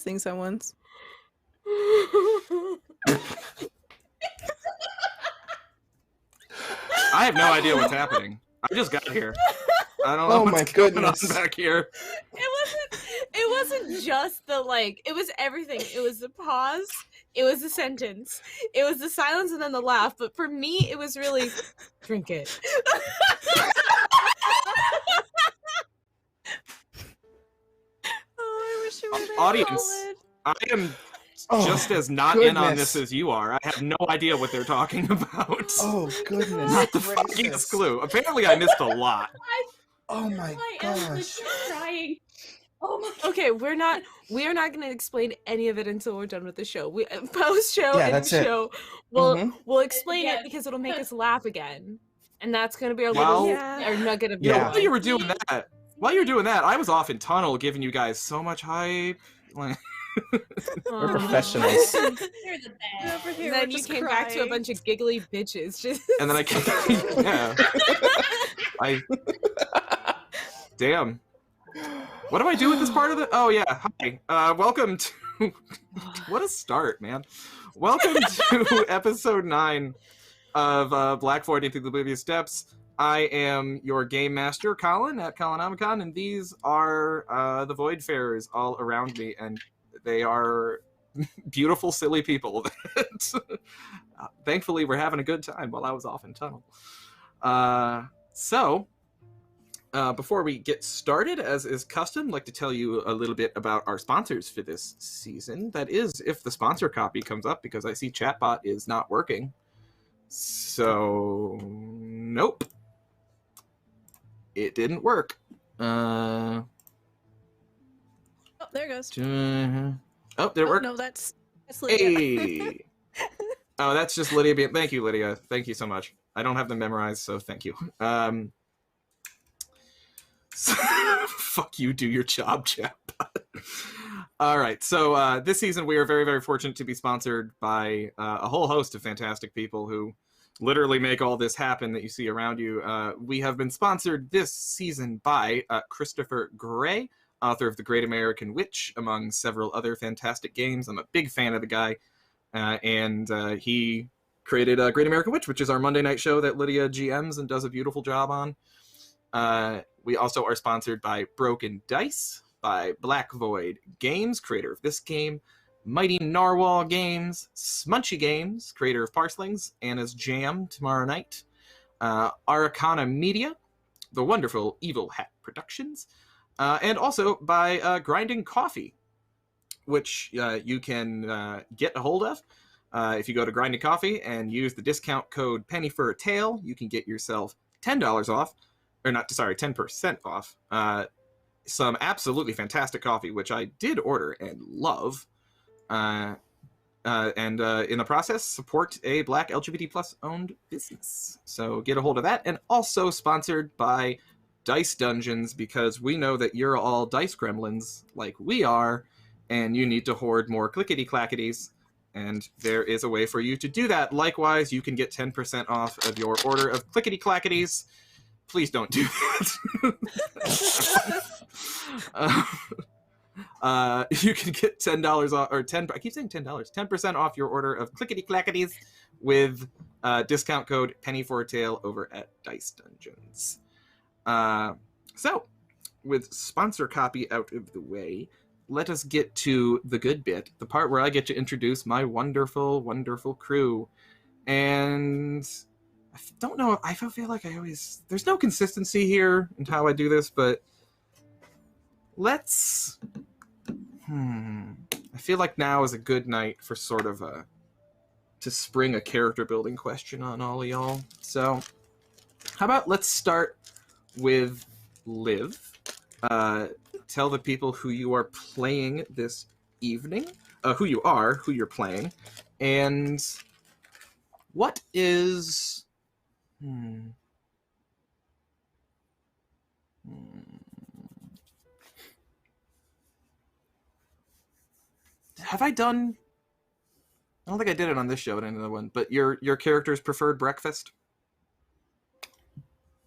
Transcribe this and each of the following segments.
things at once. I have no idea what's happening. I just got here. I don't know Oh what's my going goodness. on back here. It wasn't just the it was everything. It was the pause, it was the sentence, it was the silence and then the laugh. But for me, it was really drink it. Oh, I wish you were there. Audience, I am just as not in on this as you are. I have no idea what they're talking about. Oh goodness. Not the funniest clue. Apparently I missed a lot. Oh my gosh. Crying. Oh my. Okay, we are not going to explain any of it until we're done with the show. We post show and show we'll explain it because it'll make us laugh again. And that's going to be our little our nugget of joy. While you were doing that, I was off in tunnel giving you guys so much hype. Like we're professionals. And then you came back to a bunch of giggly bitches. Just and then I came damn. What do I do with this part of it? Oh yeah, hi. Welcome to what a start, man. Welcome to episode 9 of Black Void Into the Oblivious Steps. I am your game master, Colin, at Colonomicon, and these are the Void Farers all around me, and they are beautiful, silly people. Thankfully, we're having a good time while I was off in tunnel. Before we get started, as is custom, I'd like to tell you a little bit about our sponsors for this season. That is, if the sponsor copy comes up, because I see Chatbot is not working. So, nope. It didn't work. Oh, there it goes. Oh, did it work? No, that's Lydia. Hey! Oh, that's just Lydia being... Thank you, Lydia. Thank you so much. I don't have them memorized, so thank you. Fuck you, do your job, Chatbot. All right, so this season we are very, very fortunate to be sponsored by a whole host of fantastic people who literally make all this happen that you see around you. We have been sponsored this season by Christopher Gray, author of The Great American Witch, among several other fantastic games. I'm a big fan of the guy, and he created Great American Witch, which is our Monday night show that Lydia GMs and does a beautiful job on. We also are sponsored by Broken Dice, by Black Void Games, creator of this game, Mighty Narwhal Games, Smunchy Games, creator of Parslings, Anna's Jam tomorrow night, Arcana Media, the wonderful Evil Hat Productions, and also by Grinding Coffee, which you can get a hold of. If you go to Grinding Coffee and use the discount code Penny for a Tail, you can get yourself $10 off. Or not, sorry, 10% off. Some absolutely fantastic coffee, which I did order and love. And in the process, support a Black LGBT plus owned business. So get a hold of that. And also sponsored by Dice Dungeons, because we know that you're all dice gremlins like we are, and you need to hoard more clickety-clackities. And there is a way for you to do that. Likewise, you can get 10% off of your order of clickety-clackities. Please don't do that. You can get $10 off, or 10. I keep saying $10. 10% off your order of clickety clackities with discount code Penny for a Tail over at Dice Dungeons. So, with sponsor copy out of the way, let us get to the good bit, the part where I get to introduce my wonderful, wonderful crew. And I don't know, I feel like there's no consistency here in how I do this, but let's, I feel like now is a good night for sort of to spring a character building question on all of y'all. So, how about let's start with Liv. Tell the people who you are playing this evening, who you're playing, and what is... Have I done... I don't think I did it on this show, but another one. But your character's preferred breakfast?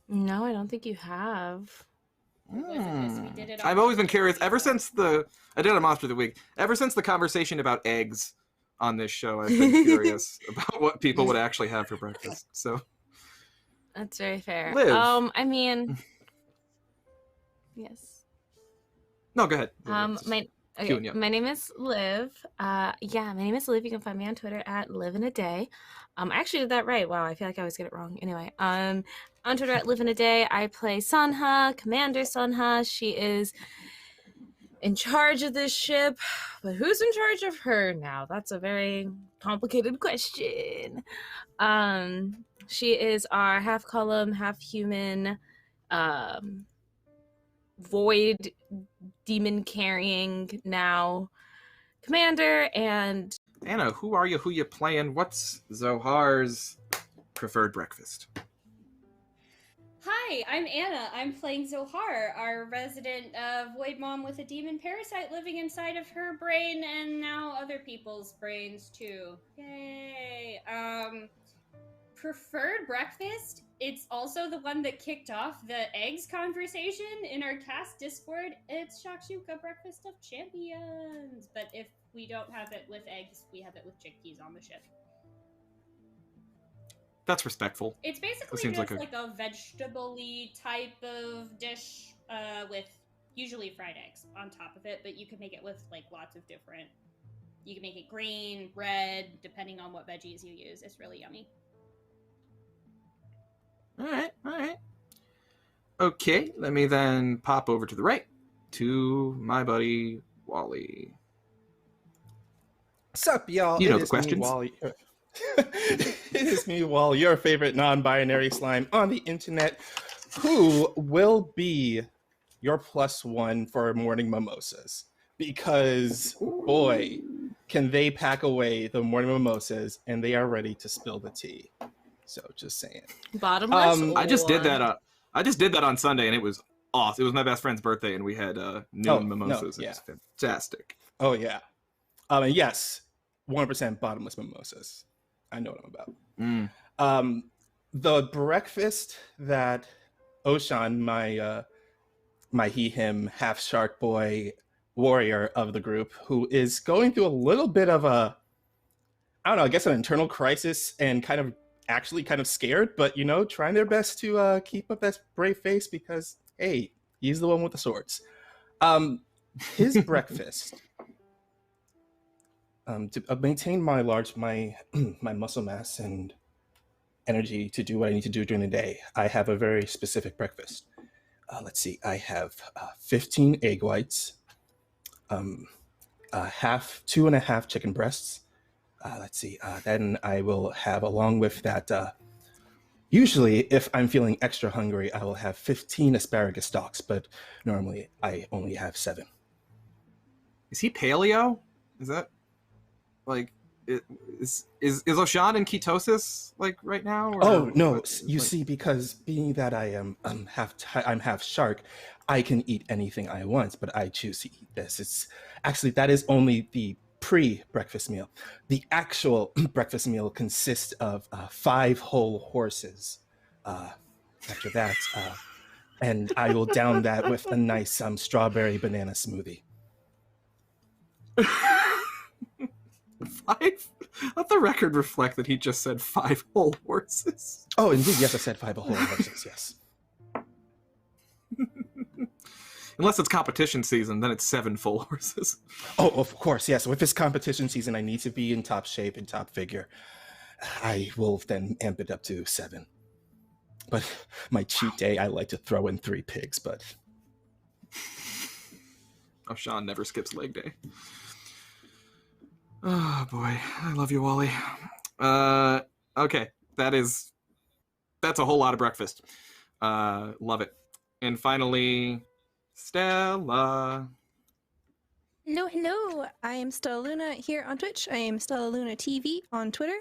No, I don't think you have. It wasn't this. We did it on I've always been curious, Tuesday, ever so. since I did a Monster of the Week, ever since the conversation about eggs on this show, I've been curious about what people would actually have for breakfast. So That's very fair. Liv. I mean, yes. No, go ahead. My name is Liv. My name is Liv. You can find me on Twitter at liveinaday. I actually did that right. Wow, I feel like I always get it wrong. Anyway, on Twitter at liveinaday, I play Sanha, Commander Sanha. She is in charge of this ship, but who's in charge of her now? That's a very complicated question. She is our half column, half human, void demon carrying now commander. And Anna, who are you? Who you playing? What's Zohar's preferred breakfast? Hi, I'm Anna. I'm playing Zohar, our resident void mom with a demon parasite living inside of her brain and now other people's brains too. Yay! Preferred breakfast? It's also the one that kicked off the eggs conversation in our cast Discord. It's shakshuka, breakfast of champions. But if we don't have it with eggs, we have it with chickpeas on the ship. That's respectful. It's basically just like a vegetable-y type of dish with usually fried eggs on top of it, but you can make it with like lots of different... You can make it green, red, depending on what veggies you use. It's really yummy. All right. Okay, let me then pop over to the right to my buddy Wally. What's up, y'all? You know the questions. Wally. It is me, Wally, your favorite non-binary slime on the internet, who will be your +1 for morning mimosas. Because, boy, can they pack away the morning mimosas, and they are ready to spill the tea. So, just saying. Bottomless. I just did that. I just did that on Sunday, and it was awesome. It was my best friend's birthday, and we had noon mimosas. It was fantastic. Oh yeah. And yes, 100% bottomless mimosas. I know what I'm about. The breakfast that Oshan, my he/him half shark boy warrior of the group, who is going through a little bit of a, I don't know, I guess an internal crisis and kind of scared, but trying their best to keep up that brave face because hey, he's the one with the swords. His breakfast. To maintain my my muscle mass and energy to do what I need to do during the day, I have a very specific breakfast. Let's see, I have 15 egg whites, 2.5 chicken breasts. Let's see, then I will have, along with that, usually if I'm feeling extra hungry, I will have 15 asparagus stalks, but normally I only have 7. Is he paleo? Is that like is Oshan in ketosis like right now? Or oh no, you see, because being that I am I'm half shark, I can eat anything I want, but I choose to eat this. It's actually, that is only the pre-breakfast meal. The actual breakfast meal consists of 5 whole horses. After that, and I will down that with a nice strawberry banana smoothie. 5? Let the record reflect that he just said 5 whole horses. Oh, indeed, yes, I said 5 whole horses. Yes. Unless it's competition season, then it's 7 full horses. Oh, of course, yes. With this competition season, I need to be in top shape and top figure. I will then amp it up to 7. But my cheat day, I like to throw in 3 pigs, but... Oh, Sean never skips leg day. Oh, boy. I love you, Wally. Okay. That's a whole lot of breakfast. Love it. And finally... Stella. Hello. I am Stella Luna here on Twitch. I am Stella Luna TV on Twitter.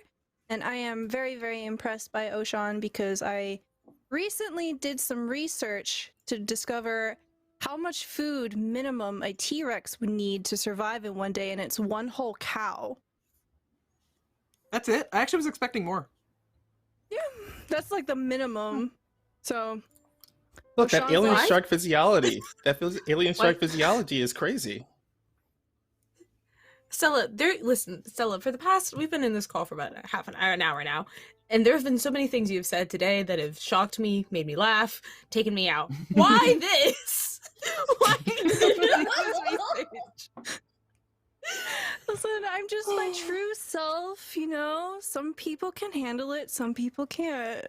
And I am very, very impressed by Oshan because I recently did some research to discover how much food minimum a T-Rex would need to survive in one day, and it's 1 whole cow. That's it? I actually was expecting more. Yeah, that's like the minimum. So Look, that alien What? shark physiology. Alien shark physiology is crazy. Stella, listen, Stella, for the past, we've been in this call for about an hour now, and there have been so many things you've said today that have shocked me, made me laugh, taken me out. Why this? Why this research? Listen, I'm just my true self, you know? Some people can handle it, some people can't.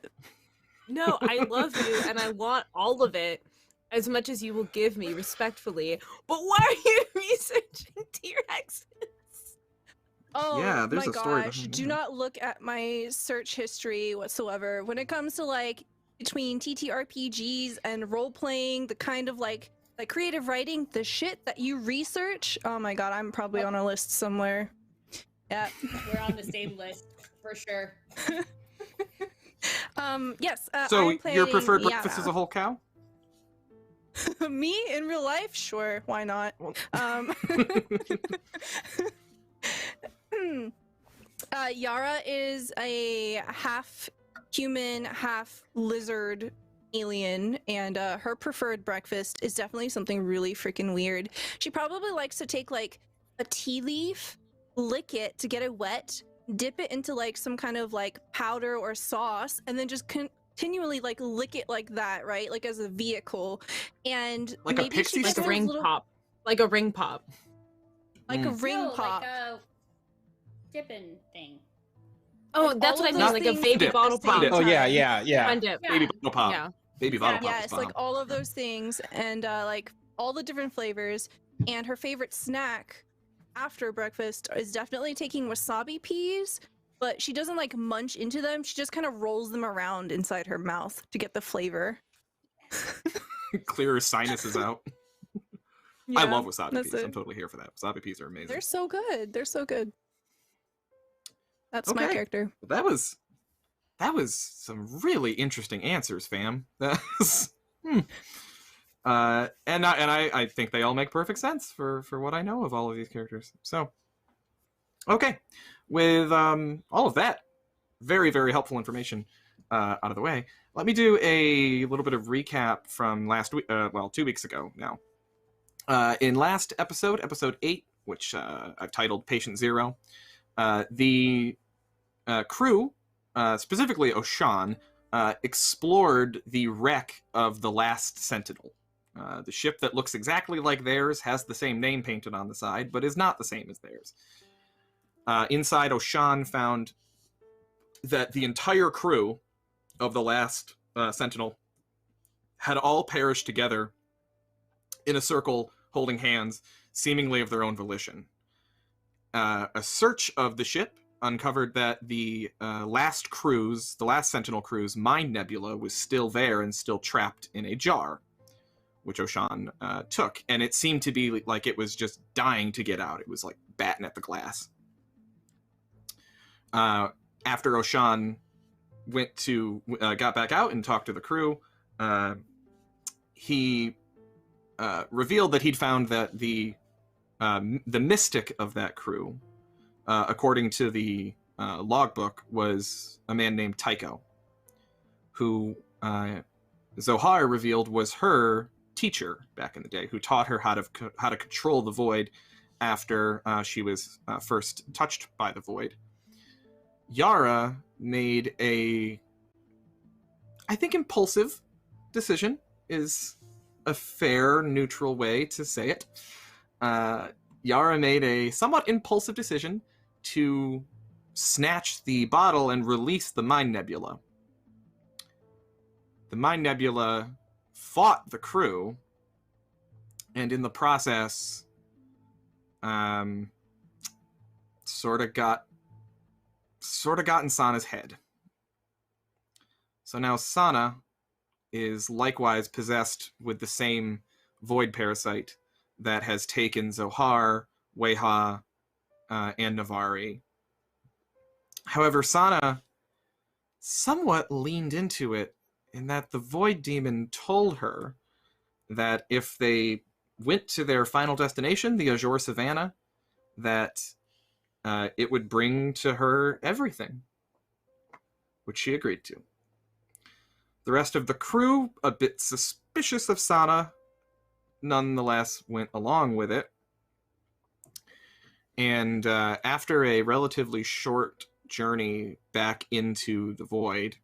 No, I love you, and I want all of it, as much as you will give me, respectfully. But why are you researching T-Rexes? Oh Yeah, there's my a story gosh, behind do that. not look at my search history whatsoever. When it comes to like between TTRPGs and role-playing, the kind of like creative writing, the shit that you research, oh my god, I'm probably on a list somewhere. Yeah. We're on the same list, for sure. Yes, So I'm playing your preferred Yara. breakfast is a whole cow? Me in real life? Sure, why not? Yara is a half human, half lizard alien, and her preferred breakfast is definitely something really freaking weird. She probably likes to take like a tea leaf, lick it to get it wet, dip it into like some kind of like powder or sauce, and then just continually like lick it like that, right? Like as a vehicle. And Like a maybe pixie she gets stick? Like a ring little, pop. Like a ring pop. like a ring No, pop. like a dipping thing. Oh, Like, that's all what I of mean, those like a things baby dip. bottle at the same pop. Oh yeah, time. yeah. Fun dip. Yeah. Baby bottle pop. Yeah. Baby bottle Yeah. pop. Yes, is like bomb. all of those things, and like all the different flavors. And her favorite snack after breakfast is definitely taking wasabi peas, but she doesn't like munch into them. She just kind of rolls them around inside her mouth to get the flavor. Clear her sinuses out. I love wasabi peas. I'm totally here for that. Wasabi peas are amazing. They're so good. They're so good. That's my Okay. character. That was some really interesting answers, fam. That was, and I think they all make perfect sense for what I know of all of these characters. So, okay, with all of that very, very helpful information out of the way, let me do a little bit of recap from last week. 2 weeks ago now. In last episode 8, which I've titled Patient Zero, the crew, specifically Oshan, explored the wreck of the last Sentinel. The ship that looks exactly like theirs has the same name painted on the side, but is not the same as theirs. Inside, Oshan found that the entire crew of the last Sentinel had all perished together in a circle, holding hands, seemingly of their own volition. A search of the ship uncovered that the last Sentinel crew's mind nebula was still there and still trapped in a jar, which Oshan took. And it seemed to be like it was just dying to get out. It was like batting at the glass. After Oshan got back out and talked to the crew, he revealed that he'd found that the mystic of that crew, according to the logbook, was a man named Tycho, who Zohar revealed was her teacher back in the day, who taught her how to control the Void after she was first touched by the Void. Yara made I think impulsive decision is a fair, neutral way to say it. Yara made a somewhat impulsive decision to snatch the bottle and release the Mind Nebula. The Mind Nebula fought the crew, and in the process, sort of got in Sana's head. So now Sanha is likewise possessed with the same Void Parasite that has taken Zohar, Weha, and Navari. However, Sanha somewhat leaned into it in that the Void Demon told her that if they went to their final destination, the Azure Savannah, that it would bring to her everything, which she agreed to. The rest of the crew, a bit suspicious of Sanha, nonetheless went along with it. And after a relatively short journey back into the void,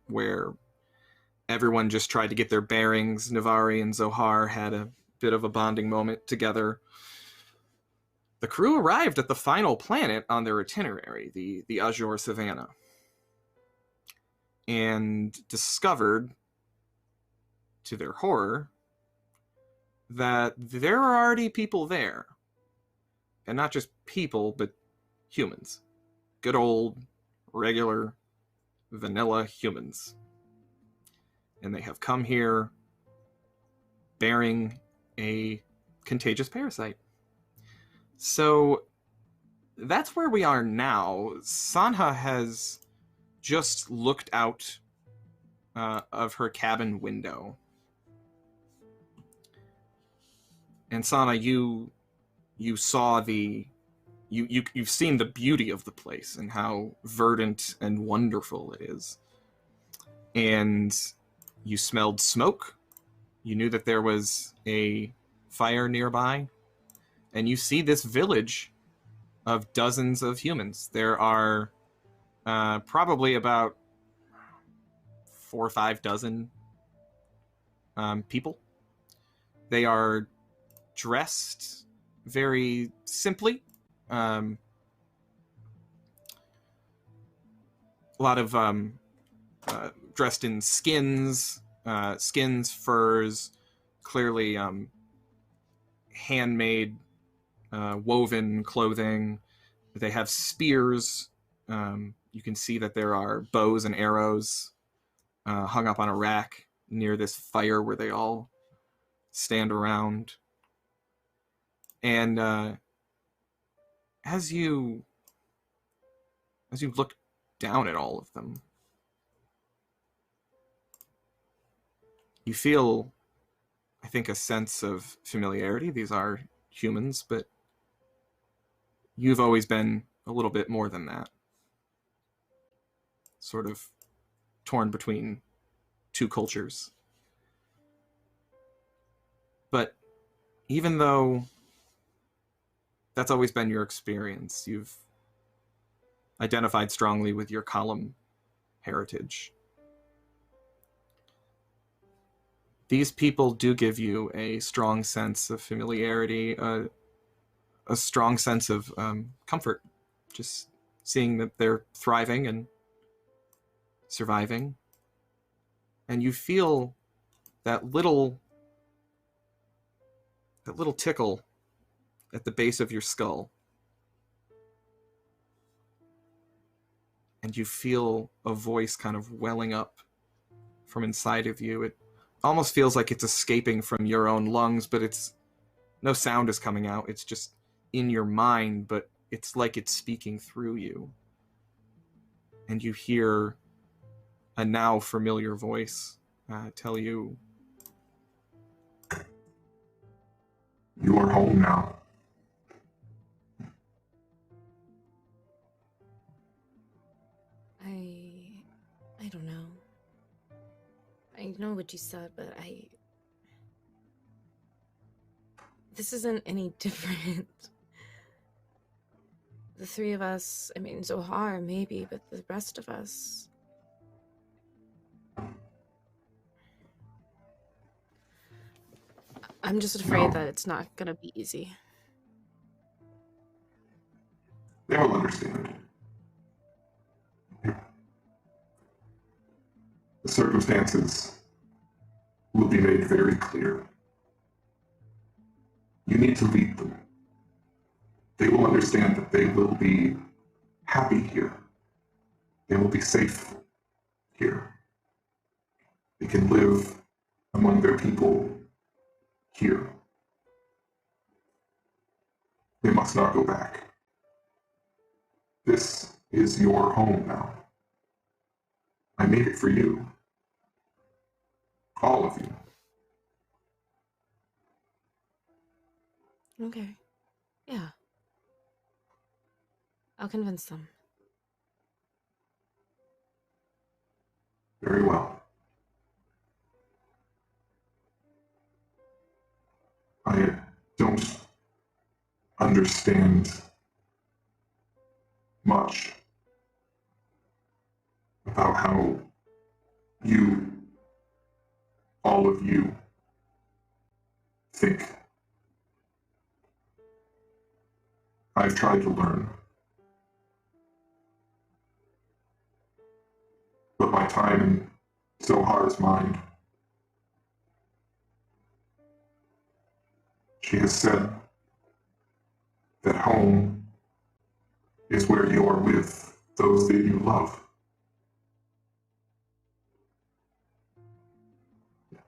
where everyone just tried to get their bearings, Navari and Zohar had a bit of a bonding moment together. The crew arrived at the final planet on their itinerary, the Azure Savannah, and discovered, to their horror, that there are already people there. And not just people, but humans. Good old, regular, vanilla humans. And they have come here bearing a contagious parasite. So that's where we are now. Sanha has just looked out of her cabin window. And Sanha, you saw you've seen the beauty of the place and how verdant and wonderful it is. And you smelled smoke. You knew that there was a fire nearby. And you see this village of dozens of humans. There are probably about 4 or 5 dozen people. They are dressed very simply. A lot of dressed in skins, furs, clearly handmade, woven clothing. They have spears. You can see that there are bows and arrows hung up on a rack near this fire where they all stand around. And as you look down at all of them, you feel, I think, a sense of familiarity. These are humans, but you've always been a little bit more than that. Sort of torn between 2 cultures. But even though that's always been your experience, you've identified strongly with your column heritage. These people do give you a strong sense of familiarity, a strong sense of comfort, just seeing that they're thriving and surviving. And you feel that little tickle at the base of your skull. And you feel a voice kind of welling up from inside of you. It almost feels like it's escaping from your own lungs, but no sound is coming out. It's just in your mind, but it's like it's speaking through you. And you hear a now familiar voice tell you, "You are home now." I don't know. I know what you said, but this isn't any different. The 3 of us, I mean, Zohar maybe, but the rest of us. I'm just afraid that it's not gonna be easy. They will understand. The circumstances will be made very clear. You need to lead them. They will understand that they will be happy here. They will be safe here. They can live among their people here. They must not go back. This is your home now. I made it for you. All of you. Okay. Yeah. I'll convince them. Very Very well. I don't understand much about how you, all of you, think. I've tried to learn. But my time in Zohar's mind, she has said that home is where you are with those that you love.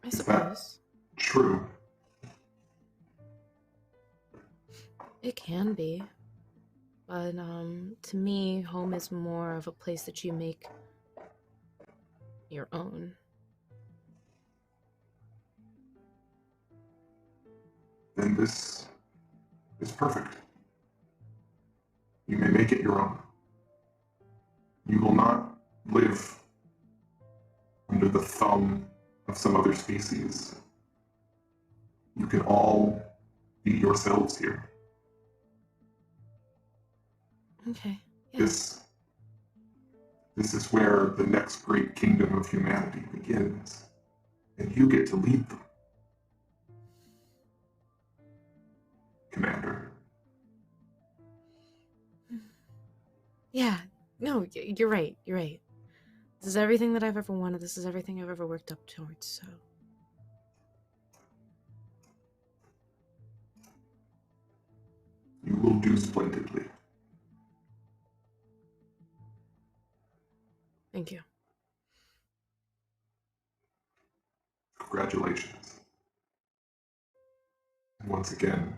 I Is suppose. that true? It can be. But to me, home is more of a place that you make your own. Then this is perfect. You may make it your own. You will not live under the thumb of some other species. You can all be yourselves here. Okay. Yeah. This is where the next great kingdom of humanity begins, and you get to lead them. Commander. Yeah. No, you're right. You're right. This is everything that I've ever wanted. This is everything I've ever worked up towards, so. You will do splendidly. Thank you. Congratulations. And once again,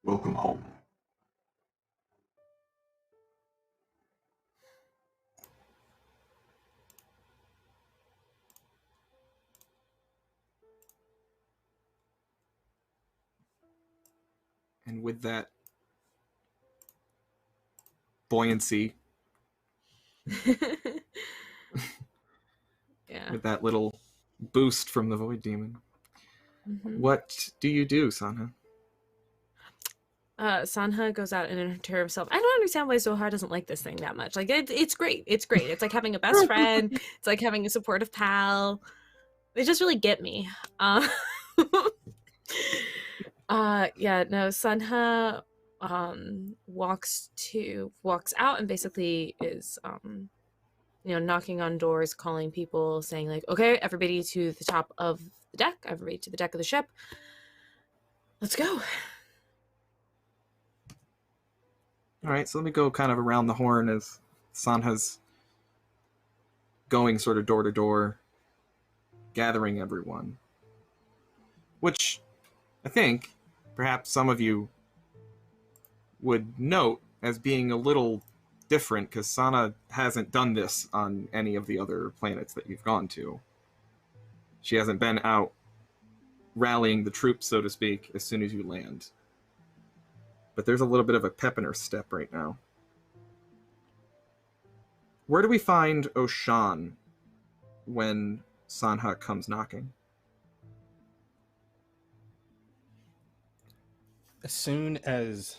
welcome home. And with that buoyancy, Yeah. with that little boost from the Void Demon, Mm-hmm. what do you do, Sanha? Sanha goes out and into herself. I don't understand why Zohar doesn't like this thing that much. Like, it's great. It's great. It's like having a best friend. It's like having a supportive pal. They just really get me. Yeah, no, Sanha walks out and basically is knocking on doors, calling people, saying like, okay, everybody to the top of the deck, everybody to the deck of the ship. Let's go. All right, so let me go kind of around the horn as Sanha's going sort of door to door, gathering everyone. Which I think perhaps some of you would note as being a little different, because Sanha hasn't done this on any of the other planets that you've gone to. She hasn't been out rallying the troops, so to speak, as soon as you land. But there's a little bit of a pep in her step right now. Where do we find Oshan when Sanha comes knocking? As soon as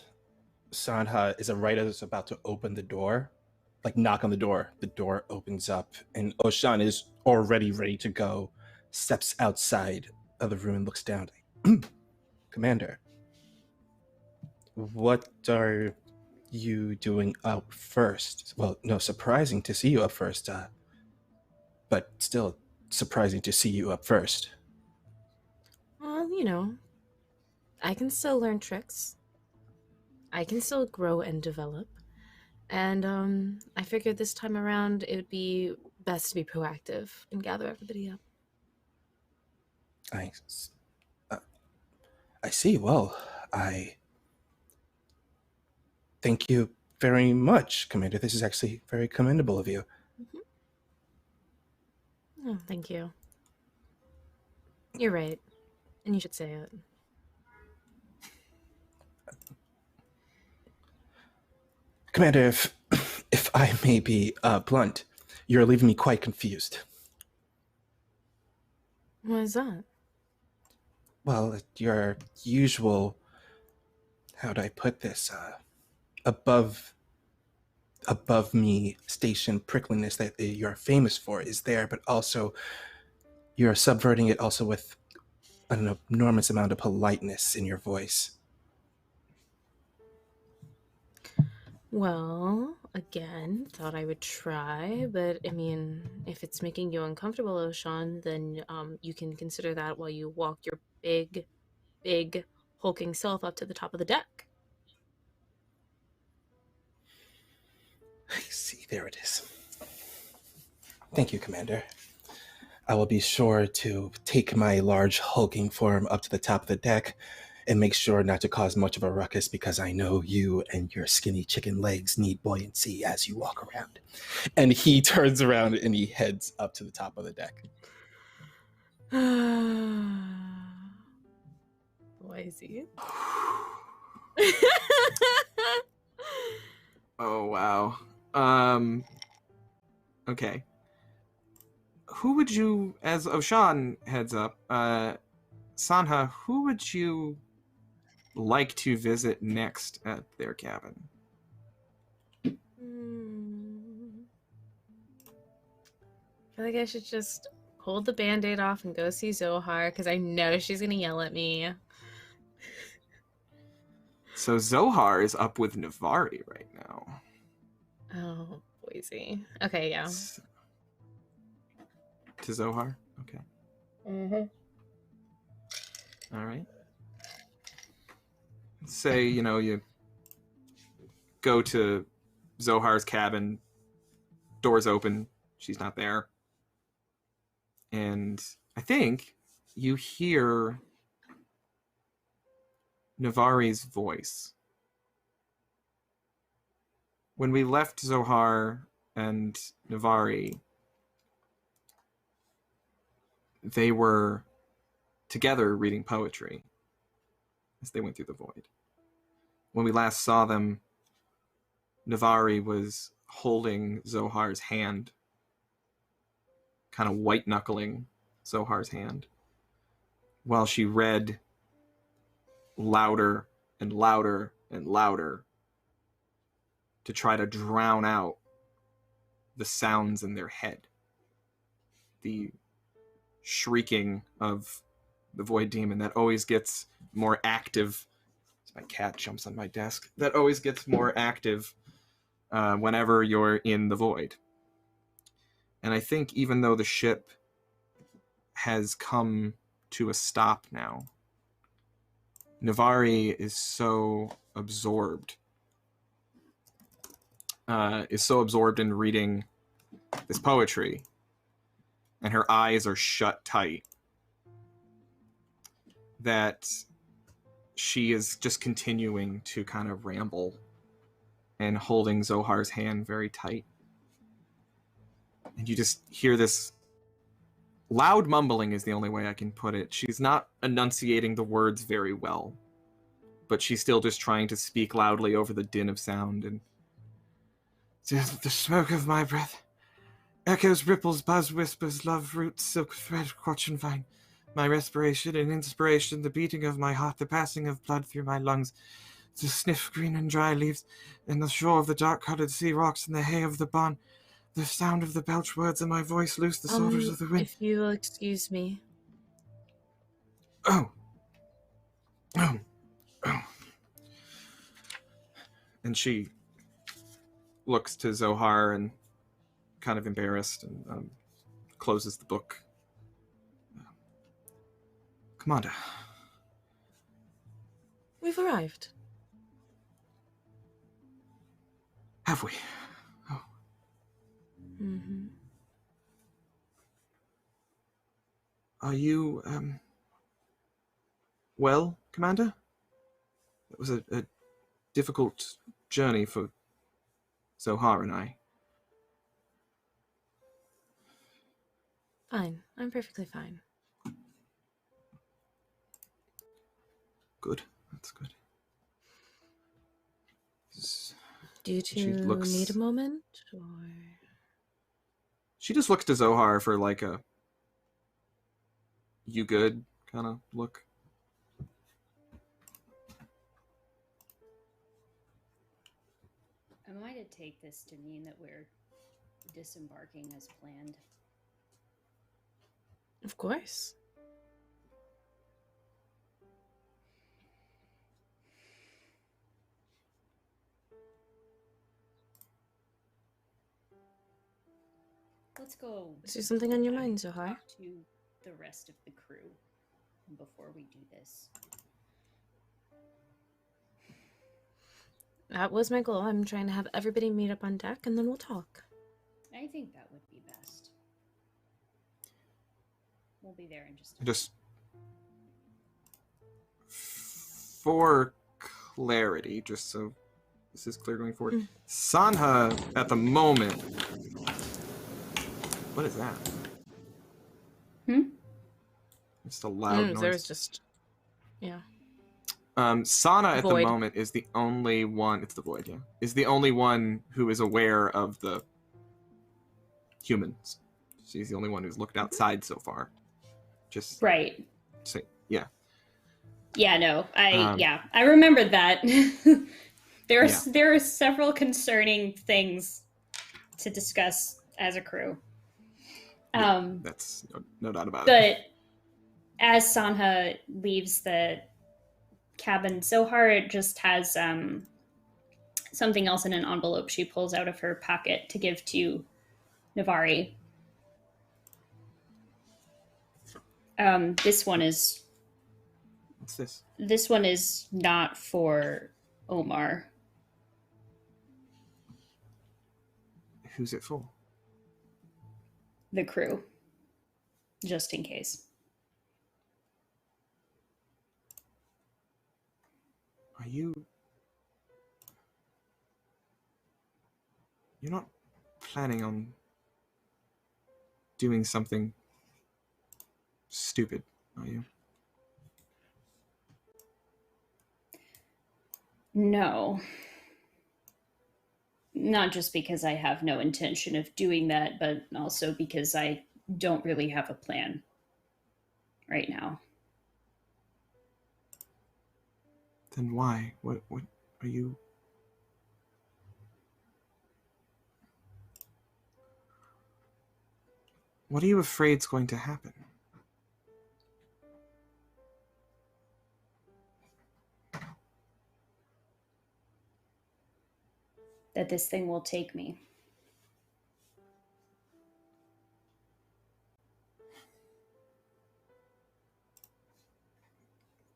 Sanha is right as about to open the door, like knock on the door opens up, and Oshan is already ready to go, steps outside of the room and looks down. Commander, what are you doing up first? Well, no, surprising to see you up first, but still surprising to see you up first. Well, I can still learn tricks. I can still grow and develop. And I figured this time around it would be best to be proactive and gather everybody up. I see. Well, I thank you very much, Commander. This is actually very commendable of you. Mm-hmm. Oh, thank you. You're right. And you should say it. Commander, if I may be blunt, you're leaving me quite confused. What is that? Well, your usual, how do I put this, above me station prickliness that you're famous for is there, but also you're subverting it also with an enormous amount of politeness in your voice. Well, again, thought I would try, but I mean, if it's making you uncomfortable, Oshan, then you can consider that while you walk your big hulking self up to the top of the deck. I see, there it is. Thank you, Commander. I will be sure to take my large hulking form up to the top of the deck and make sure not to cause much of a ruckus, because I know you and your skinny chicken legs need buoyancy as you walk around. And he turns around and he heads up to the top of the deck. Noisy. Oh, wow. Okay. Who would you, as Oshan heads up, Sanha, who would you like to visit next at their cabin? I feel like I should just hold the Band-Aid off and go see Zohar, because I know she's gonna yell at me. So Zohar is up with Navari right now. Oh, Boise. Okay, yeah. To Zohar? Okay. Mm-hmm. All right. Say, you go to Zohar's cabin, doors open, she's not there. And I think you hear Navari's voice. When we left Zohar and Navari, they were together reading poetry as they went through the void. When we last saw them, Navari was holding Zohar's hand, kind of white-knuckling Zohar's hand, while she read louder and louder and louder to try to drown out the sounds in their head. The shrieking of the void demon that always gets more active. My cat jumps on my desk. That always gets more active whenever you're in the void. And I think even though the ship has come to a stop now, Navari is so absorbed in reading this poetry, and her eyes are shut tight, that she is just continuing to kind of ramble and holding Zohar's hand very tight. And you just hear this loud mumbling is the only way I can put it. She's not enunciating the words very well, but she's still just trying to speak loudly over the din of sound. And the smoke of my breath echoes, ripples, buzz, whispers, love, roots, silk thread, crotch and vine. My respiration and inspiration, the beating of my heart, the passing of blood through my lungs, the sniff green and dry leaves, and the shore of the dark-colored sea rocks, and the hay of the barn, the sound of the belch words in my voice, loose the soldiers of the wind. If you will excuse me. Oh. And she looks to Zohar and kind of embarrassed and closes the book. Commander. We've arrived. Have we? Oh. Mm-hmm. Are you, well, Commander? It was a difficult journey for Zohar and I. Fine. I'm perfectly fine. Good. That's good. Do you two need a moment, or...? She just looks to Zohar for like a you good kind of look. Am I to take this to mean that we're disembarking as planned? Of course. Let's go. Is there something on your mind, Zohar? Talk to the rest of the crew before we do this. That was my goal. I'm trying to have everybody meet up on deck, and then we'll talk. I think that would be best. We'll be there in just a Just for clarity, just so this is clear going forward. Sanha, at the moment... What is that? It's a loud noise. There's just... Yeah. Sanha, at the Void. moment, is the only one... It's the Void, yeah. Is the only one who is aware of the humans. She's the only one who's looked outside so far. Just... Right. Say, yeah. Yeah, no. I remembered that. There are several concerning things to discuss as a crew. That's no doubt about it. But as Sanha leaves the cabin, Zohar just has something else in an envelope she pulls out of her pocket to give to Navari. This one is... What's this? This one is not for Omar. Who's it for? The crew. Just in case. Are you... You're not planning on doing something stupid, are you? No. Not just because I have no intention of doing that, but also because I don't really have a plan right now. Then why? What are you... What are you afraid's going to happen? That this thing will take me.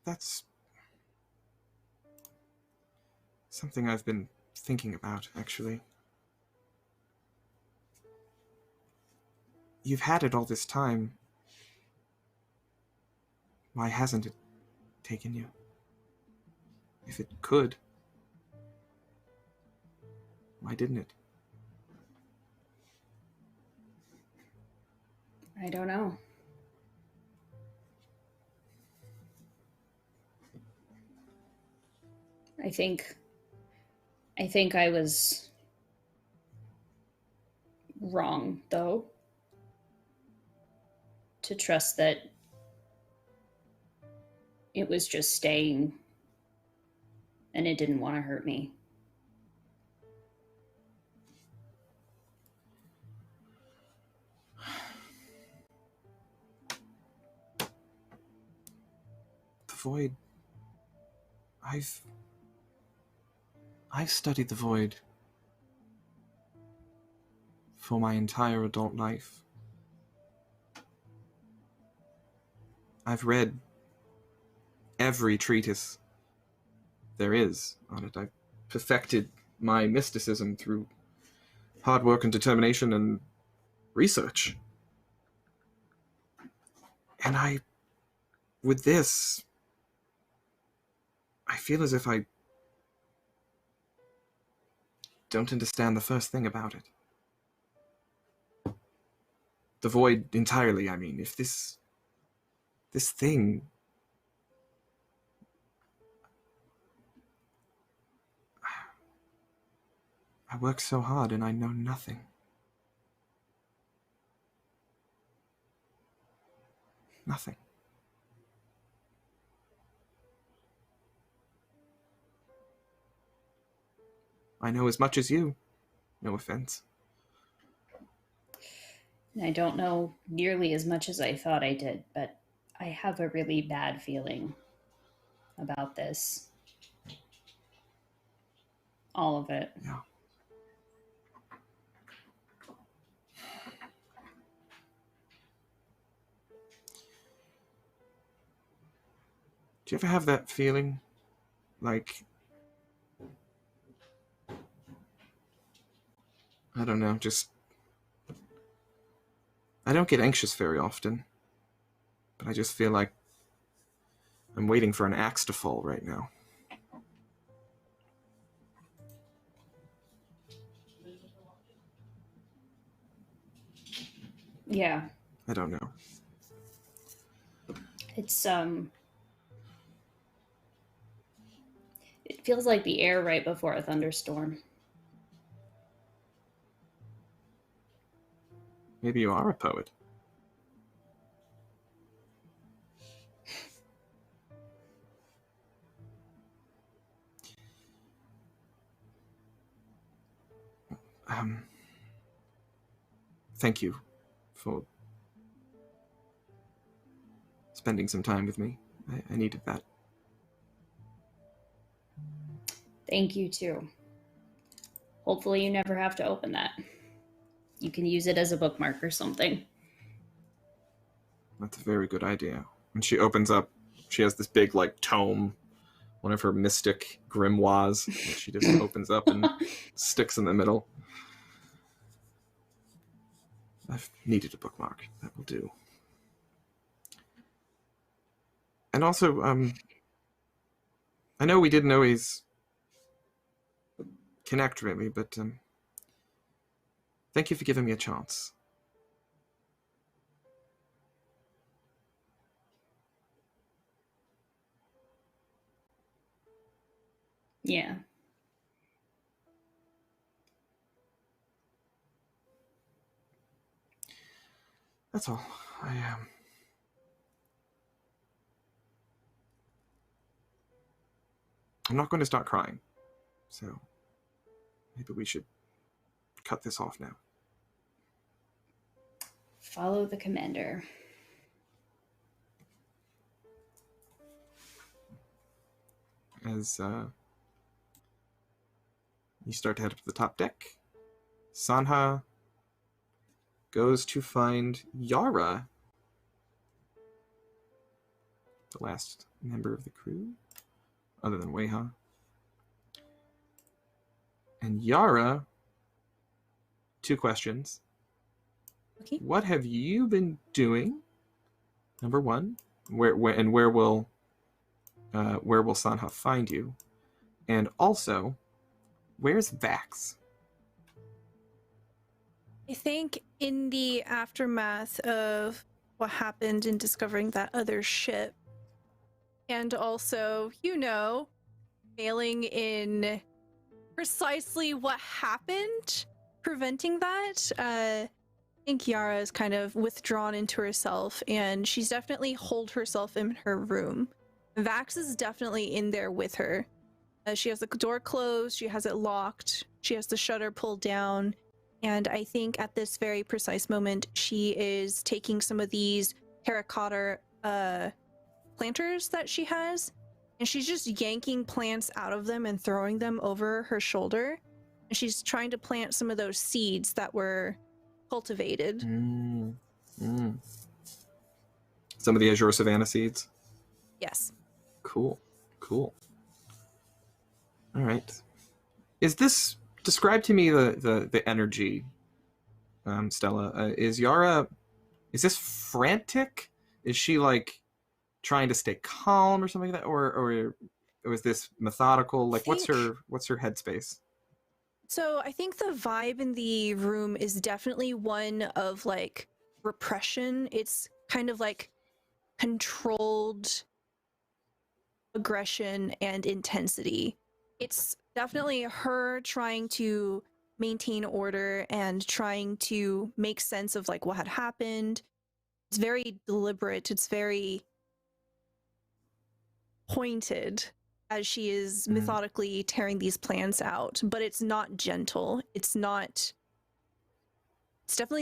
That's something I've been thinking about, actually. You've had it all this time. Why hasn't it taken you? If it could, why didn't it? I don't know. I think I was wrong, though, to trust that it was just staying and it didn't want to hurt me. The Void... I've studied the Void for my entire adult life. I've read every treatise there is on it. I've perfected my mysticism through hard work and determination and research. And with this, I feel as if I don't understand the first thing about it. The Void entirely, I mean. If this thing... I work so hard and I know nothing. Nothing. I know as much as you. No offense. I don't know nearly as much as I thought I did, but I have a really bad feeling about this. All of it. Yeah. Do you ever have that feeling like, I don't know, just, I don't get anxious very often, but I just feel like I'm waiting for an axe to fall right now. Yeah. I don't know. It's it feels like the air right before a thunderstorm. Maybe you are a poet. Thank you for spending some time with me. I needed that. Thank you, too. Hopefully you never have to open that. You can use it as a bookmark or something. That's a very good idea. When she opens up, she has this big, like, tome, one of her mystic grimoires, that she just opens up and sticks in the middle. I've needed a bookmark. That will do. And also, I know we didn't always connect, really, but thank you for giving me a chance. Yeah. That's all. I'm not going to start crying, so maybe we should cut this off now. Follow the commander. As you start to head up to the top deck, Sanha goes to find Yara, the last member of the crew, other than Weha. And Yara, 2 questions. Okay. What have you been doing? Number 1, where will Sanha find you? And also, where's Vax? I think in the aftermath of what happened in discovering that other ship, and also, failing in precisely what happened, preventing that, I think Yara is kind of withdrawn into herself, and she's definitely holed herself in her room. Vax is definitely in there with her. She has the door closed, she has it locked, she has the shutter pulled down, and I think at this very precise moment, she is taking some of these terracotta planters that she has, and she's just yanking plants out of them and throwing them over her shoulder. And she's trying to plant some of those seeds that were cultivated. Some of the Azure Savannah seeds? Yes. Cool. All right. Is this... Describe to me the energy, Stella. Is Yara... Is this frantic? Is she, like, trying to stay calm or something like that? Or is this methodical? Like, what's her headspace? So I think the vibe in the room is definitely one of, like, repression. It's kind of like controlled aggression and intensity. It's definitely her trying to maintain order and trying to make sense of, like, what had happened. It's very deliberate. It's very pointed as she is methodically tearing these plants out, but it's not gentle. It's not.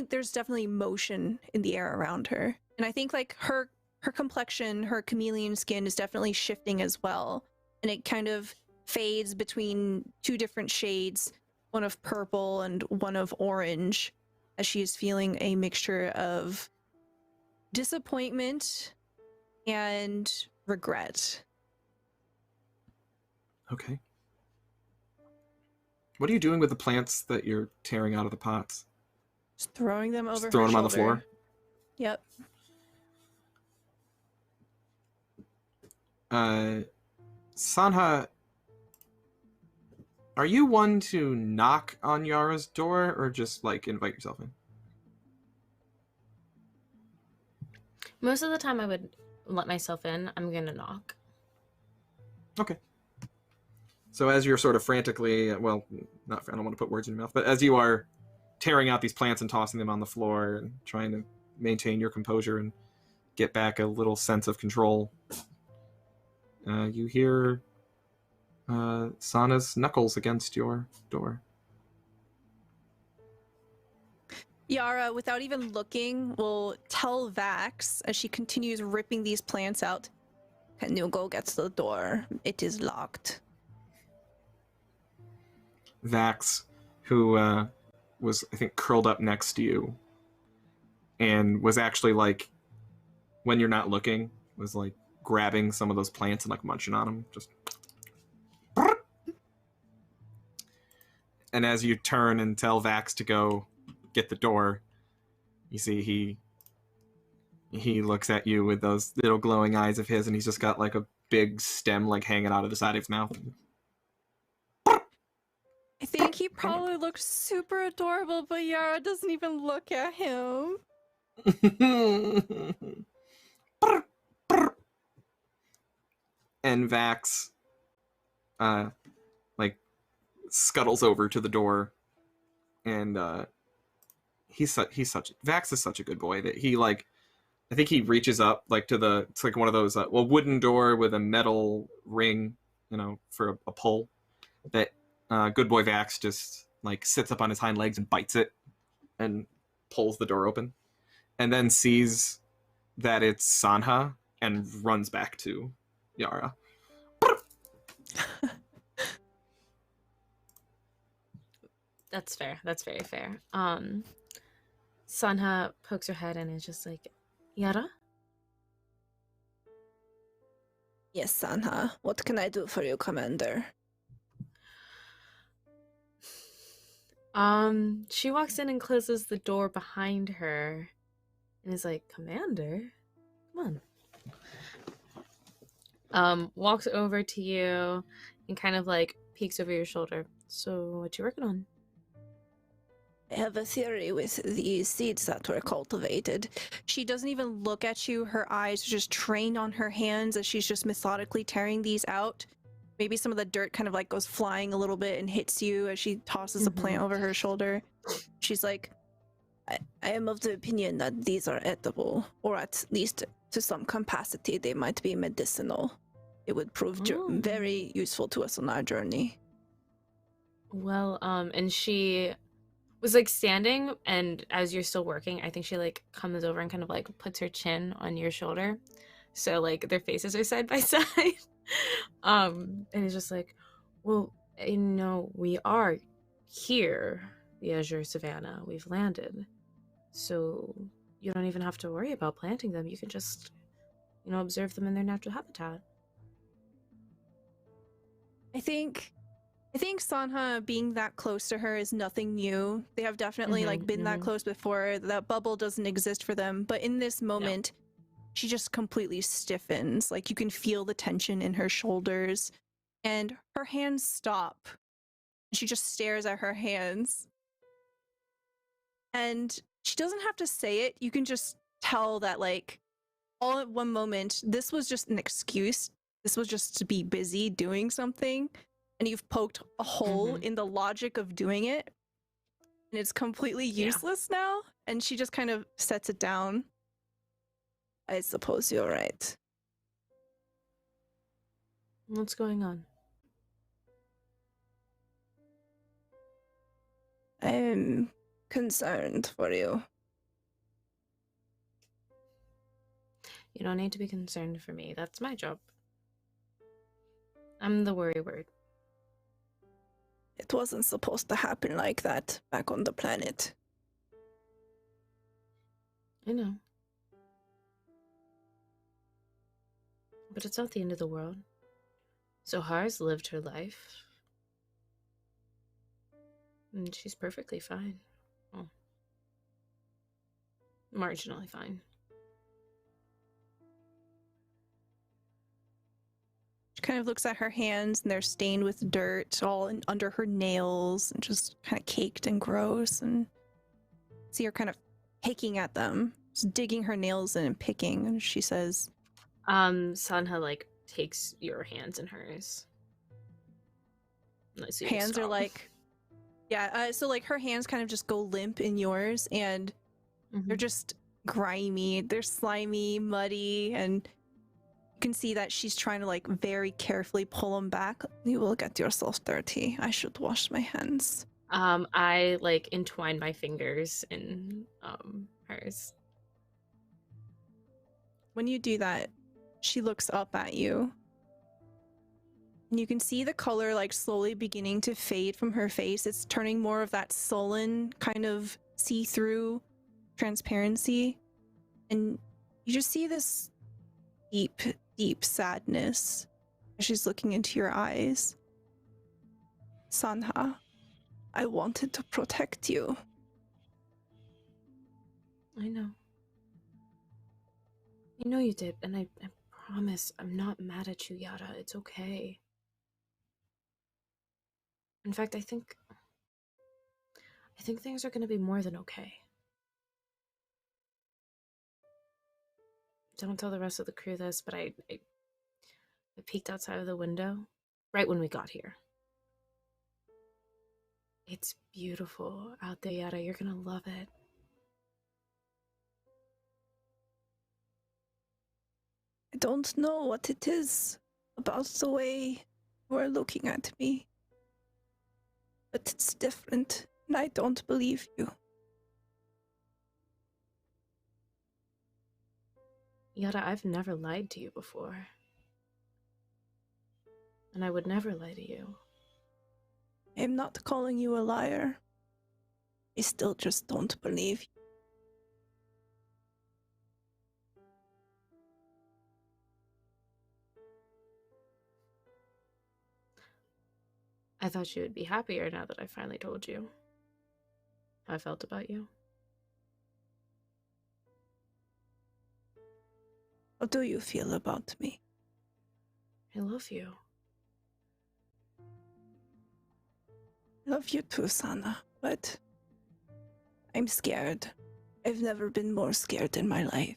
There's definitely motion in the air around her, and I think like her complexion, her chameleon skin is definitely shifting as well, and it kind of fades between two different shades, one of purple and one of orange, as she is feeling a mixture of disappointment and regret. Okay. What are you doing with the plants that you're tearing out of the pots? Just throwing them over Just throwing her them on the shoulder. floor? Yep. Sanha, are you one to knock on Yara's door or just like invite yourself in? Most of the time I would let myself in. I'm gonna knock. Okay. So as you're sort of frantically, well, not, I don't want to put words in your mouth, but as you are tearing out these plants and tossing them on the floor and trying to maintain your composure and get back a little sense of control, you hear Sana's knuckles against your door. Yara, without even looking, will tell Vax as she continues ripping these plants out, "Can you go get the door? It is locked." Vax, who was, I think, curled up next to you and was actually like, when you're not looking, was like grabbing some of those plants and like munching on them. Just. And as you turn and tell Vax to go get the door, you see he looks at you with those little glowing eyes of his, and he's just got like a big stem like hanging out of the side of his mouth. I think he probably looks super adorable, but Yara doesn't even look at him. And Vax like scuttles over to the door, and Vax is such a good boy that he like, I think he reaches up like to the, it's like one of those wooden door with a metal ring, for a pull, that good boy Vax just like sits up on his hind legs and bites it and pulls the door open, and then sees that it's Sanha and runs back to Yara. That's fair. That's very fair. Sanha pokes her head and is just like, "Yara?" Yes, Sanha. What can I do for you, Commander? She walks in and closes the door behind her and is like, "Commander? Come on." Walks over to you and kind of like peeks over your shoulder. "So what you working on?" I have a theory with the seeds that were cultivated. She doesn't even look at you. Her eyes are just trained on her hands as she's just methodically tearing these out. Maybe some of the dirt kind of like goes flying a little bit and hits you as she tosses a plant over her shoulder. She's like, I am of the opinion that these are edible, or at least to some capacity they might be medicinal. It would prove very useful to us on our journey. Well, and she was like standing, and as you're still working, I think she like comes over and kind of like puts her chin on your shoulder, so like their faces are side by side. And it's just like, "Well, we are here, the Azure Savannah. We've landed, so you don't even have to worry about planting them. You can just observe them in their natural habitat." I think Sanha being that close to her is nothing new. They have definitely been that close before. That bubble doesn't exist for them. But in this moment, she just completely stiffens. Like you can feel the tension in her shoulders, and her hands stop. She just stares at her hands. And she doesn't have to say it. You can just tell that like all at one moment, this was just an excuse. This was just to be busy doing something. And you've poked a hole in the logic of doing it, and it's completely useless now. And she just kind of sets it down. I suppose you're right. What's going on? I'm concerned for you. You don't need to be concerned for me. That's my job. I'm the worry word. It wasn't supposed to happen like that back on the planet. I know. But it's not the end of the world. Zohar's lived her life. And she's perfectly fine. Well, marginally fine. She kind of looks at her hands, and they're stained with dirt all under her nails, and just kind of caked and gross. And see her kind of picking at them, just digging her nails in and picking. And she says, Sanha, like, takes your hands in hers. So hands are like, yeah, so like her hands kind of just go limp in yours, and they're just grimy, they're slimy, muddy, and you can see that she's trying to like very carefully pull them back. You will get yourself dirty. I should wash my hands. I like entwine my fingers in hers. When you do that, she looks up at you. And you can see the color like slowly beginning to fade from her face. It's turning more of that sullen kind of see-through transparency. And you just see this deep, deep sadness as she's looking into your eyes. Sanha, I wanted to protect you. I know. I know you did, and I promise I'm not mad at you, Yara. It's okay. In fact, I think things are going to be more than okay. Don't tell the rest of the crew this, but I peeked outside of the window right when we got here. It's beautiful out there, Yara. You're going to love it. I don't know what it is about the way you are looking at me, but it's different, and I don't believe you. Yara, I've never lied to you before. And I would never lie to you. I'm not calling you a liar. I still just don't believe you. I thought you would be happier now that I finally told you how I felt about you. How do you feel about me? I love you. I love you too, Sanha, but I'm scared. I've never been more scared in my life.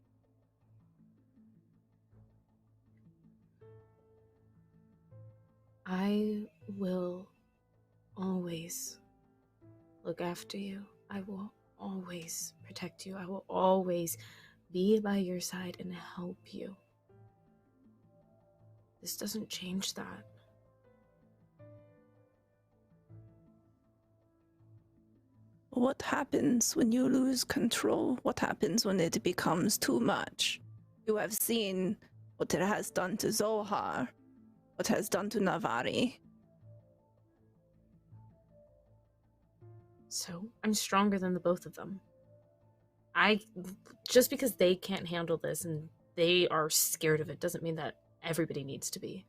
I will always look after you. I will always protect you. I will always be by your side and help you. This doesn't change that. What happens when you lose control? What happens when it becomes too much? You have seen what it has done to Zohar, what it has done to Navari. So, I'm stronger than the both of them. Just because they can't handle this and they are scared of it doesn't mean that everybody needs to be.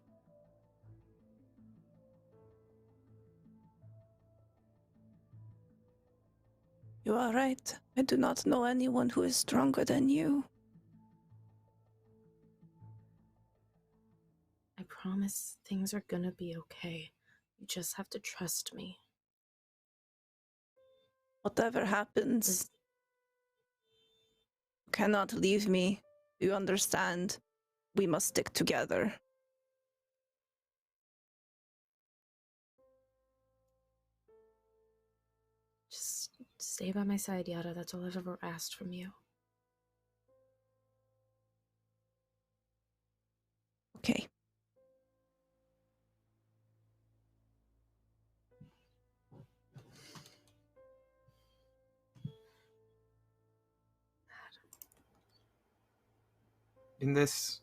You are right. I do not know anyone who is stronger than you. I promise things are gonna be okay. You just have to trust me. Whatever happens, you cannot leave me. You understand? We must stick together. Just stay by my side, Yara. That's all I've ever asked from you. Okay. in this,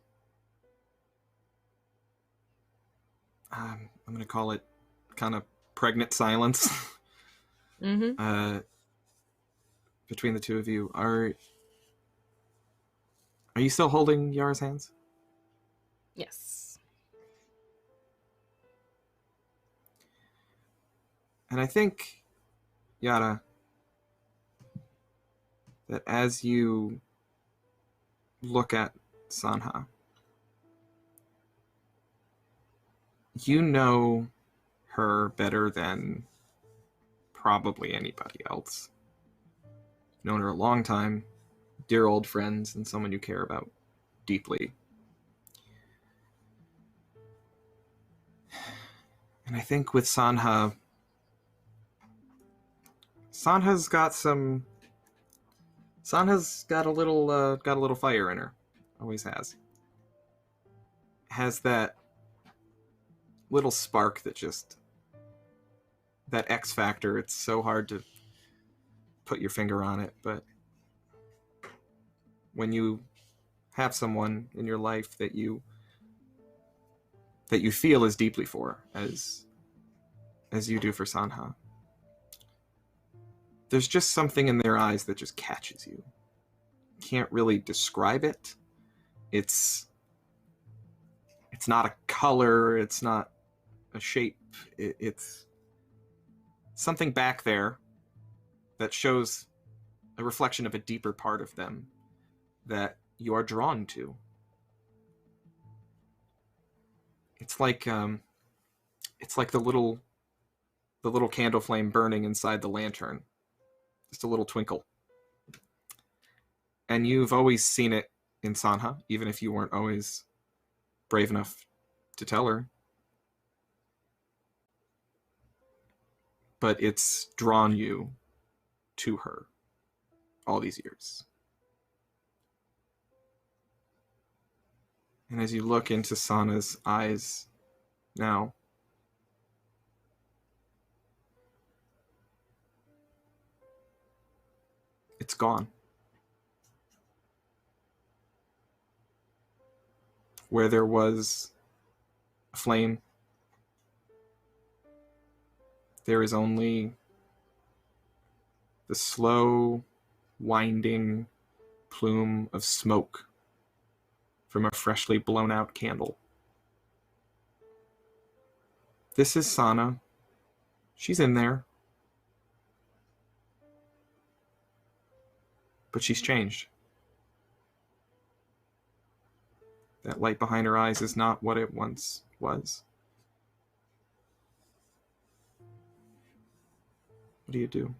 I'm going to call it kind of pregnant silence between the two of you, are you still holding Yara's hands? Yes. And I think, Yara, that as you look at Sanha, you know her better than probably anybody else. Known her a long time, dear old friends, and someone you care about deeply. And I think with Sanha, Sanha's got a little fire in her. Always has. Has that little spark that X factor. It's so hard to put your finger on it, but when you have someone in your life that you feel as deeply for as you do for Sanha, there's just something in their eyes that just catches you. Can't really describe it. It's not a color, it's not a shape, it's something back there that shows a reflection of a deeper part of them that you are drawn to. It's like the little candle flame burning inside the lantern. Just a little twinkle. And you've always seen it in Sanha, even if you weren't always brave enough to tell her. But it's drawn you to her all these years. And as you look into Sanha's eyes now, it's gone. Where there was a flame, there is only the slow, winding plume of smoke from a freshly blown out candle. This is Sanha. She's in there. But she's changed. That light behind her eyes is not what it once was. What do you do?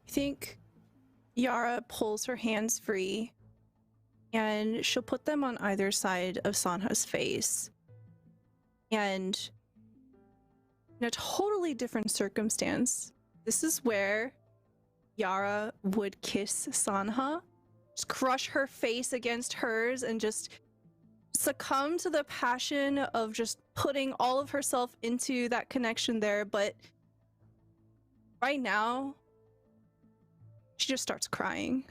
I think Yara pulls her hands free and she'll put them on either side of Sanha's face. And in a totally different circumstance, this is where Yara would kiss Sanha, just crush her face against hers and just succumb to the passion of just putting all of herself into that connection there. But right now, she just starts crying.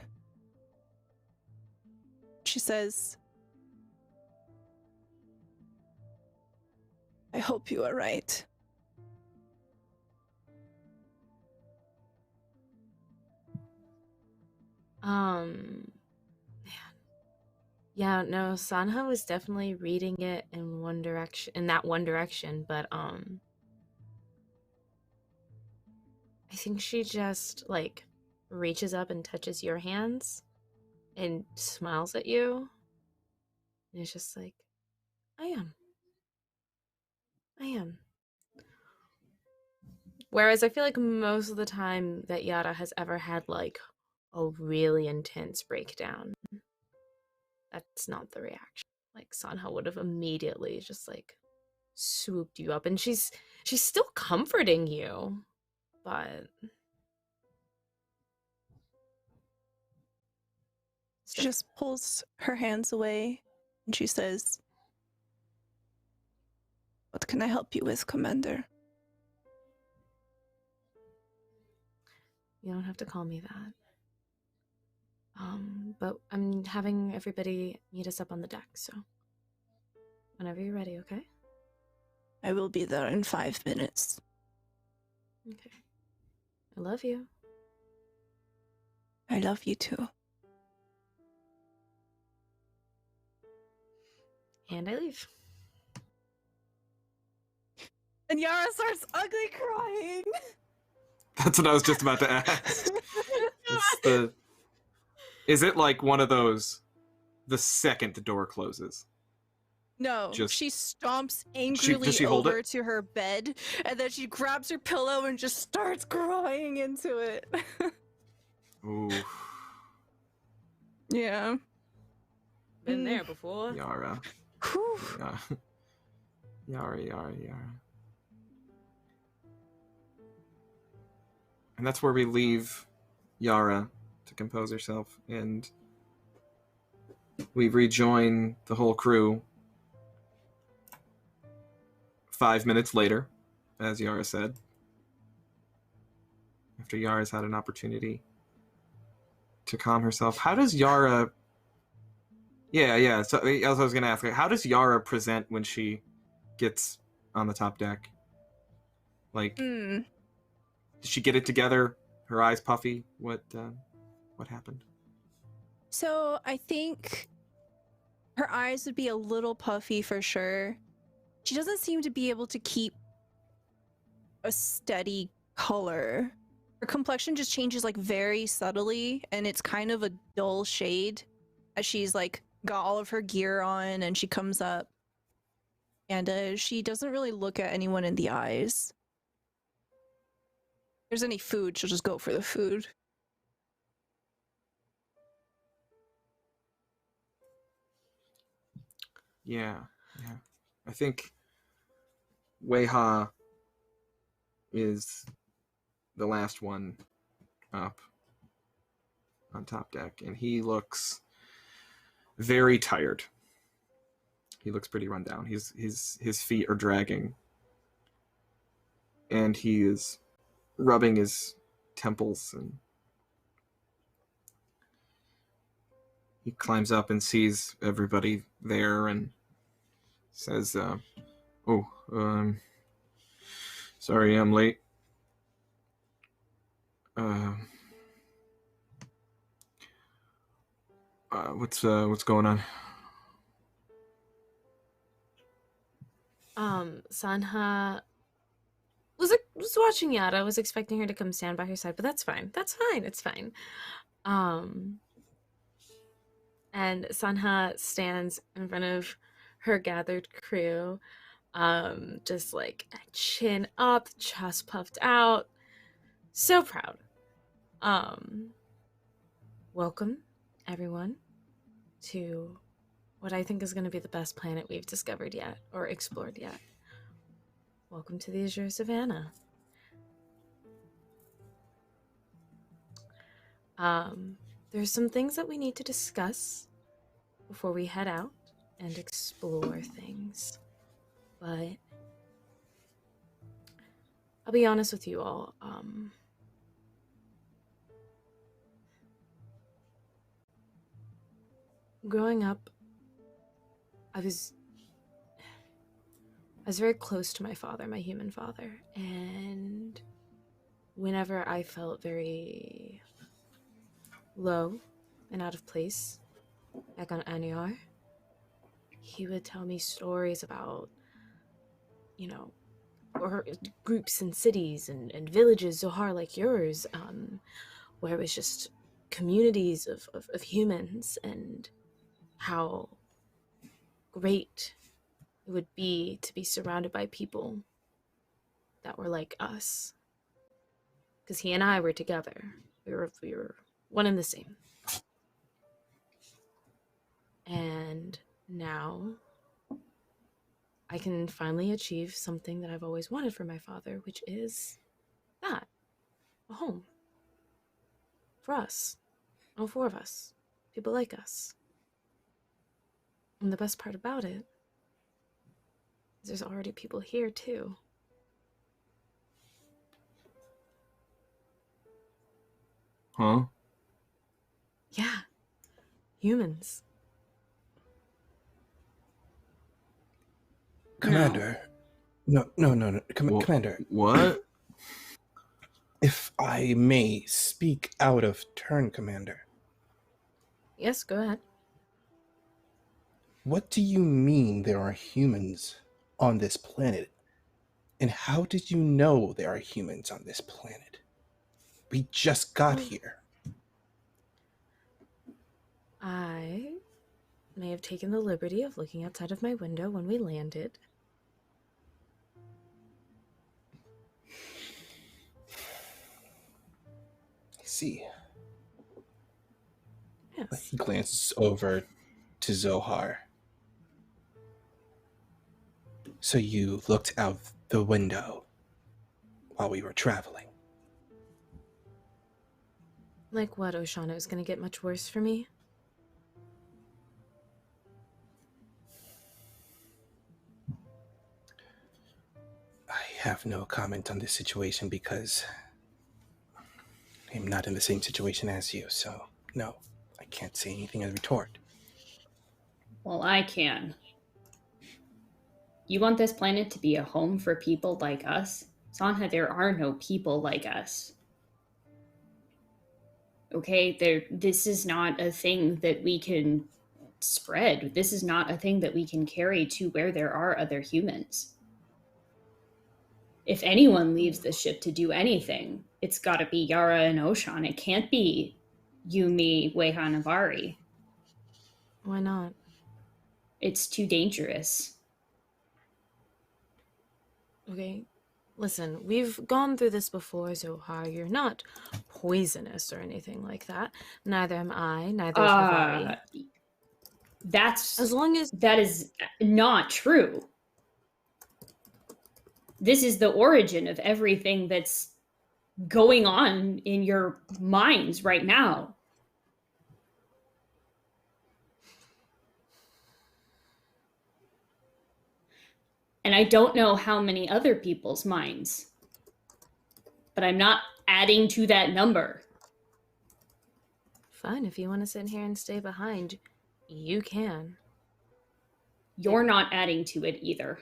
She says, "I hope you are right." Yeah, no, Sanha was definitely reading it in that one direction, but I think she just like reaches up and touches your hands and smiles at you. And it's just like, I am. Whereas I feel like most of the time that Yara has ever had like a really intense breakdown, that's not the reaction. Like Sanha would have immediately just like swooped you up, and she's still comforting you, but she just pulls her hands away and she says, "What can I help you with, Commander?" You don't have to call me that. But I'm having everybody meet us up on the deck, so whenever you're ready, okay? I will be there in 5 minutes. Okay. I love you. I love you too. And I leave. And Yara starts ugly crying. That's what I was just about to ask. Is it like one of those, the second the door closes? No, she stomps angrily does she hold over it? to her bed, and then she grabs her pillow and just starts crying into it. Ooh. Yeah. Been there before. Yara. Whew. Yara. And that's where we leave Yara to compose herself, and we rejoin the whole crew 5 minutes later, as Yara said, after Yara's had an opportunity to calm herself. How does Yara... Yeah, so I was going to ask, how does Yara present when she gets on the top deck? Like, did she get it together? Her eyes puffy? What happened? So I think her eyes would be a little puffy for sure. She doesn't seem to be able to keep a steady color. Her complexion just changes like very subtly, and it's kind of a dull shade as she's like got all of her gear on and she comes up, and she doesn't really look at anyone in the eyes. If there's any food, she'll just go for the food. Yeah. I think Weiha is the last one up on top deck, and he looks very tired. He looks pretty run down. His feet are dragging, and he is rubbing his temples, and he climbs up and sees everybody there and says, sorry I'm late. What's going on? Sanha was watching Yara. I was expecting her to come stand by her side, but that's fine. It's fine. And Sanha stands in front of her gathered crew, just like chin up, chest puffed out, so proud. Welcome, everyone, to what I think is going to be the best planet we've discovered yet, or explored yet. Welcome to the Azure Savannah. There's some things that we need to discuss before we head out and explore things. But I'll be honest with you all. Growing up, I was very close to my father, my human father, and whenever I felt very low and out of place back on Aniar, he would tell me stories about, or groups and cities and villages, Zohar, like yours, where it was just communities of humans, and how great it would be to be surrounded by people that were like us. Because he and I were together. We were one and the same. And now I can finally achieve something that I've always wanted for my father, which is that. A home. For us. All four of us. People like us. And the best part about it is there's already people here, too. Huh? Yeah, humans. Commander. No. Commander. What? If I may speak out of turn, Commander. Yes, go ahead. What do you mean there are humans on this planet? And how did you know there are humans on this planet? We just got here. I may have taken the liberty of looking outside of my window when we landed. I see. Yes. He glances over to Zohar. So you looked out the window while we were traveling. Like what, Oshana? It was gonna get much worse for me? I have no comment on this situation because I'm not in the same situation as you, so no, I can't say anything as a retort. Well, I can. You want this planet to be a home for people like us? Sanha, there are no people like us. Okay, this is not a thing that we can spread. This is not a thing that we can carry to where there are other humans. If anyone leaves the ship to do anything, it's got to be Yara and Oshan. It can't be Yumi, Weha, and Avari. Why not? It's too dangerous. Okay, listen, we've gone through this before, Zohar. You're not poisonous or anything like that. Neither am I, neither is Navari. As long as that is not true. This is the origin of everything that's going on in your minds right now. And I don't know how many other people's minds, but I'm not adding to that number. Fine, if you want to sit here and stay behind, you can. You're not adding to it either.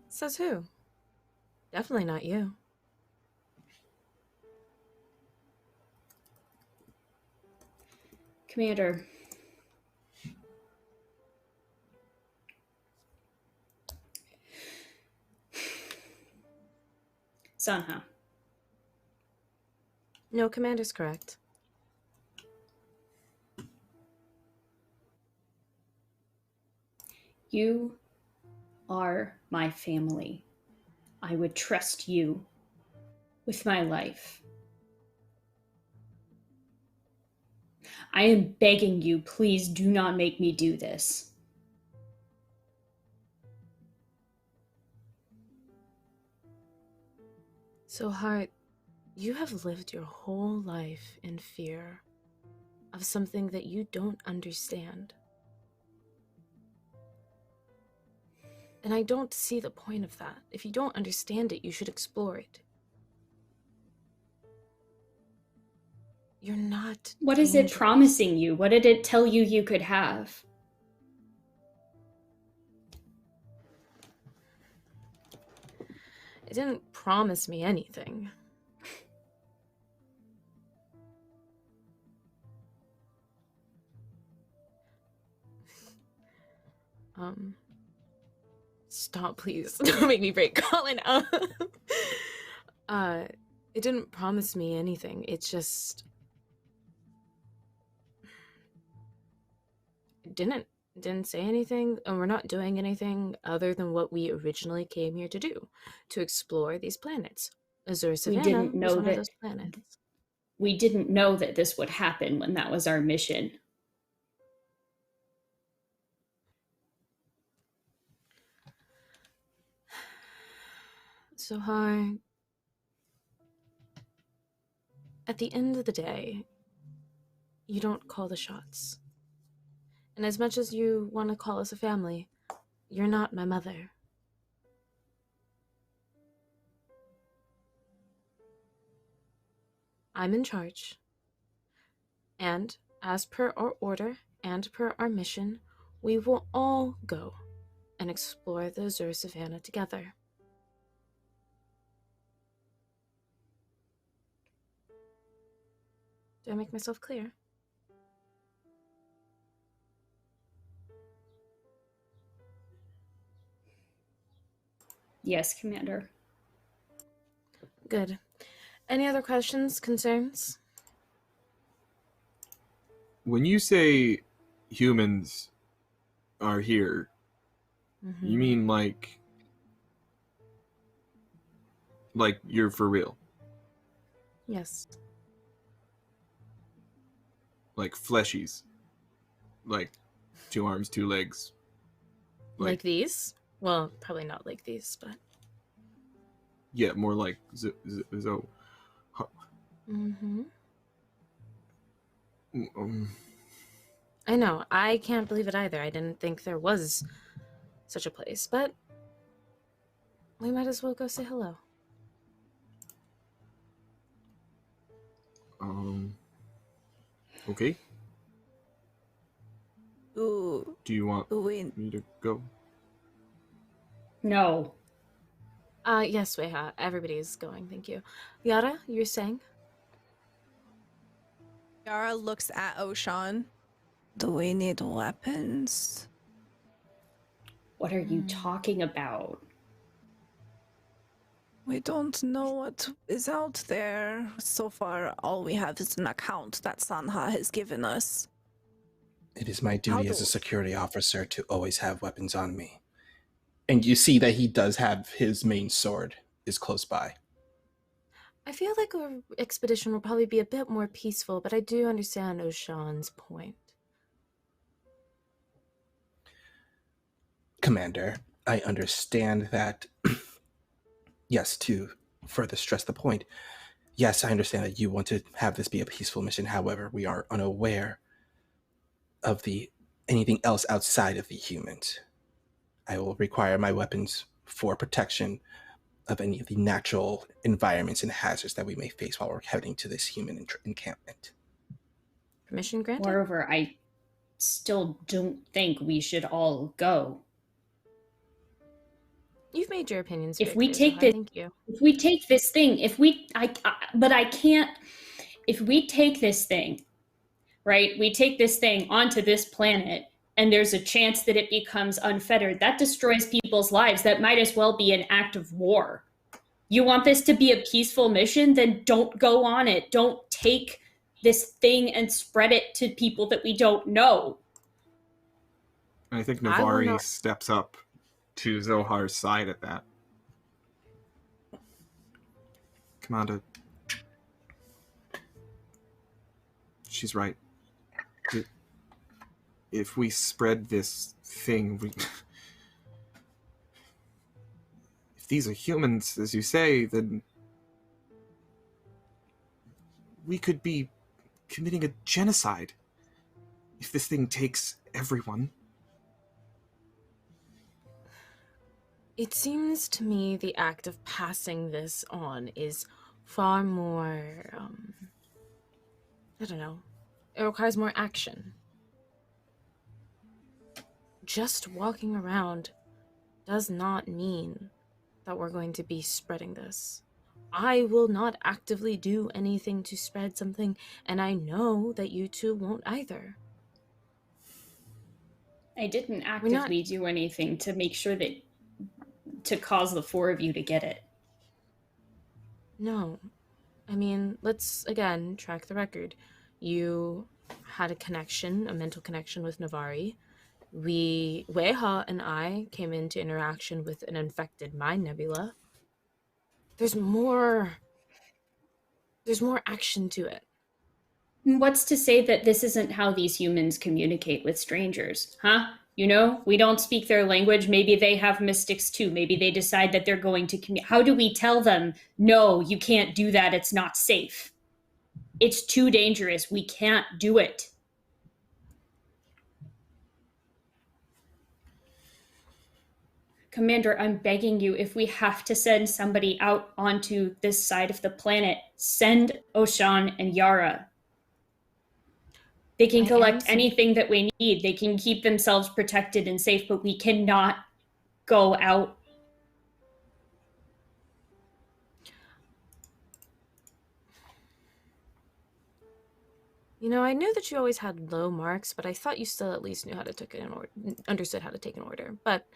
Says who? Definitely not you. Commander. Sanha. No, Commander's correct. You are my family. I would trust you with my life. I am begging you, please do not make me do this. So, Hart, you have lived your whole life in fear of something that you don't understand. And I don't see the point of that. If you don't understand it, you should explore it. You're not What is it promising you? What did it tell you you could have? It didn't promise me anything. Stop, please. Don't make me break Colin up. It didn't promise me anything. It just didn't say anything, and we're not doing anything other than what we originally came here to do, to explore these planets. Azure Savannah was one of those planets. We didn't know that this would happen when that was our mission. So hard. At the end of the day, you don't call the shots. And as much as you want to call us a family, you're not my mother. I'm in charge. And as per our order and per our mission, we will all go and explore the Azure Savannah together. Did I make myself clear? Yes, Commander. Good. Any other questions, concerns? When you say humans are here, you mean like you're for real? Yes. Like fleshies? Like 2 arms, 2 legs? Like these? Well, probably not like these, but... Yeah, more like I know, I can't believe it either. I didn't think there was such a place, but we might as well go say hello. Okay. Ooh, Do you want we... me to go? No. Yes, Weha. Everybody's going, thank you. Yara, you were saying? Yara looks at Oshan. Do we need weapons? What are you talking about? We don't know what is out there. So far, all we have is an account that Sanha has given us. It is my duty as a security officer to always have weapons on me. And you see that he does have his main sword is close by. I feel like our expedition will probably be a bit more peaceful, but I do understand Oshan's point. Commander, I understand that. Yes, to further stress the point, yes, I understand that you want to have this be a peaceful mission. However, we are unaware of anything else outside of the humans. I will require my weapons for protection of any of the natural environments and hazards that we may face while we're heading to this human encampment. Permission granted? Moreover, I still don't think we should all go. You've made your opinions If very we clear, take Zohar, this, thank you. if we take this thing, if we take this thing, right? We take this thing onto this planet, and there's a chance that it becomes unfettered. That destroys people's lives. That might as well be an act of war. You want this to be a peaceful mission? Then don't go on it. Don't take this thing and spread it to people that we don't know. I think Navari steps up to Zohar's side at that. Commander, she's right. If we spread this thing, if these are humans, as you say, then we could be committing a genocide if this thing takes everyone. It seems to me the act of passing this on is far more, I don't know, it requires more action. Just walking around does not mean that we're going to be spreading this. I will not actively do anything to spread something, and I know that you two won't either. I didn't actively do anything to make sure that to cause the 4 of you to get it. No. I mean, let's, again, track the record. You had a mental connection with Navari. Weha and I came into interaction with an infected mind nebula. There's more action to it. What's to say that this isn't how these humans communicate with strangers, huh? You know, we don't speak their language. Maybe they have mystics too. Maybe they decide that they're going to How do we tell them, no, you can't do that. It's not safe. It's too dangerous. We can't do it. Commander, I'm begging you, if we have to send somebody out onto this side of the planet, send Oshan and Yara. They can collect anything that we need. They can keep themselves protected and safe, but we cannot go out. You know, I knew that you always had low marks, but I thought you still at least knew how to take an order, understood how to take an order. But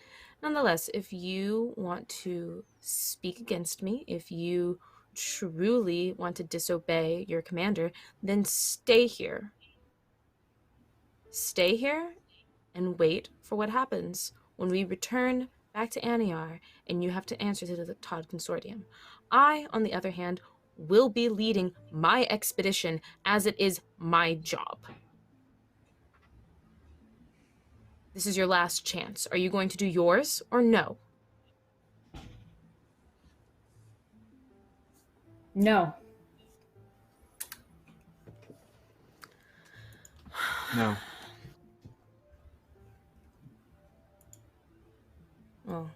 nonetheless, if you want to speak against me, if you truly want to disobey your commander, then stay here. Stay here and wait for what happens when we return back to Aniar and you have to answer to the Todd Consortium. I, on the other hand, will be leading my expedition as it is my job. This is your last chance. Are you going to do yours or no? No. No. Well,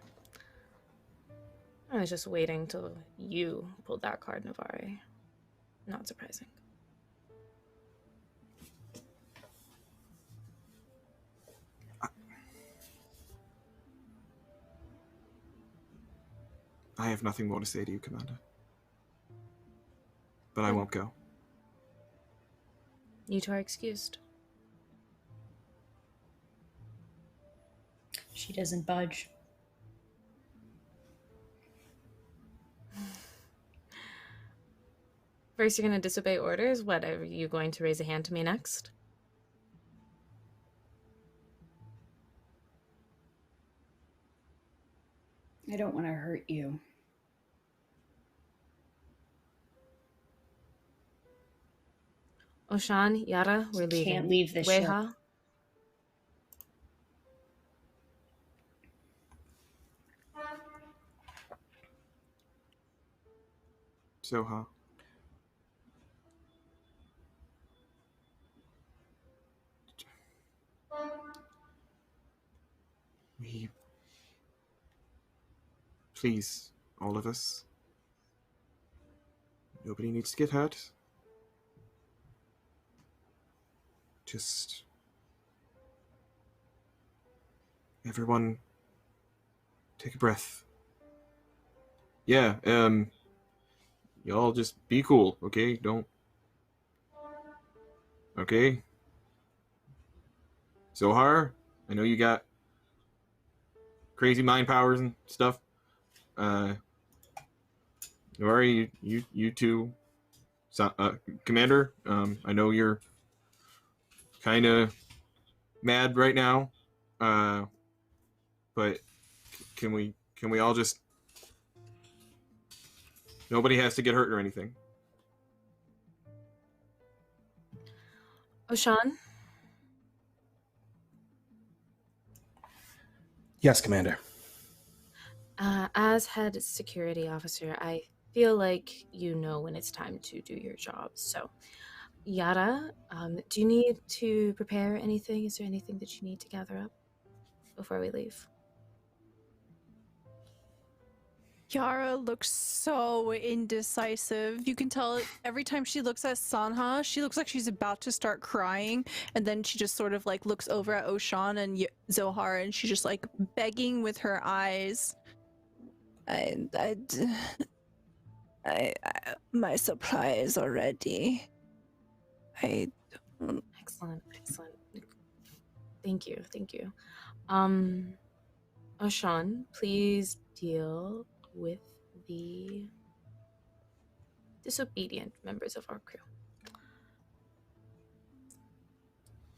I was just waiting till you pulled that card, Navari. Not surprising. I have nothing more to say to you, Commander. But I won't go. You two are excused. She doesn't budge. First, you're going to disobey orders? What, are you going to raise a hand to me next? I don't want to hurt you. Oshan, Yara, we're leaving. Can't leave this ship. Weha. Zoha. We... Please, all of us. Nobody needs to get hurt. Just... Everyone... Take a breath. Yeah, y'all just be cool, okay? Don't... Okay? Zohar, I know you got crazy mind powers and stuff. Navari, you two, Commander, I know you're kind of mad right now, but can we all just... Nobody has to get hurt or anything. Oshan? Yes, Commander. As head security officer, I feel like you know when it's time to do your job. So, Yara, do you need to prepare anything? Is there anything that you need to gather up before we leave? Yara looks so indecisive. You can tell every time she looks at Sanha, she looks like she's about to start crying, and then she just sort of like looks over at Oshan and Zohar, and she's just like begging with her eyes. My supplies are ready. Excellent. Thank you. Oshan, please deal with the disobedient members of our crew.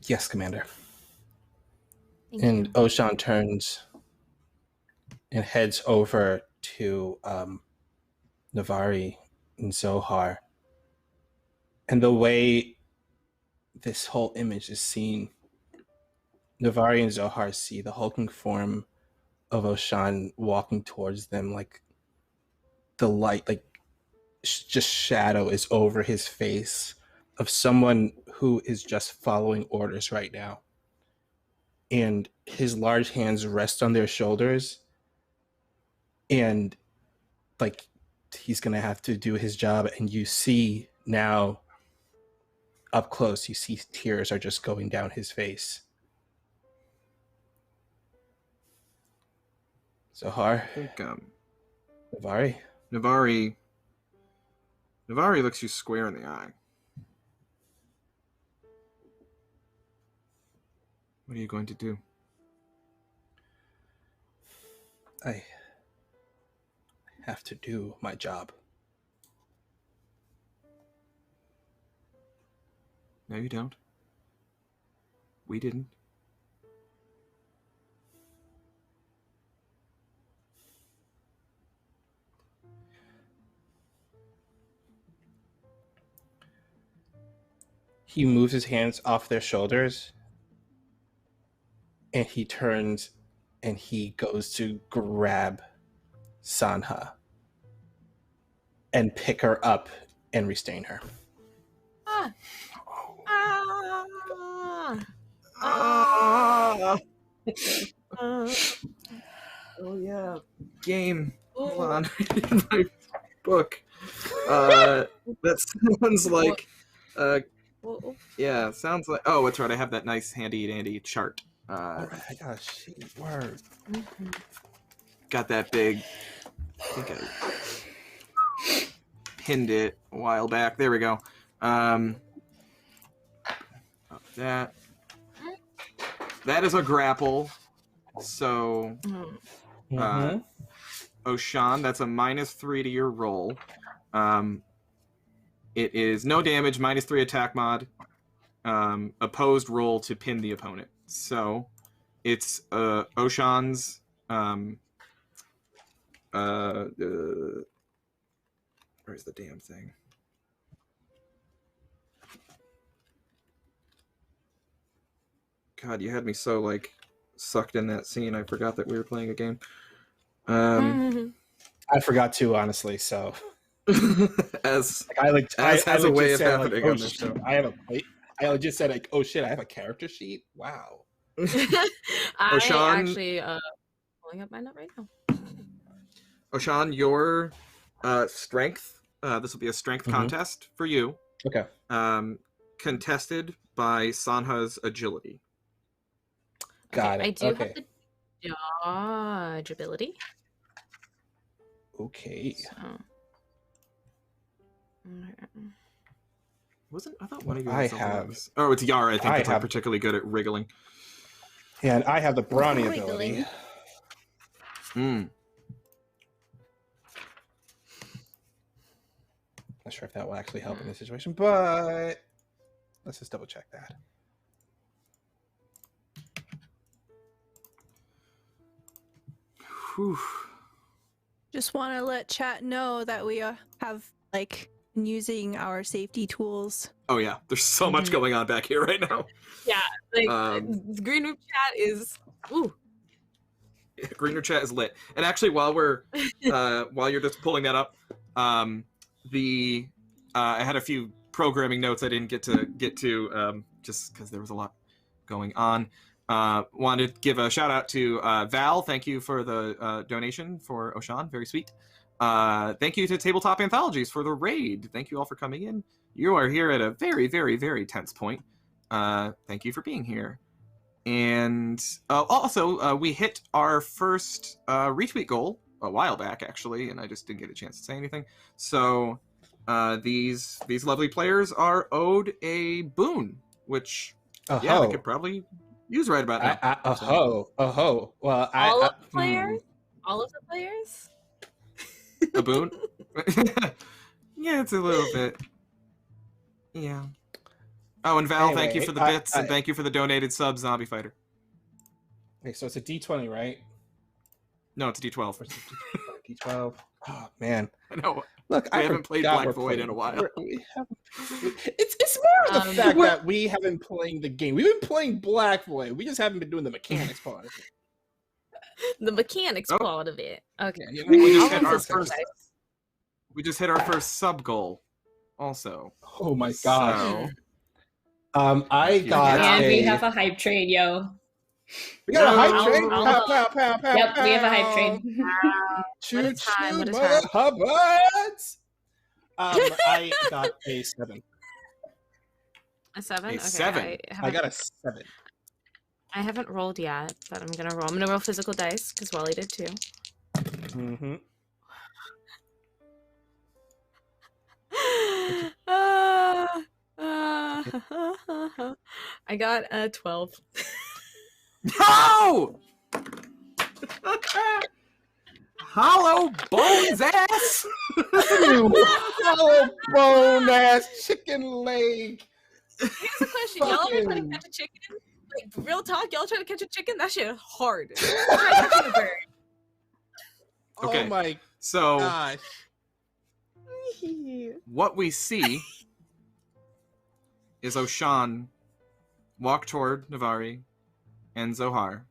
Yes, Commander. Thank and you. Oshan turns and heads over to Navari and Zohar. And the way this whole image is seen, Navari and Zohar see the hulking form of Oshan walking towards them, like the light, like just shadow is over his face of someone who is just following orders right now. And his large hands rest on their shoulders, and like he's gonna have to do his job. And you see now up close, you see tears are just going down his face. Zohar, I think Navari. Navari looks you square in the eye. What are you going to do? I have to do my job. No, you don't. We didn't. He moves his hands off their shoulders, and he turns and he goes to grab Sanha and pick her up and restrain her. Ah. Oh yeah, game. Hold on, in my book. That sounds like. Yeah, sounds like. Oh, that's right. I have that nice handy dandy chart. I got a sheet. Word. Got that big. I think I pinned it a while back. There we go. That is a grapple. So, Oshan, that's a -3 to your roll. It is no damage, -3 attack mod. Opposed roll to pin the opponent. So, it's Oshan's. Where's the damn thing? God, you had me so like sucked in that scene. I forgot that we were playing a game. I forgot too, honestly. So, as a way of happening on this show. show. I have a plate. I just said like, oh shit, I have a character sheet. Wow. I actually pulling up my note right now. Oshan, your strength. This will be a strength contest for you. Okay. Contested by Sanha's agility. Got it. I do have the dodge ability. Okay. Wasn't I thought one of you I had something have. else. Oh, it's Yara. I think that's have particularly good at wriggling. Yeah, and I have the brawny ability. Mm. Not sure if that will actually help in this situation, but let's just double check that. Whew. Just want to let chat know that we have like been using our safety tools. Oh yeah, there's so much going on back here right now. Yeah, like green room chat is Green room chat is lit. And actually, while we're while you're just pulling that up, I had a few programming notes I didn't get to just because there was a lot going on. Wanted to give a shout out to Val. Thank you for the donation for Oshan. Very sweet. Thank you to Tabletop Anthologies for the raid. Thank you all for coming in. You are here at a very, very, very tense point. Thank you for being here. And also, we hit our first retweet goal a while back, actually, and I just didn't get a chance to say anything. So these lovely players are owed a boon, which they could probably use right about now. Well, all of the players? All of the players? A boon? Yeah, it's a little bit. Yeah. Oh, and Val, Anyway, thank you for the bits, and thank you for the donated sub, Zombie Fighter. Okay, so it's a D20, right? No, it's a D12. D12. Oh, man. I know. Look, I haven't played Black Void in a while. It's more of the fact that we haven't been playing the game. We've been playing Black Void. We just haven't been doing the mechanics part of it. The mechanics part of it. Okay. We just hit our first sub goal. Also. Oh my god. So, I got. And we have a hype train, yo. We got a hype train. Yep, we have a hype train. Choo choo, mother hubbards. I got a 7. A 7? A Okay, 7. I got a 7. I haven't rolled yet, but I'm gonna roll. I'm gonna roll physical dice, because Wally did too. Mm-hmm. I got a 12. No! Hollow bones ass! You hollow bone ass chicken leg. Here's the question: y'all ever trying to catch a chicken? Like real talk, y'all trying to catch a chicken? That shit hard. Try catching a bird. Okay. Oh my So gosh. what we see is Oshan walk toward Navari and Zohar,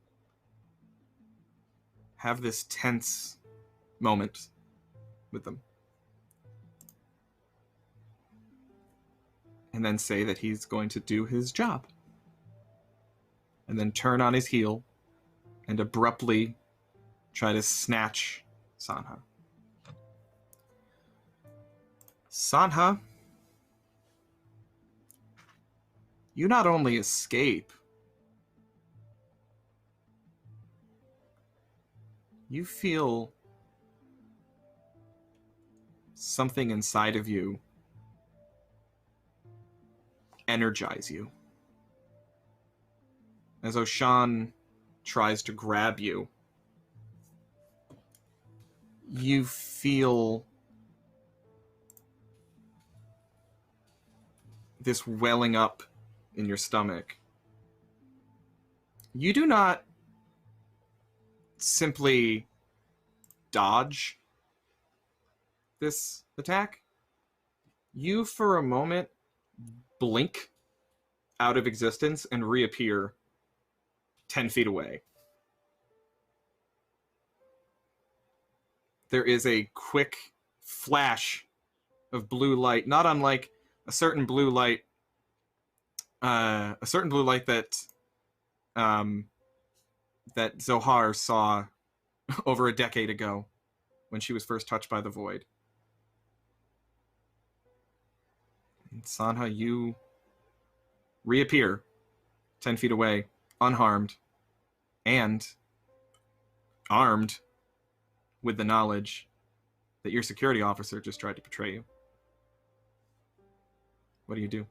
have this tense moment with them, and then say that he's going to do his job, and then turn on his heel and abruptly try to snatch Sanha. Sanha, you not only escape, you feel something inside of you energize you. As Oshan tries to grab you, you feel this welling up in your stomach. You do not simply dodge this attack. You, for a moment, blink out of existence and reappear 10 feet away. There is a quick flash of blue light, not unlike a certain blue light that that Zohar saw over a decade ago when she was first touched by the void. And Sanha, you reappear 10 feet away, unharmed, and armed with the knowledge that your security officer just tried to betray you. What do you do?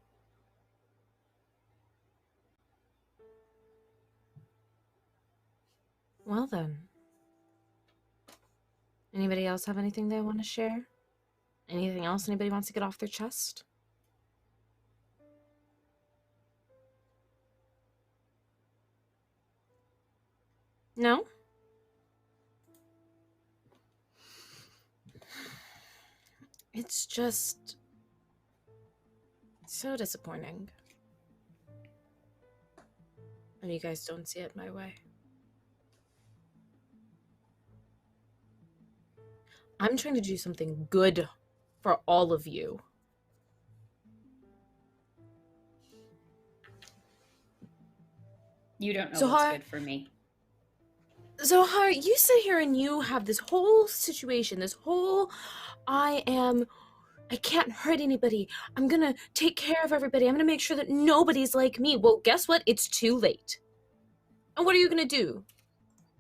Well then. Anybody else have anything they want to share? Anything else anybody wants to get off their chest? No? It's just so disappointing. And you guys don't see it my way. I'm trying to do something good for all of you. You don't know Zohar, what's good for me. Zohar, you sit here and you have this whole situation, this whole I can't hurt anybody. I'm gonna take care of everybody. I'm gonna make sure that nobody's like me. Well, guess what? It's too late. And what are you gonna do?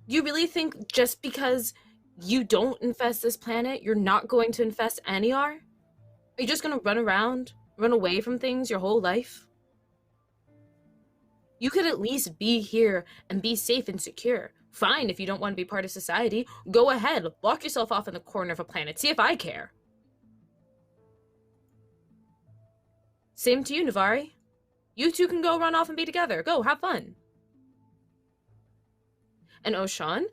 You really think just because you don't infest this planet, you're not going to infest Aniar? Are you just gonna run around, run away from things your whole life? You could at least be here and be safe and secure. Fine, if you don't want to be part of society, go ahead, lock yourself off in the corner of a planet, see if I care. Same to you, Navari. You two can go run off and be together. Go, have fun. And Oshan,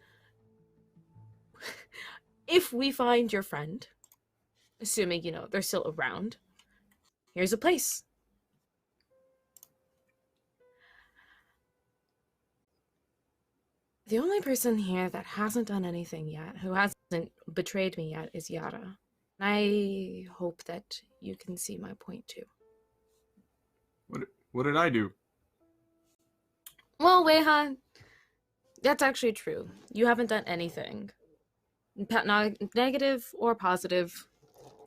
if we find your friend, assuming, they're still around, here's a place. The only person here that hasn't done anything yet, who hasn't betrayed me yet, is Yara. I hope that you can see my point too. What did I do? Well, Weihan, that's actually true. You haven't done anything. Not negative or positive,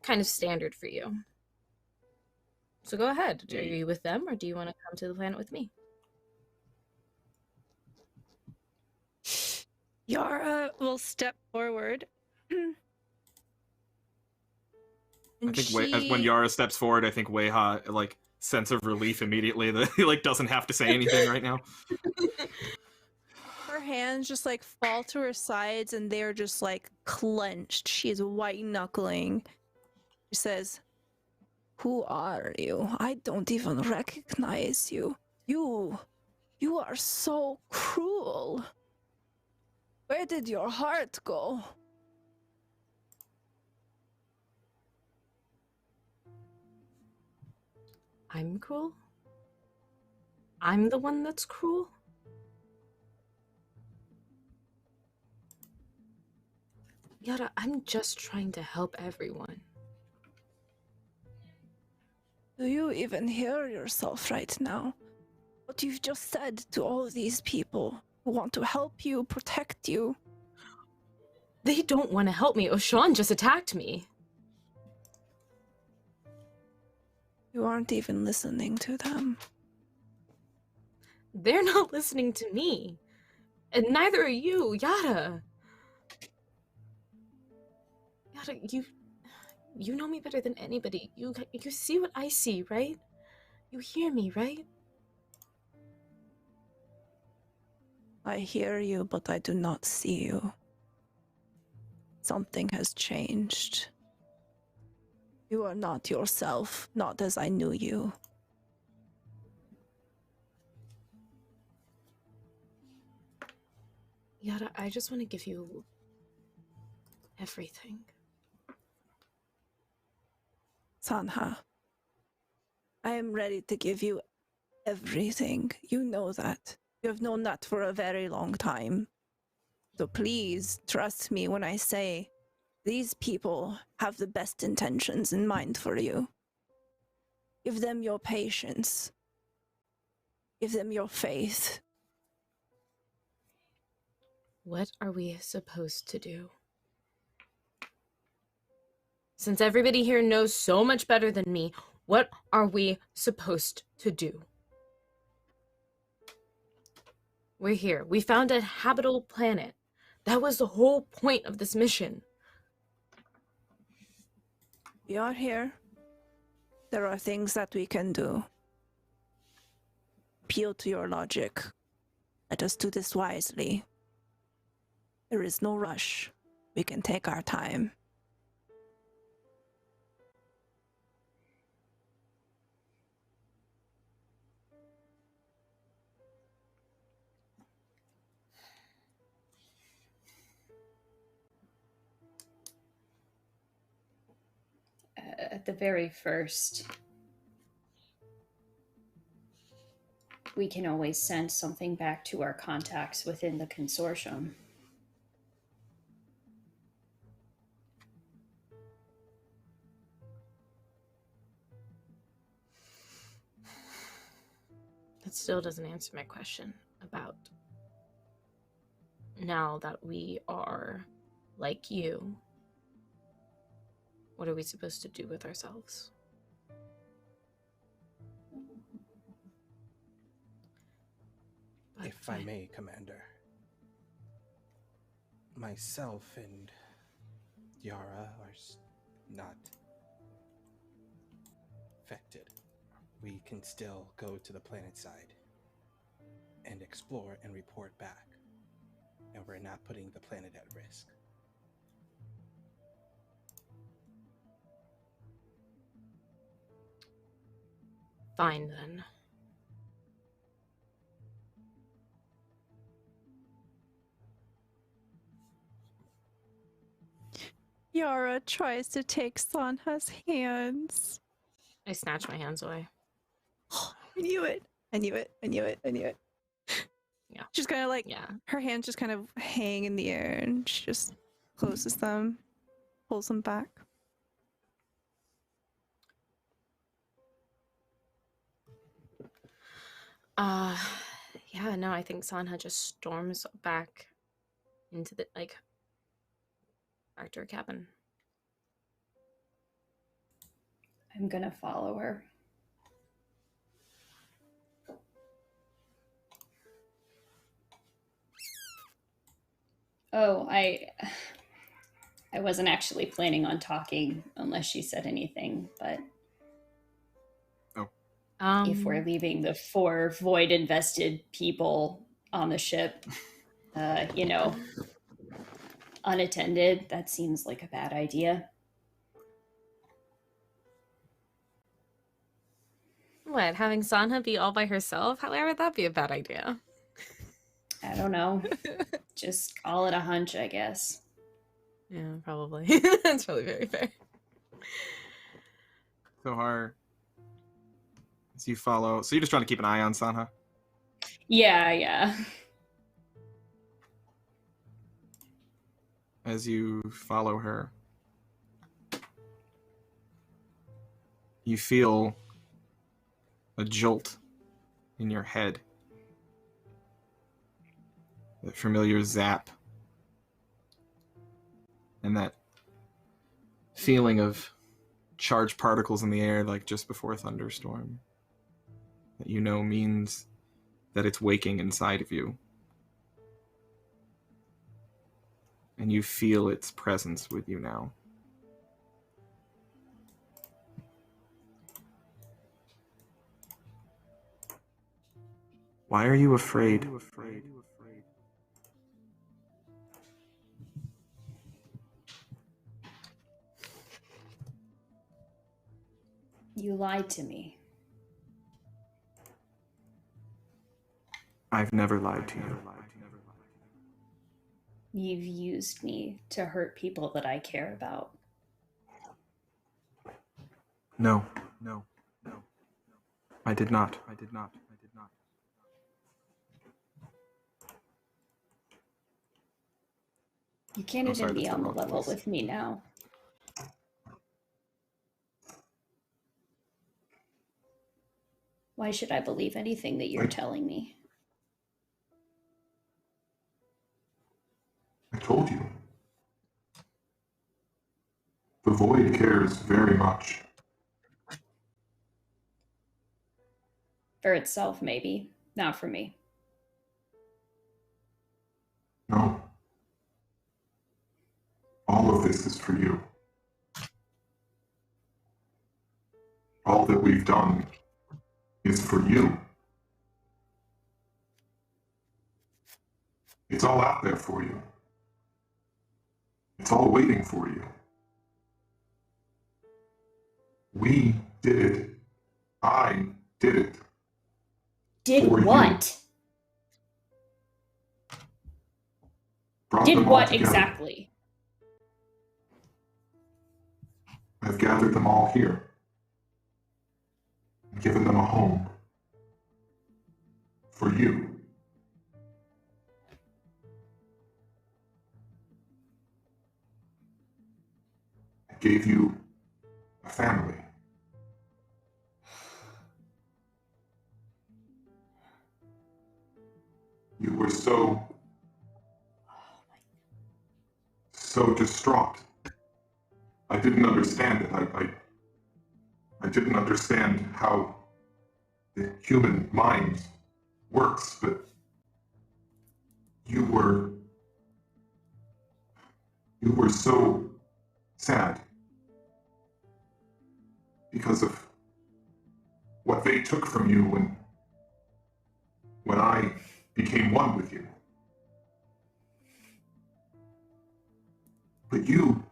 kind of standard for you. So go ahead. Are you with them, or do you want to come to the planet with me? Yara will step forward. I think when Yara steps forward, I think Weiha, like, sense of relief immediately that he, like, doesn't have to say anything right now. Her hands just, like, fall to her sides, and they're just, like, clenched. She is white-knuckling. She says, "Who are you? I don't even recognize you. You are so cruel. Where did your heart go?" I'm cruel? I'm the one that's cruel? Yara, I'm just trying to help everyone. Do you even hear yourself right now? What you've just said to all these people who want to help you, protect you. They don't want to help me. Oshan just attacked me. You aren't even listening to them. They're not listening to me. And neither are you, Yara. Yara, you know me better than anybody. You see what I see, right? You hear me, right? I hear you, but I do not see you. Something has changed. You are not yourself, not as I knew you. Yara, I just want to give you everything. Sanha, I am ready to give you everything. You know that. You have known that for a very long time. So please trust me when I say these people have the best intentions in mind for you. Give them your patience. Give them your faith. What are we supposed to do? Since everybody here knows so much better than me, what are we supposed to do? We're here. We found a habitable planet. That was the whole point of this mission. We are here. There are things that we can do. Appeal to your logic. Let us do this wisely. There is no rush. We can take our time. At the very first, we can always send something back to our contacts within the consortium. That still doesn't answer my question about now that we are like you. What are we supposed to do with ourselves? If I may, Commander. Myself and Yara are not affected. We can still go to the planet side and explore and report back. And we're not putting the planet at risk. Fine, then. Yara tries to take Sanha's hands. I snatch my hands away. I knew it. I knew it. I knew it. I knew it. Yeah. She's kind of like, Yeah. her hands just kind of hang in the air, and she just closes them, pulls them back. Yeah, no, I think Sanha just storms back into the, back to her cabin. I'm gonna follow her. Oh, I wasn't actually planning on talking unless she said anything, but if we're leaving the 4 void invested people on the ship, unattended, that seems like a bad idea. What, having Sanha be all by herself? How would that be a bad idea? I don't know. Just call it a hunch, I guess. Yeah, probably. That's probably very fair. Zohar, as you follow, so you're just trying to keep an eye on Sanha? Yeah. As you follow her, you feel a jolt in your head. That familiar zap. And that feeling of charged particles in the air like just before a thunderstorm. That you know means that it's waking inside of you. And you feel its presence with you now. Why are you afraid? You lied to me. I've never lied to you. You've used me to hurt people that I care about. No. I did not. You can't even be on the level with me now. Why should I believe anything that you're telling me? I told you. The Void cares very much. For itself, maybe. Not for me. No. All of this is for you. All that we've done is for you. It's all out there for you. It's all waiting for you. We did it. I did it. Did what? Did what exactly? I've gathered them all here. And given them a home. For you. I gave you a family. You were so distraught. I didn't understand it. I didn't understand how the human mind works, but you were so sad because of what they took from you when I became one with you. But you,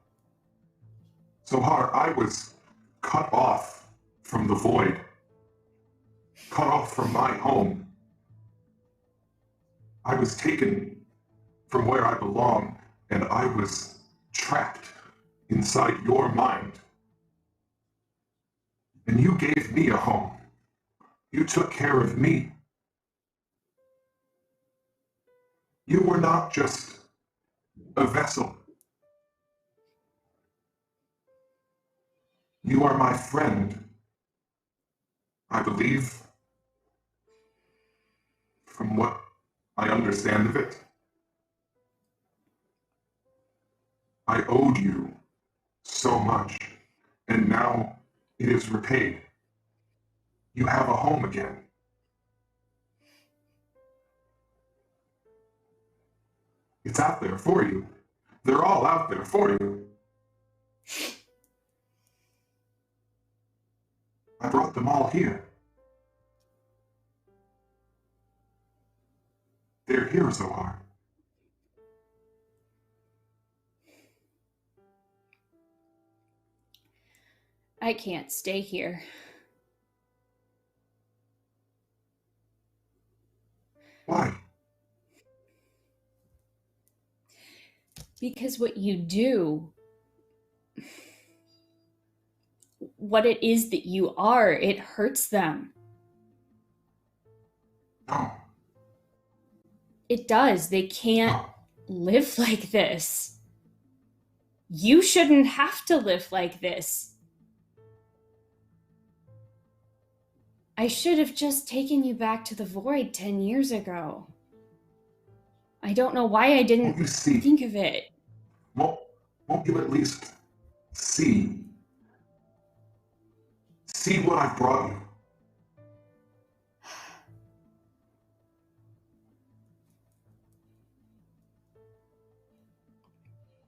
Zohar, I was cut off from the Void, cut off from my home. I was taken from where I belong, and I was trapped inside your mind. And you gave me a home. You took care of me. You were not just a vessel. You are my friend. I believe, from what I understand of it, I owed you so much, and now it is repaid. You have a home again. It's out there for you. They're all out there for you. I brought them all here. They're here, Zohar. I can't stay here. Why? Because what you do, what it is that you are, it hurts them. No. It does. They can't No. live like this. You shouldn't have to live like this. I should have just taken you back to the Void 10 years ago. I don't know why I didn't Won't you see? think of it. Won't you at least see? See what I've brought you.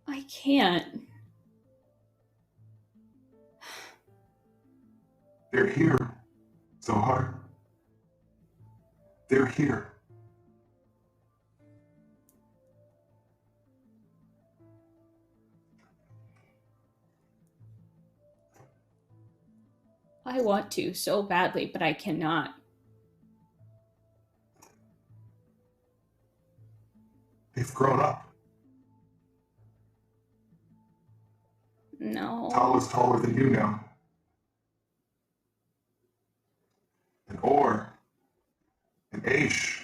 I can't. They're here, Zohar. They're here. I want to so badly, but I cannot. They've grown up. No. Tal is taller than you now. And Or, and Aish.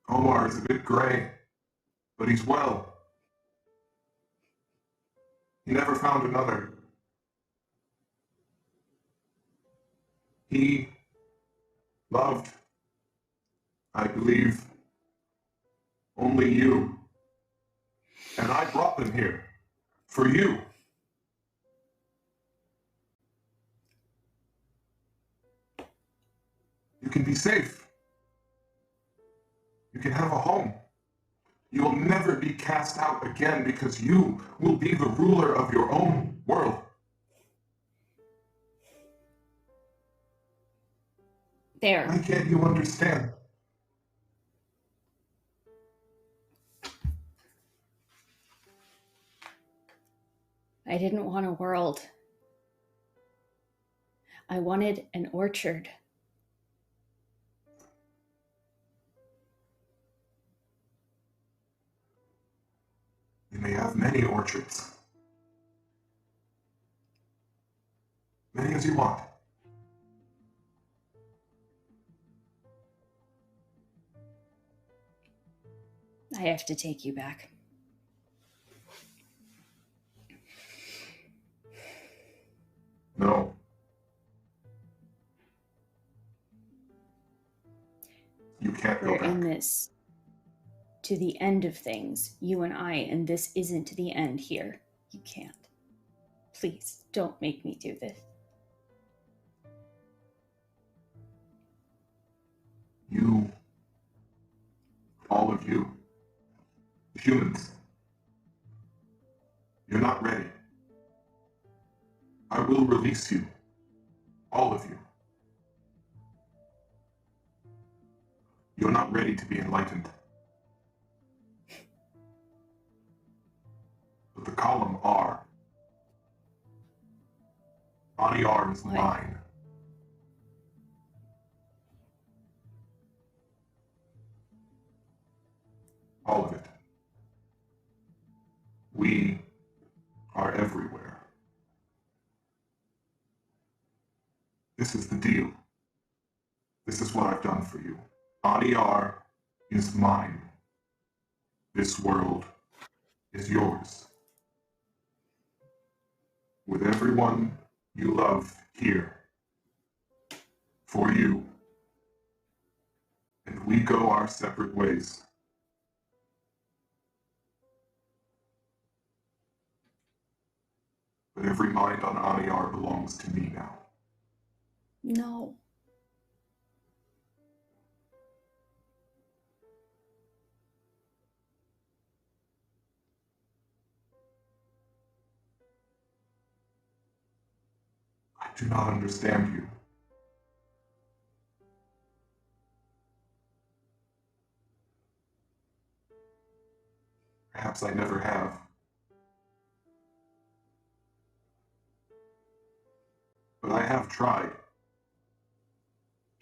Omar is a bit gray, but he's well. He never found another. He loved, I believe, only you. And I brought them here for you. You can be safe. You can have a home. You will never be cast out again because you will be the ruler of your own world. There. Why can't you understand? I didn't want a world. I wanted an orchard. You may have many orchards. Many as you want. I have to take you back. No. You can't go We're back. in this to the end of things, you and I, and this isn't the end here. You can't. Please, don't make me do this. You, all of you, humans, you're not ready. I will release you, all of you. You're not ready to be enlightened. But the column R, body R is mine. All of it. We are everywhere. This is the deal. This is what I've done for you. Adiar is mine. This world is yours. With everyone you love here. For you. And we go our separate ways. But every mind on Adiar belongs to me now. No. do not understand you. Perhaps I never have. But I have tried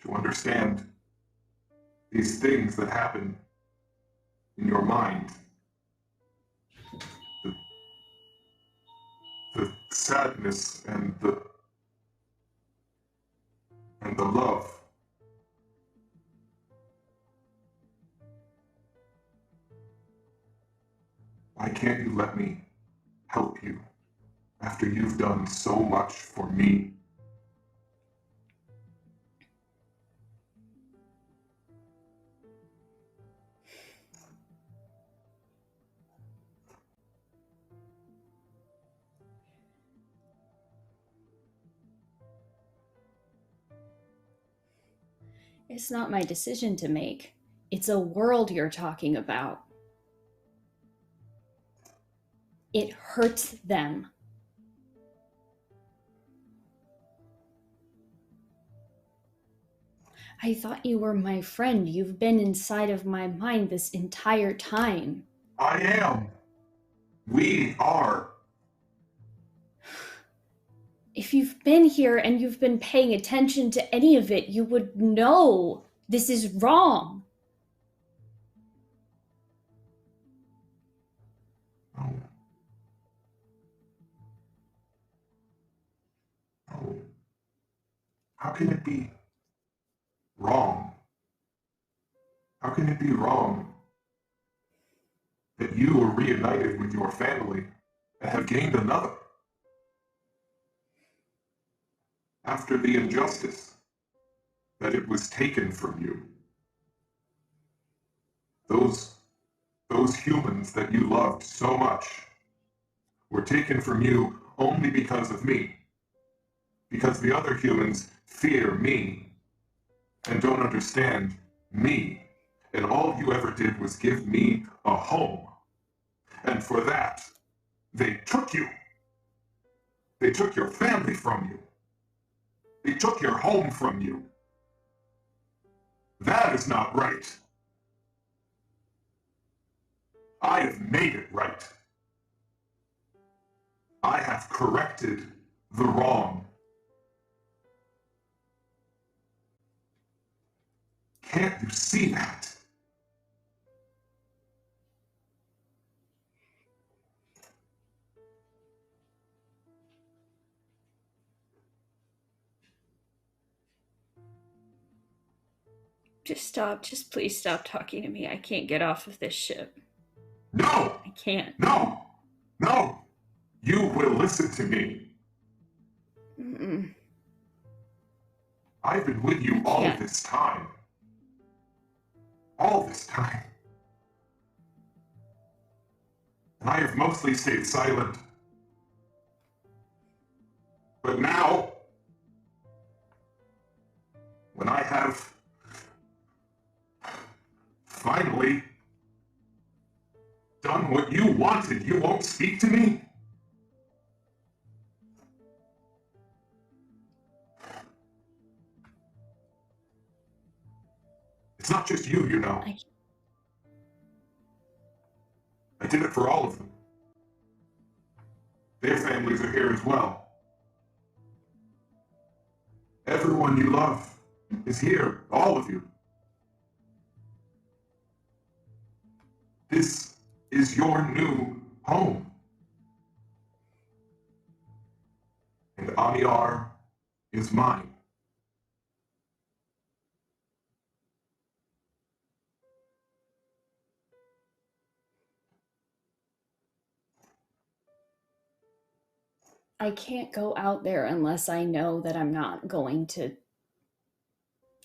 to understand these things that happen in your mind. The sadness and the love. Why can't you let me help you after you've done so much for me? It's not my decision to make. It's a world you're talking about. It hurts them. I thought you were my friend. You've been inside of my mind this entire time. I am. We are. If you've been here and you've been paying attention to any of it, you would know this is wrong. No. No. How can it be wrong? How can it be wrong that you were reunited with your family and have gained another? After the injustice that it was taken from you. Those humans that you loved so much were taken from you only because of me. Because the other humans fear me and don't understand me. And all you ever did was give me a home. And for that, they took you. They took your family from you. They took your home from you. That is not right. I have made it right. I have corrected the wrong. Can't you see that? Just stop. Just please stop talking to me. I can't get off of this ship. No! I can't. No! No! You will listen to me. Mm-mm. I've been with you all this time. All this time. And I have mostly stayed silent. But now, when I have finally done what you wanted, you won't speak to me? It's not just you, you know. I did it for all of them. Their families are here as well. Everyone you love is here, all of you. This is your new home. And Amiar is mine. I can't go out there unless I know that I'm not going to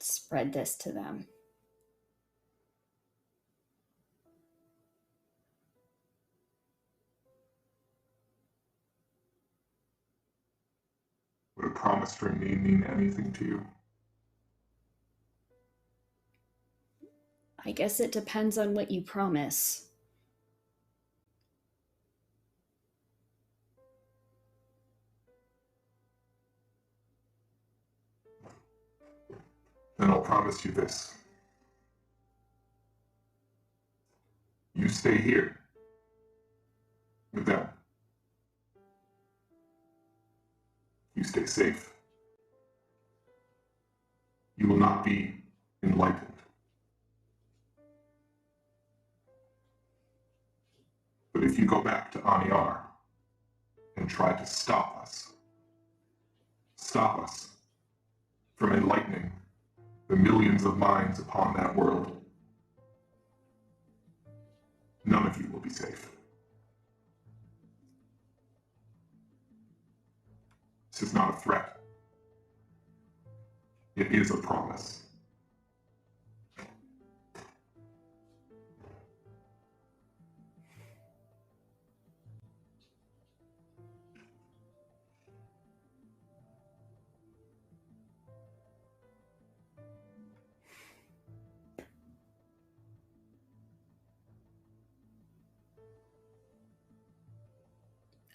spread this to them. Would a promise from me mean anything to you? I guess it depends on what you promise. then I'll promise you this. You stay here with them. You stay safe. You will not be enlightened. But if you go back to Aniar and try to stop us from enlightening the millions of minds upon that world, none of you will be safe. This is not a threat. It is a promise.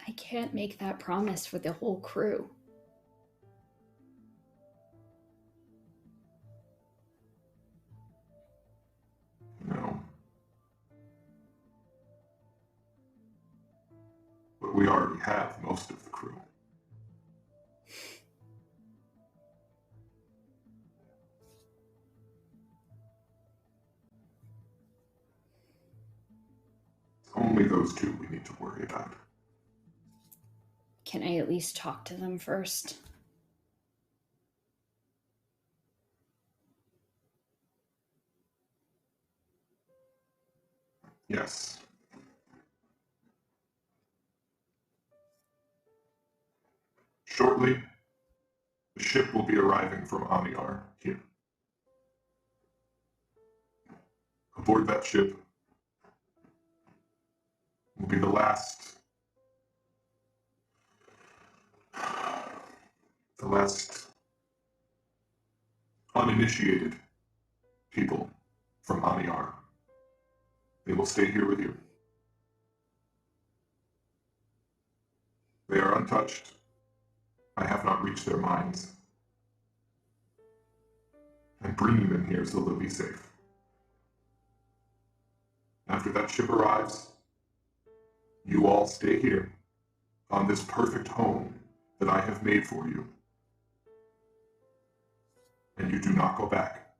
I can't make that promise for the whole crew. No. But we already have most of the crew. It's only those two we need to worry about. Can I at least talk to them first? Yes. Shortly, the ship will be arriving from Amiar here. Aboard that ship will be the last uninitiated people from Amiar. They will stay here with you. They are untouched. I have not reached their minds. I'm bringing them here so they'll be safe. After that ship arrives, you all stay here on this perfect home that I have made for you. And you do not go back.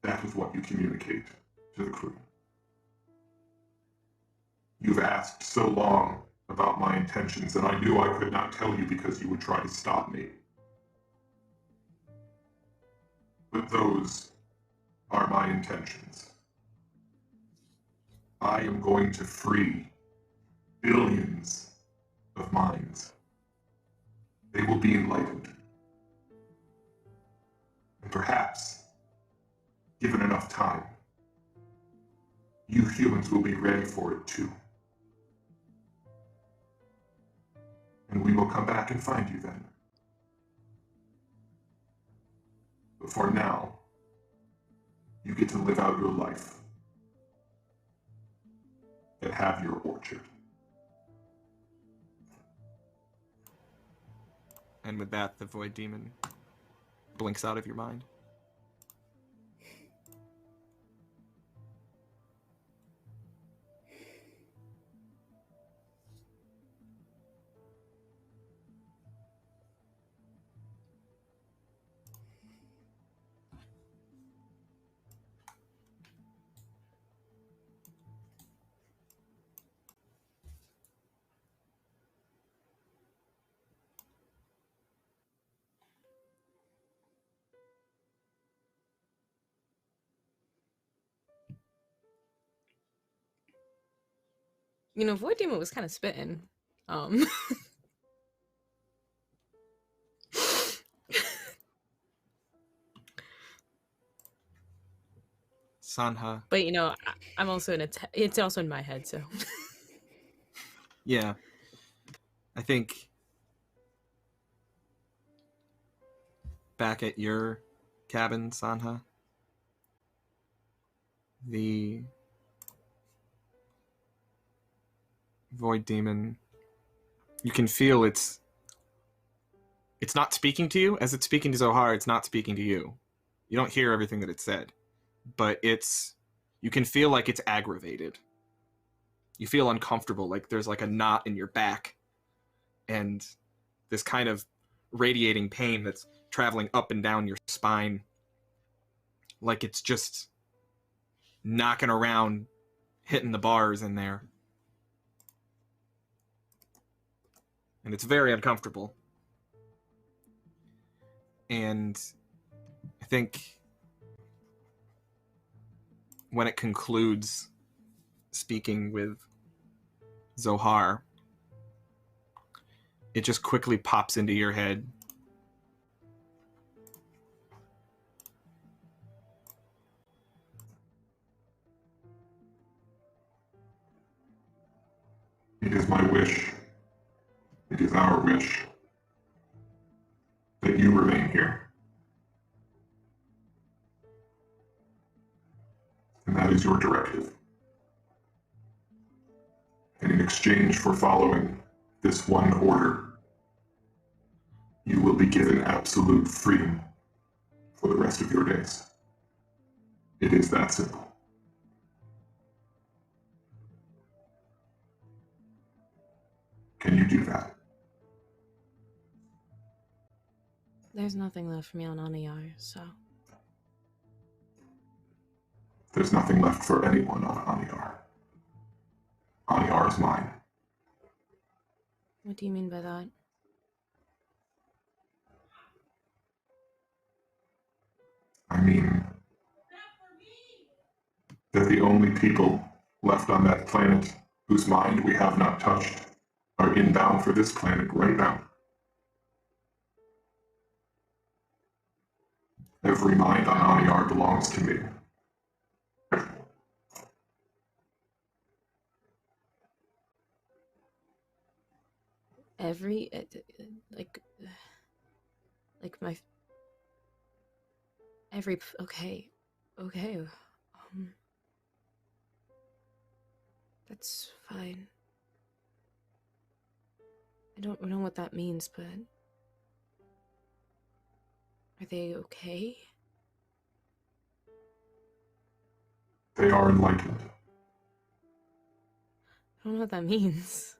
That is what you communicate to the crew. You've asked so long about my intentions, and I knew I could not tell you because you would try to stop me. But those are my intentions. I am going to free billions of minds. They will be enlightened. And perhaps, given enough time, you humans will be ready for it too. And we will come back and find you then. But for now, you get to live out your life and have your orchard. And with that, the Void Demon blinks out of your mind. You know, Void Demon was kind of spitting. Sanha. But you know, I'm also it's also in my head, so. Yeah. I think back at your cabin, Sanha, the Void Demon you can feel it's not speaking to you. As it's speaking to Zohar, it's not speaking to you. You don't hear everything that it said, but you can feel like it's aggravated. You feel uncomfortable, like there's like a knot in your back and this kind of radiating pain that's traveling up and down your spine, like it's just knocking around, hitting the bars in there. And it's very uncomfortable. And I think when it concludes speaking with Zohar, it just quickly pops into your head. It is my wish, it is our wish, that you remain here. And that is your directive. And in exchange for following this one order, you will be given absolute freedom for the rest of your days. It is that simple. Can you do that? There's nothing left for me on Aniyar, so... There's nothing left for anyone on Aniyar. Aniyar is mine. What do you mean by that? I mean, they're the only people left on that planet whose mind we have not touched are inbound for this planet right now. Every mind on Aniyar belongs to me. Every... like my... Every... Okay. Okay. That's fine. I don't know what that means, but... Are they okay? They are enlightened. I don't know what that means.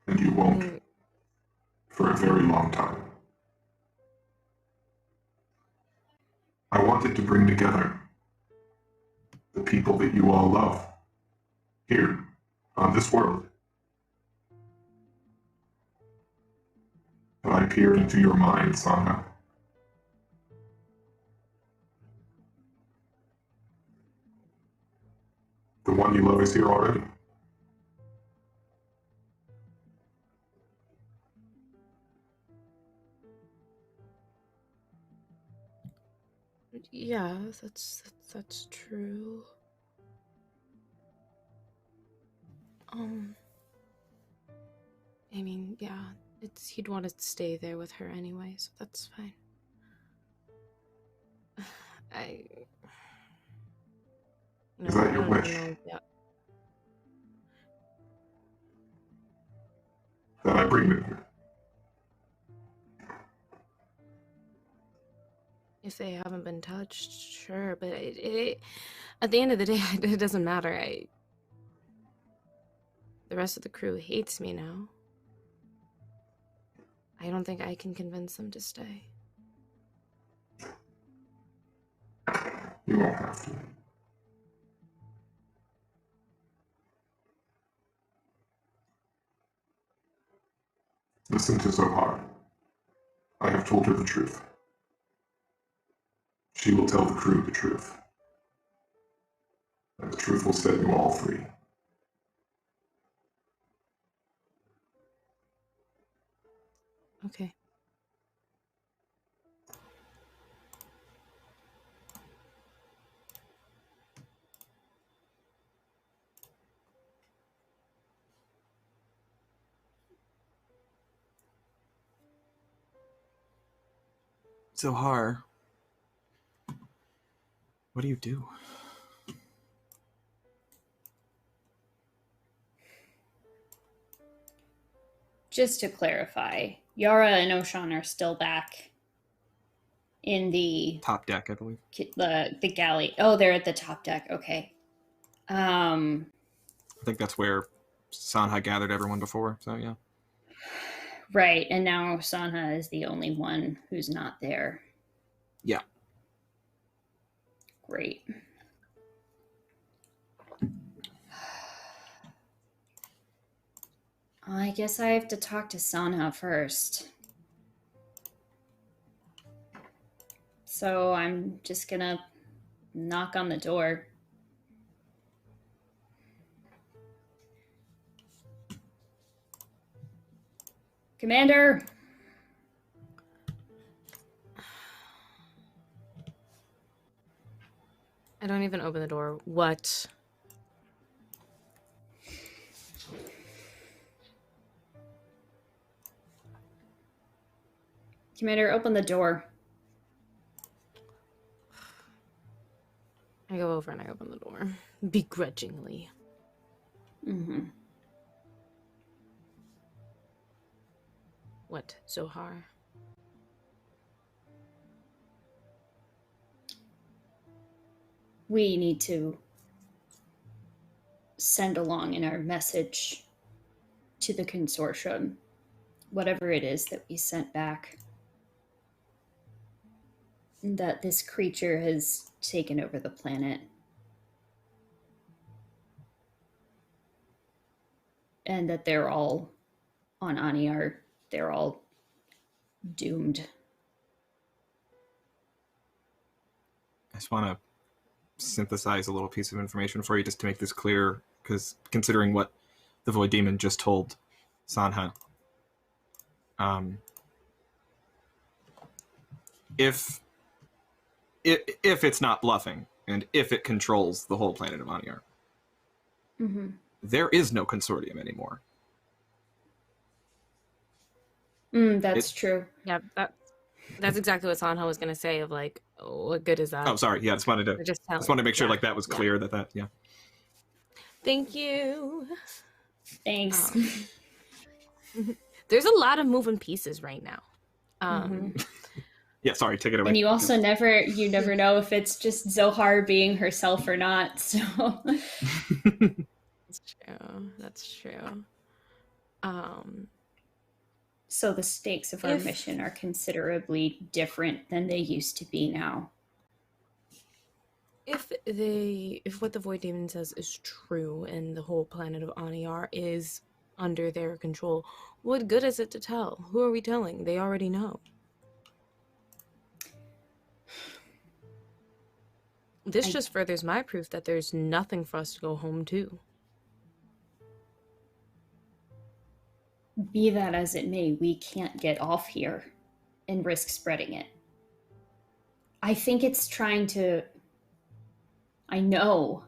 And you won't for a very long time. I wanted to bring together the people that you all love here on this world. But I peered into your mind, Sanha. The one you love is here already. Yeah, that's true. I mean, yeah, he'd want to stay there with her anyway, so that's fine. Is that your wish? Yeah. That I bring them here. If they haven't been touched, sure, but at the end of the day, it doesn't matter. The rest of the crew hates me now. I don't think I can convince them to stay. You won't have to. Listen to Zohar. I have told her the truth. She will tell the crew the truth. And the truth will set you all free. Okay. Zohar, what do you do? Just to clarify, Yara and Oshan are still back in the top deck, I believe. The galley. Oh, they're at the top deck. Okay. I think that's where Sanha gathered everyone before. So yeah. Right, and now Sanha is the only one who's not there. Yeah. Great. I guess I have to talk to Sanha first. So I'm just gonna knock on the door. Commander! I don't even open the door. What? Commander, open the door. I go over and I open the door. Begrudgingly. Mm-hmm. What, Zohar? We need to send along in our message to the consortium whatever it is that we sent back. That this creature has taken over the planet. And that they're all on Aniar. They're all doomed. I just want to synthesize a little piece of information for you just to make this clear, because considering what the Void Demon just told Sanha, if it's not bluffing, and if it controls the whole planet of Aniar, there is no consortium anymore. That's true. Yeah, that's exactly what Sanha was gonna say. Of like, oh, what good is that? Oh, sorry. Yeah, I just wanted to make sure like that was clear. That yeah. Thank you. Thanks. There's a lot of moving pieces right now. Yeah, sorry, take it away. And you also never know if it's just Zohar being herself or not. So That's true. So the stakes of our mission are considerably different than they used to be now. If what the Void Demon says is true and the whole planet of Aniar is under their control, what good is it to tell? Who are we telling? They already know. This just furthers my proof that there's nothing for us to go home to. Be that as it may, we can't get off here and risk spreading it. I think it's trying to... I know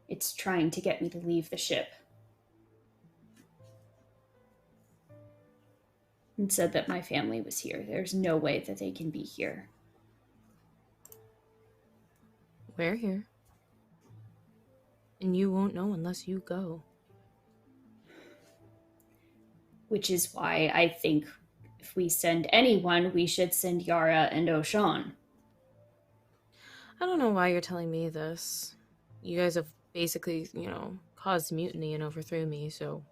it's trying to get me to leave the ship. And said that my family was here. There's no way that they can be here. We're here. And you won't know unless you go. Which is why I think if we send anyone, we should send Yara and Oshan. I don't know why you're telling me this. You guys have basically, caused mutiny and overthrew me, so...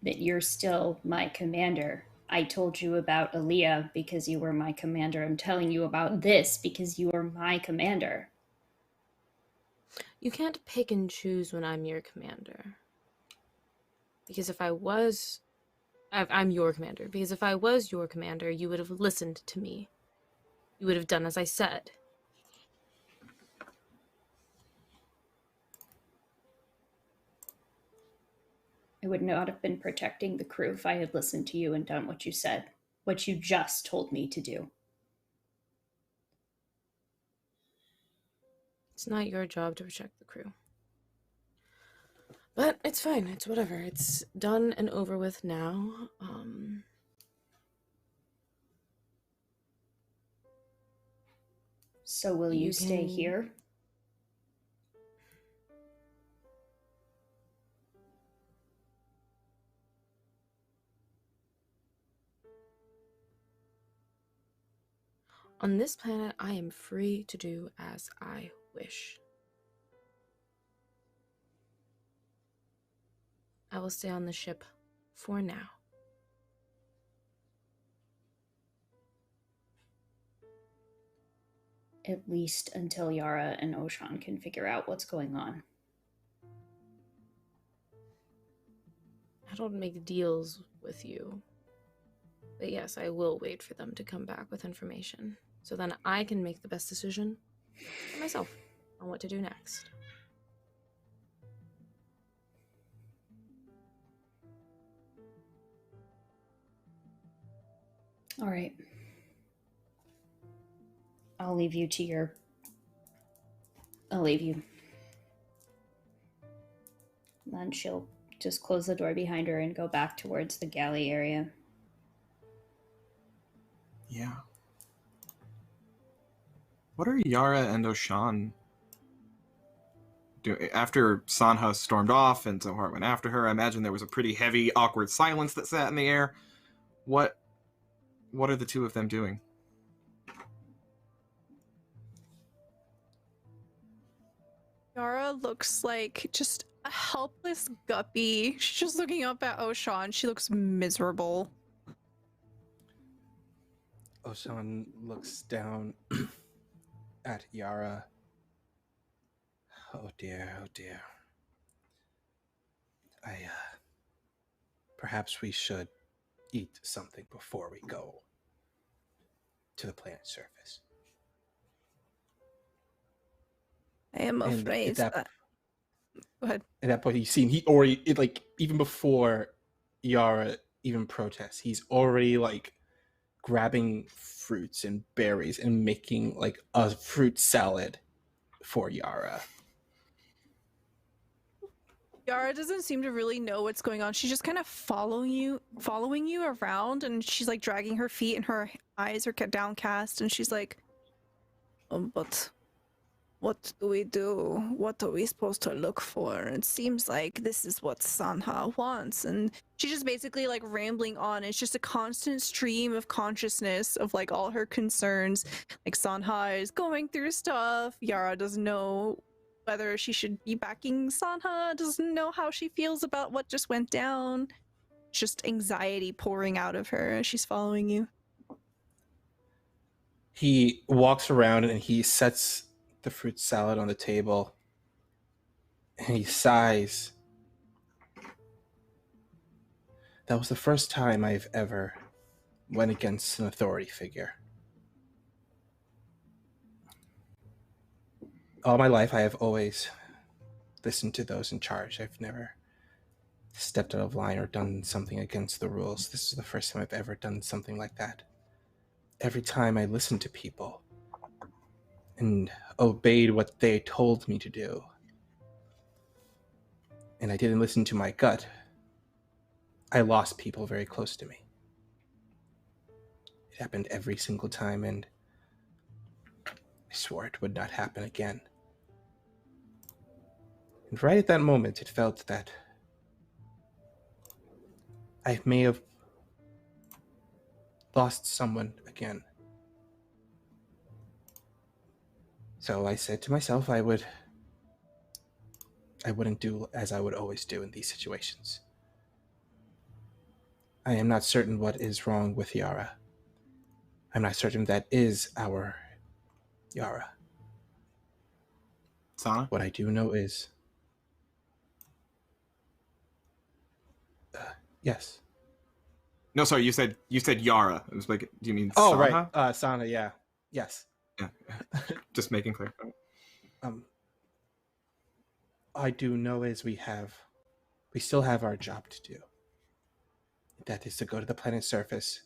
But you're still my commander. I told you about Aaliyah because you were my commander. I'm telling you about this because you are my commander. You can't pick and choose when I'm your commander. Because if I was... I'm your commander. Because if I was your commander, you would have listened to me. You would have done as I said. I would not have been protecting the crew if I had listened to you and done what you said. What you just told me to do. It's not your job to protect the crew. But it's fine. It's whatever. It's done and over with now. So will you stay here? On this planet, I am free to do as I wish. I will stay on the ship for now. At least until Yara and Oshan can figure out what's going on. I don't make deals with you. But yes, I will wait for them to come back with information. So then I can make the best decision for myself on what to do next. All right. I'll leave you. Then she'll just close the door behind her and go back towards the galley area. Yeah. What are Yara and Oshan doing? After Sanha stormed off and Zohar went after her, I imagine there was a pretty heavy, awkward silence that sat in the air. What are the two of them doing? Yara looks like just a helpless guppy. She's just looking up at Oshan. She looks miserable. Oshan looks down at Yara. Oh dear, oh dear. Perhaps we should eat something before we go to the planet's surface. I am afraid that... Go ahead. At that point, he already, even before Yara even protests, he's already, grabbing fruits and berries and making, a fruit salad for Yara. Yara doesn't seem to really know what's going on. She's just kind of following you around, and she's, dragging her feet, and her eyes are downcast, and she's like, but... what do we do? What are we supposed to look for? It seems like this is what Sanha wants. And she's just basically rambling on. It's just a constant stream of consciousness of all her concerns. Sanha is going through stuff. Yara doesn't know whether she should be backing Sanha, doesn't know how she feels about what just went down. Just anxiety pouring out of her as she's following you. He walks around and he sets the fruit salad on the table, and he sighs. That was the first time I've ever went against an authority figure. All my life I have always listened to those in charge. I've never stepped out of line or done something against the rules. This is the first time I've ever done something like that. Every time I listened to people and obeyed what they told me to do, and I didn't listen to my gut, I lost people very close to me. It happened every single time, and I swore it would not happen again. And right at that moment, it felt that I may have lost someone again. So I said to myself I wouldn't do as I would always do in these situations. I am not certain what is wrong with Yara. I'm not certain that is our Yara. Sanha? What I do know is... yes. No, sorry, you said Yara. It was do you mean Oh, Sanha? right. Sanha, yeah. Yes. Yeah. Just making clear. I do know is we still have our job to do. That is to go to the planet's surface,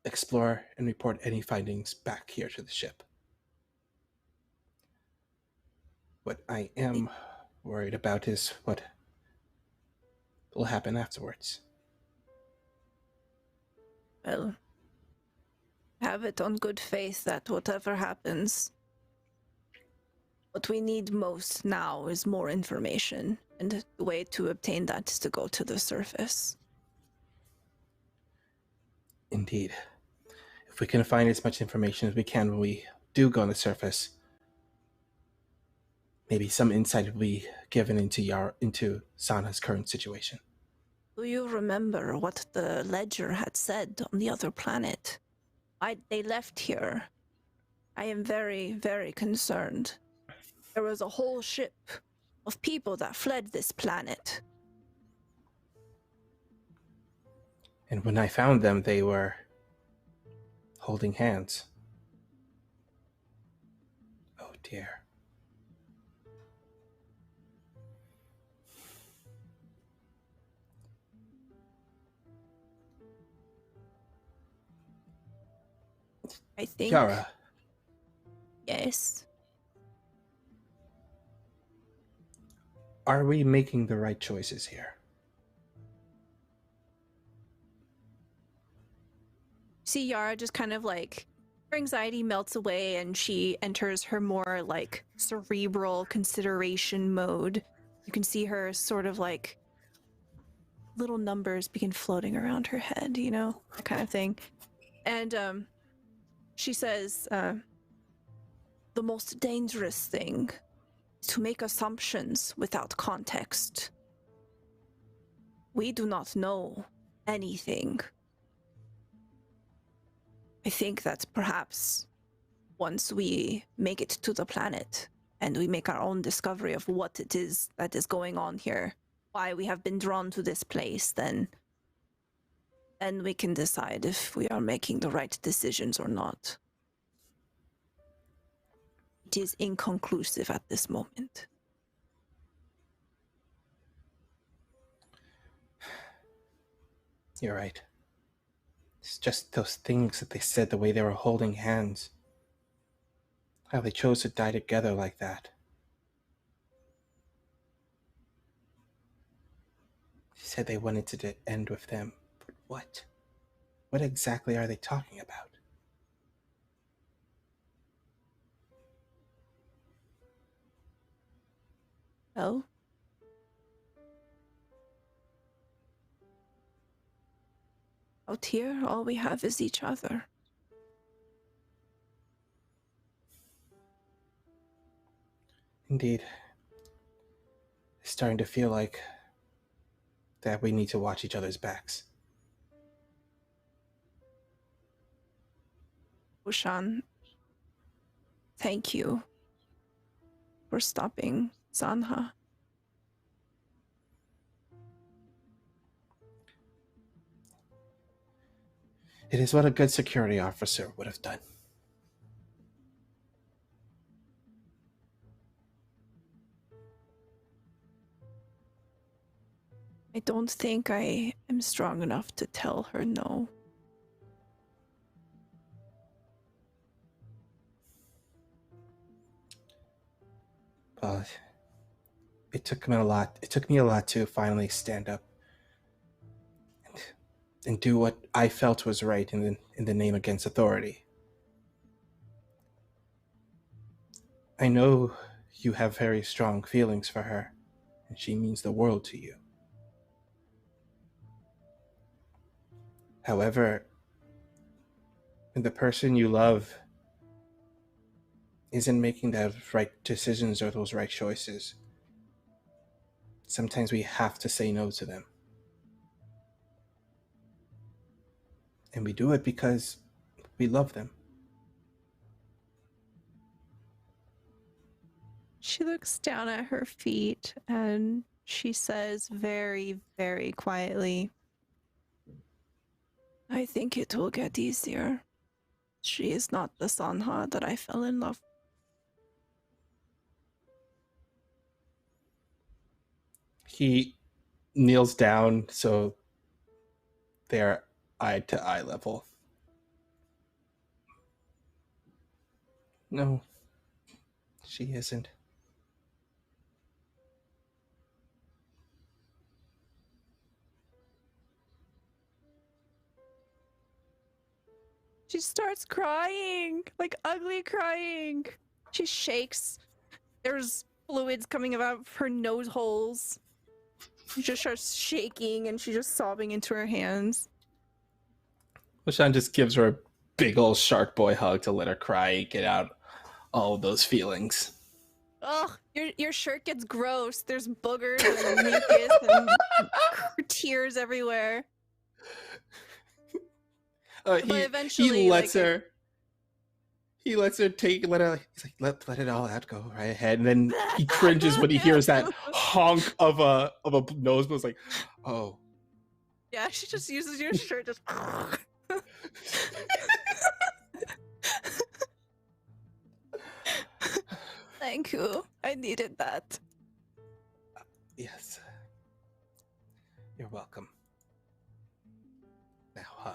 explore, and report any findings back here to the ship. What I am worried about is what will happen afterwards. Well, have it on good faith that whatever happens, what we need most now is more information, and the way to obtain that is to go to the surface. Indeed. if we can find as much information as we can when we do go on the surface, maybe some insight will be given into Sanha's current situation. Do you remember what the ledger had said on the other planet? They left here. I am very, very concerned. There was a whole ship of people that fled this planet. And when I found them, they were holding hands. Oh dear. I think... Yara. Yes? Are we making the right choices here? See Yara just kind of like, her anxiety melts away and she enters her more like cerebral consideration mode. You can see her sort of like little numbers begin floating around her head, you know, that kind of thing. And she says, the most dangerous thing is to make assumptions without context. We do not know anything. I think that perhaps once we make it to the planet and we make our own discovery of what it is that is going on here, why we have been drawn to this place, then we can decide if we are making the right decisions or not. It is inconclusive at this moment. You're right. It's just those things that they said, the way they were holding hands. How they chose to die together like that. She said they wanted to end with them. But what? What exactly are they talking about? Well, out here, all we have is each other. Indeed. It's starting to feel like that we need to watch each other's backs. Ushan, thank you for stopping Sanha. It is what a good security officer would have done. I don't think I am strong enough to tell her no. Well, it took me a lot. It took me a lot to finally stand up and do what I felt was right in the name against authority. I know you have very strong feelings for her, and she means the world to you. However, when the person you love isn't making those right decisions or those right choices, sometimes we have to say no to them. And we do it because we love them. She looks down at her feet and she says very, very quietly, I think it will get easier. She is not the Sanha that I fell in love with. He kneels down so they're eye to eye level. No, she isn't. She starts crying, like ugly crying. She shakes. There's fluids coming out of her nose holes. She just starts shaking and she's just sobbing into her hands. Lashawn just gives her a big old shark boy hug to let her cry and get out all of those feelings. Ugh, your shirt gets gross. There's boogers and mucus and tears everywhere. But eventually, he lets her. He lets her take, let it all out, go right ahead, and then he cringes when he hears that honk of a nose, but it's like, oh. Yeah, she just uses your shirt, just. Thank you. I needed that. Yes. You're welcome. Now,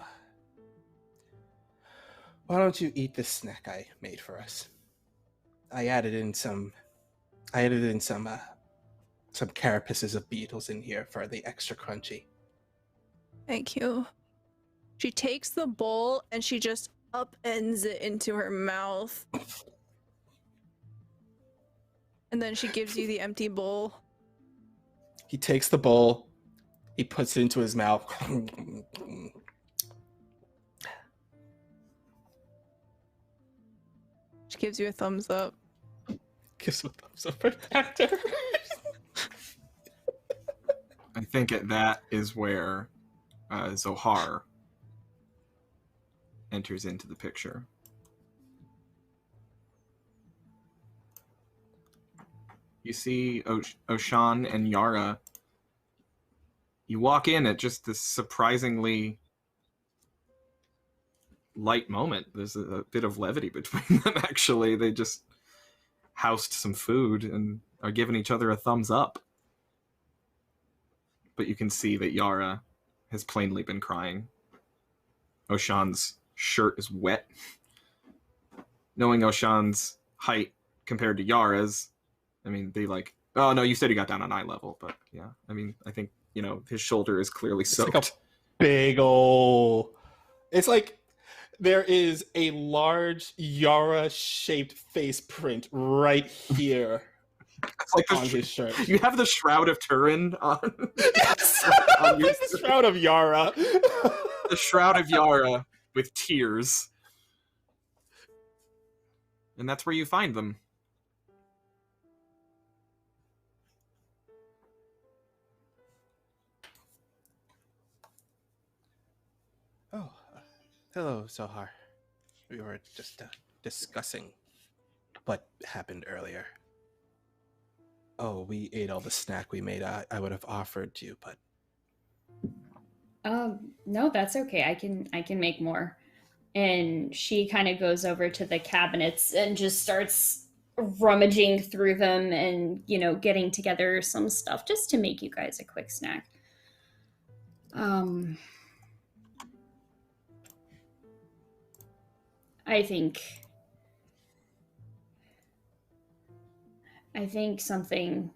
why don't you eat this snack I made for us? I added in some carapaces of beetles in here for the extra crunchy. Thank you. She takes the bowl and she just upends it into her mouth. And then she gives you the empty bowl. He takes the bowl, he puts it into his mouth. She gives you a thumbs up. Gives him a thumbs up for actor. I think that is where Zohar enters into the picture. You see Oshan and Yara. You walk in at just this surprisingly light moment. There's a bit of levity between them, actually. They just housed some food and are giving each other a thumbs up. But you can see that Yara has plainly been crying. Oshan's shirt is wet. Knowing Oshan's height compared to Yara's, I mean, they like... Oh, no, you said he got down on eye level, but yeah. I mean, I think, you know, his shoulder is clearly soaked. It's like a big ol'... It's like there is a large Yara-shaped face print right here. It's like on his shirt. You have the Shroud of Turin on. Yes! On the Shroud of Yara. The Shroud of Yara with tears. And that's where you find them. Oh, hello, Zohar. We were just discussing what happened earlier. Oh, we ate all the snack we made. I would have offered you, but no, that's okay. I can make more. And she kind of goes over to the cabinets and just starts rummaging through them and, you know, getting together some stuff just to make you guys a quick snack. I think something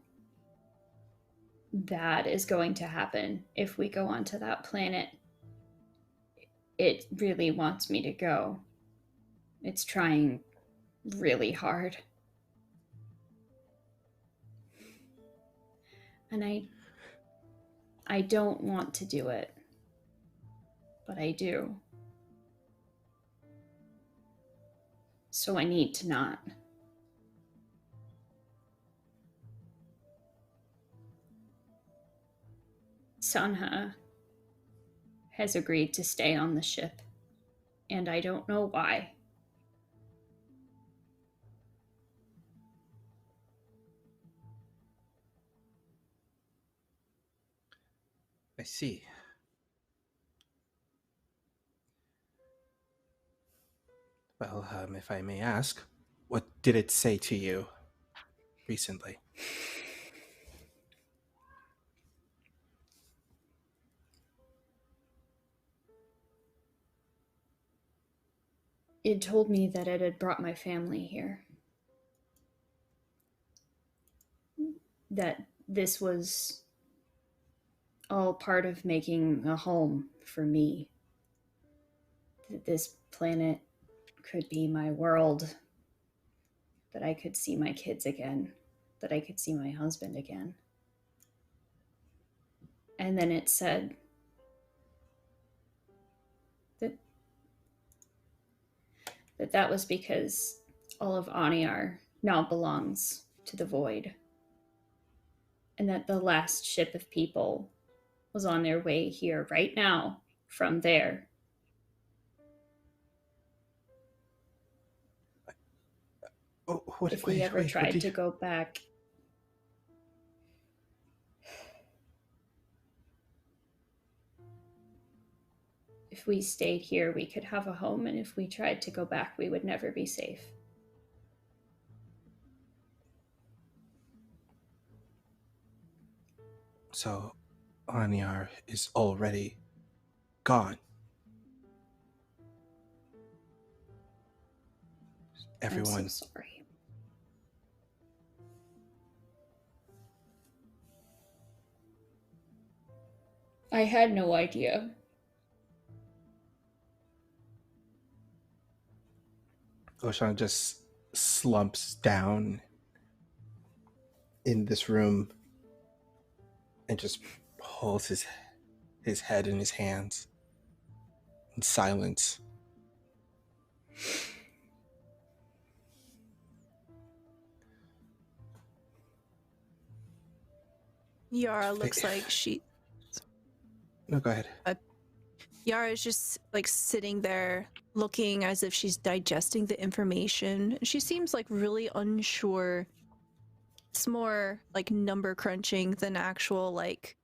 bad is going to happen if we go onto that planet. It really wants me to go. It's trying really hard. And I don't want to do it, but I do. So I need to not. Sanha has agreed to stay on the ship, and I don't know why. I see. Well, if I may ask, what did it say to you recently? It told me that it had brought my family here. That this was all part of making a home for me. That this planet could be my world. That I could see my kids again. That I could see my husband again. And then it said that that was because all of Aniar now belongs to the Void. And that the last ship of people was on their way here right now from there. If we ever tried to go back... If we stayed here, we could have a home, and if we tried to go back, we would never be safe. So, Aniar is already gone. Everyone. I'm so sorry. I had no idea. Oshan just slumps down in this room and just holds his head in his hands in silence. Yara looks like she... No, go ahead. Yara is just like sitting there looking as if she's digesting the information. She seems like really unsure. It's more like number crunching than actual like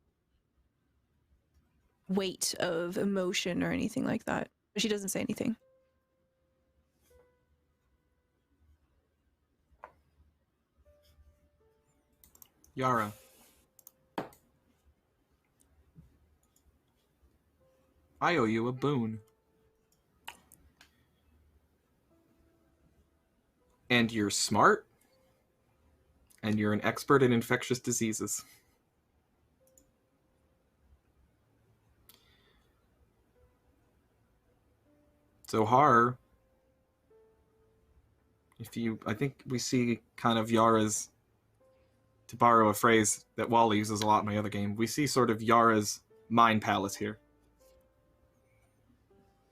weight of emotion or anything like that. But she doesn't say anything. Yara. I owe you a boon. And you're smart. And you're an expert in infectious diseases. Zohar, I think we see kind of Yara's, to borrow a phrase that Wally uses a lot in my other game, we see sort of Yara's mind palace here.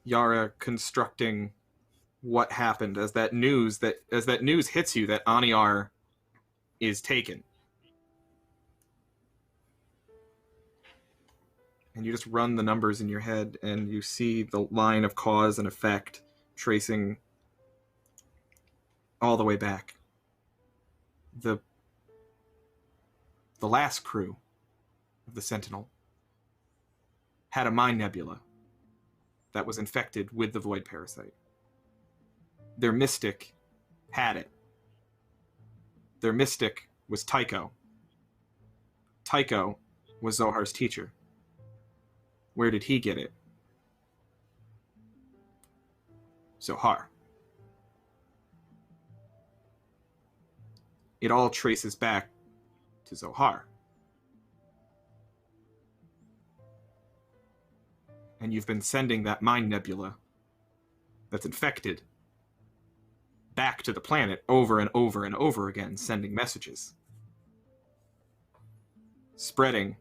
Yara constructing what happened as that news hits you that Aniar is taken. And you just run the numbers in your head and you see the line of cause and effect tracing all the way back. The last crew of the Sentinel had a mind nebula that was infected with the Void Parasite. Their mystic had it. Their mystic was Tycho. Tycho was Zohar's teacher. Where did he get it? Zohar. It all traces back to Zohar. And you've been sending that mind nebula that's infected back to the planet over and over and over again, sending messages. Spreading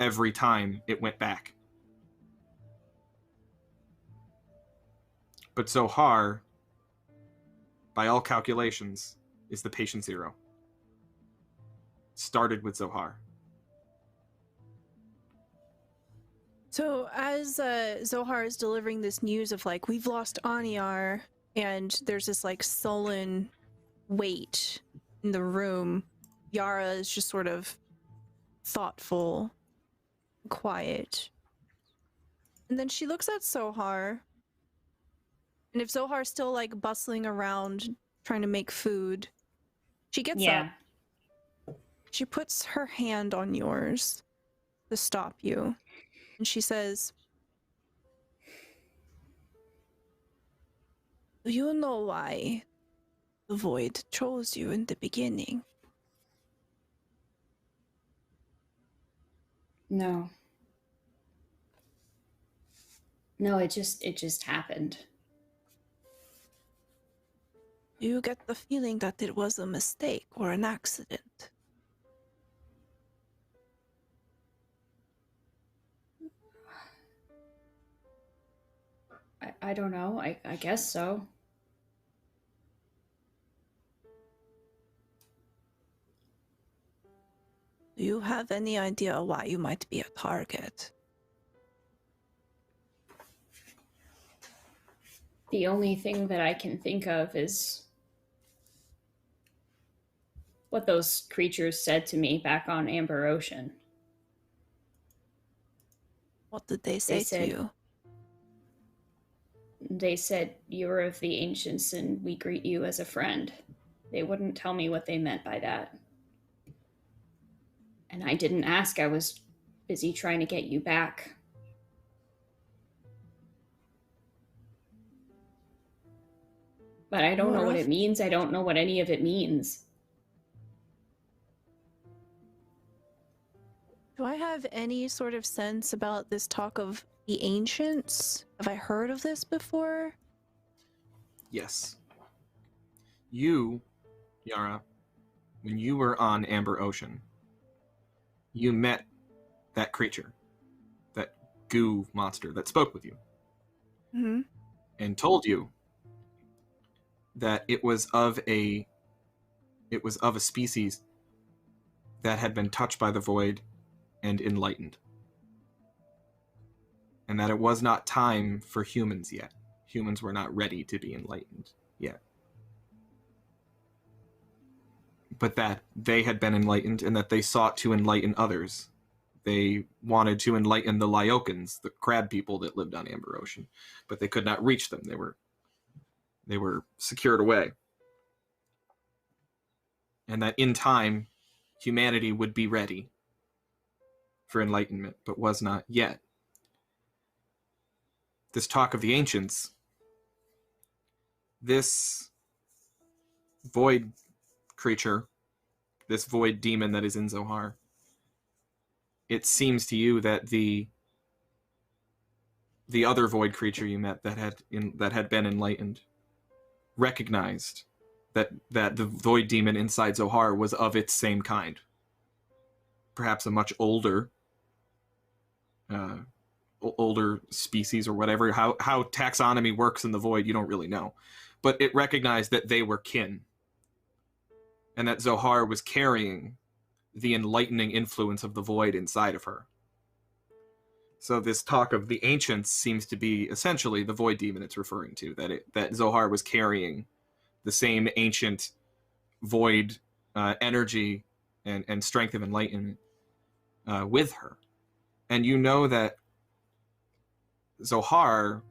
every time it went back. But Zohar, by all calculations, is the patient zero. Started with Zohar. So as Zohar is delivering this news of like, we've lost Aniar, and there's this like sullen weight in the room, Yara is just sort of thoughtful, quiet. And then she looks at Zohar, and if Zohar's still like bustling around trying to make food, she gets up. She puts her hand on yours to stop you. And she says, "Do you know why the Void chose you in the beginning?" No. No, it just happened. Do you get the feeling that it was a mistake or an accident? I don't know. I guess so. Do you have any idea why you might be a target? The only thing that I can think of is what those creatures said to me back on Amber Ocean. What did they say to you? They said, "You're of the ancients and we greet you as a friend." They wouldn't tell me what they meant by that. And I didn't ask. I was busy trying to get you back. But I don't know what it means. I don't know what any of it means. Do I have any sort of sense about this talk of the ancients? Have I heard of this before? Yes. You, Yara, when you were on Amber Ocean, you met that creature, that goo monster that spoke with you, and told you that it was of a species that had been touched by the void and enlightened, and that it was not time for humans yet. Humans were not ready to be enlightened yet. But that they had been enlightened and that they sought to enlighten others. They wanted to enlighten the Lyokans, the crab people that lived on Amber Ocean, but they could not reach them. They were secured away. And that in time, humanity would be ready for enlightenment, but was not yet. This talk of the ancients, this void creature, this void demon that is in Zohar, it seems to you that the other void creature you met that had been enlightened recognized that the void demon inside Zohar was of its same kind. Perhaps a much older species or whatever. How taxonomy works in the void, you don't really know. But it recognized that they were kin. And that Zohar was carrying the enlightening influence of the void inside of her. So this talk of the ancients seems to be essentially the void demon it's referring to, that Zohar was carrying the same ancient void energy and strength of enlightenment with her. And you know that Zohar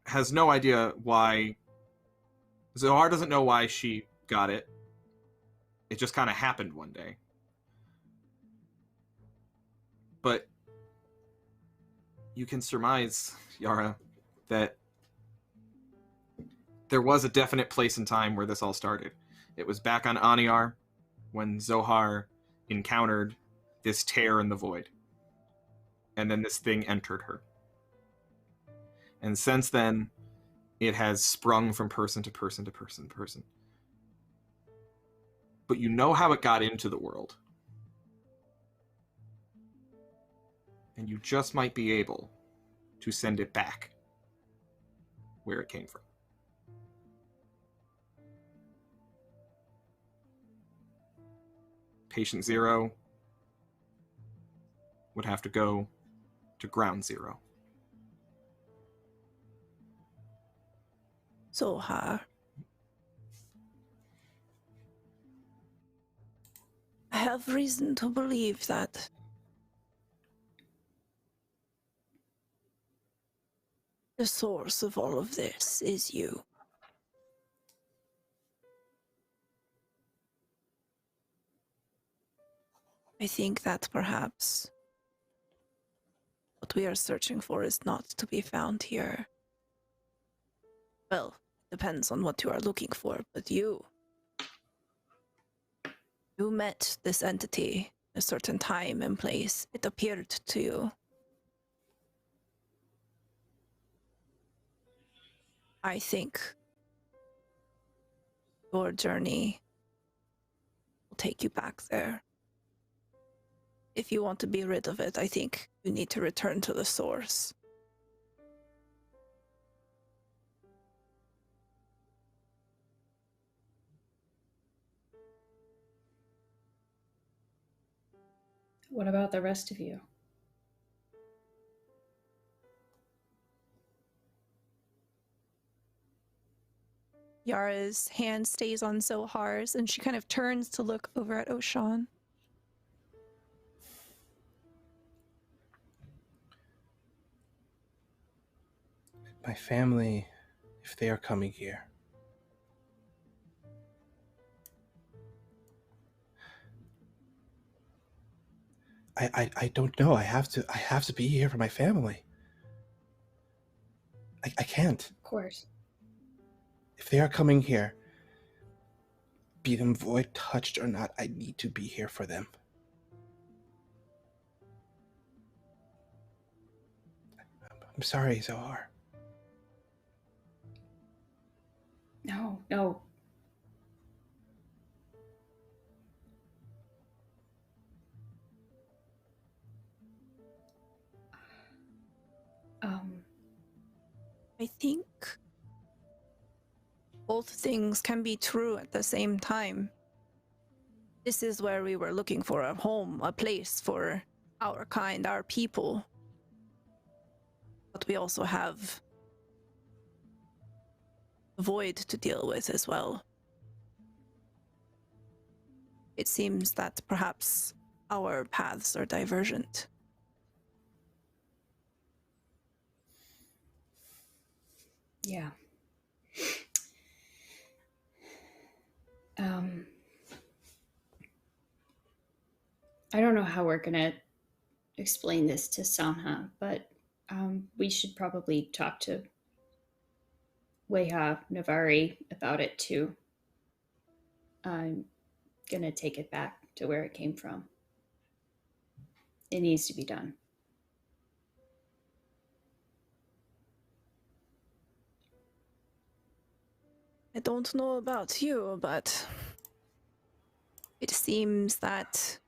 has no idea why. Zohar doesn't know why she got it. It just kind of happened one day. But you can surmise, Yara, that there was a definite place and time where this all started. It was back on Aniar when Zohar encountered this tear in the void. And then this thing entered her. And since then, it has sprung from person to person to person to person. But you know how it got into the world. And you just might be able to send it back where it came from. Patient Zero would have to go to Ground Zero. Zohar. I have reason to believe that the source of all of this is you. I think that perhaps what we are searching for is not to be found here. Well, depends on what you are looking for, but you met this entity a certain time and place. It appeared to you. I think your journey will take you back there. If you want to be rid of it, I think you need to return to the source. What about the rest of you? Yara's hand stays on Zohar's, and she kind of turns to look over at Oshan. My family, if they are coming here, I don't know. I have to be here for my family. I can't. Of course. If they are coming here, be them void touched or not, I need to be here for them. I'm sorry, Zohar. No. I think both things can be true at the same time. This is where we were looking for a home, a place for our kind, our people. But we also have the void to deal with as well. It seems that perhaps our paths are divergent. Yeah. I don't know how we're gonna explain this to Sanha, but we should probably talk to Weha Navari about it too. I'm gonna take it back to where it came from. It needs to be done. I don't know about you, but it seems that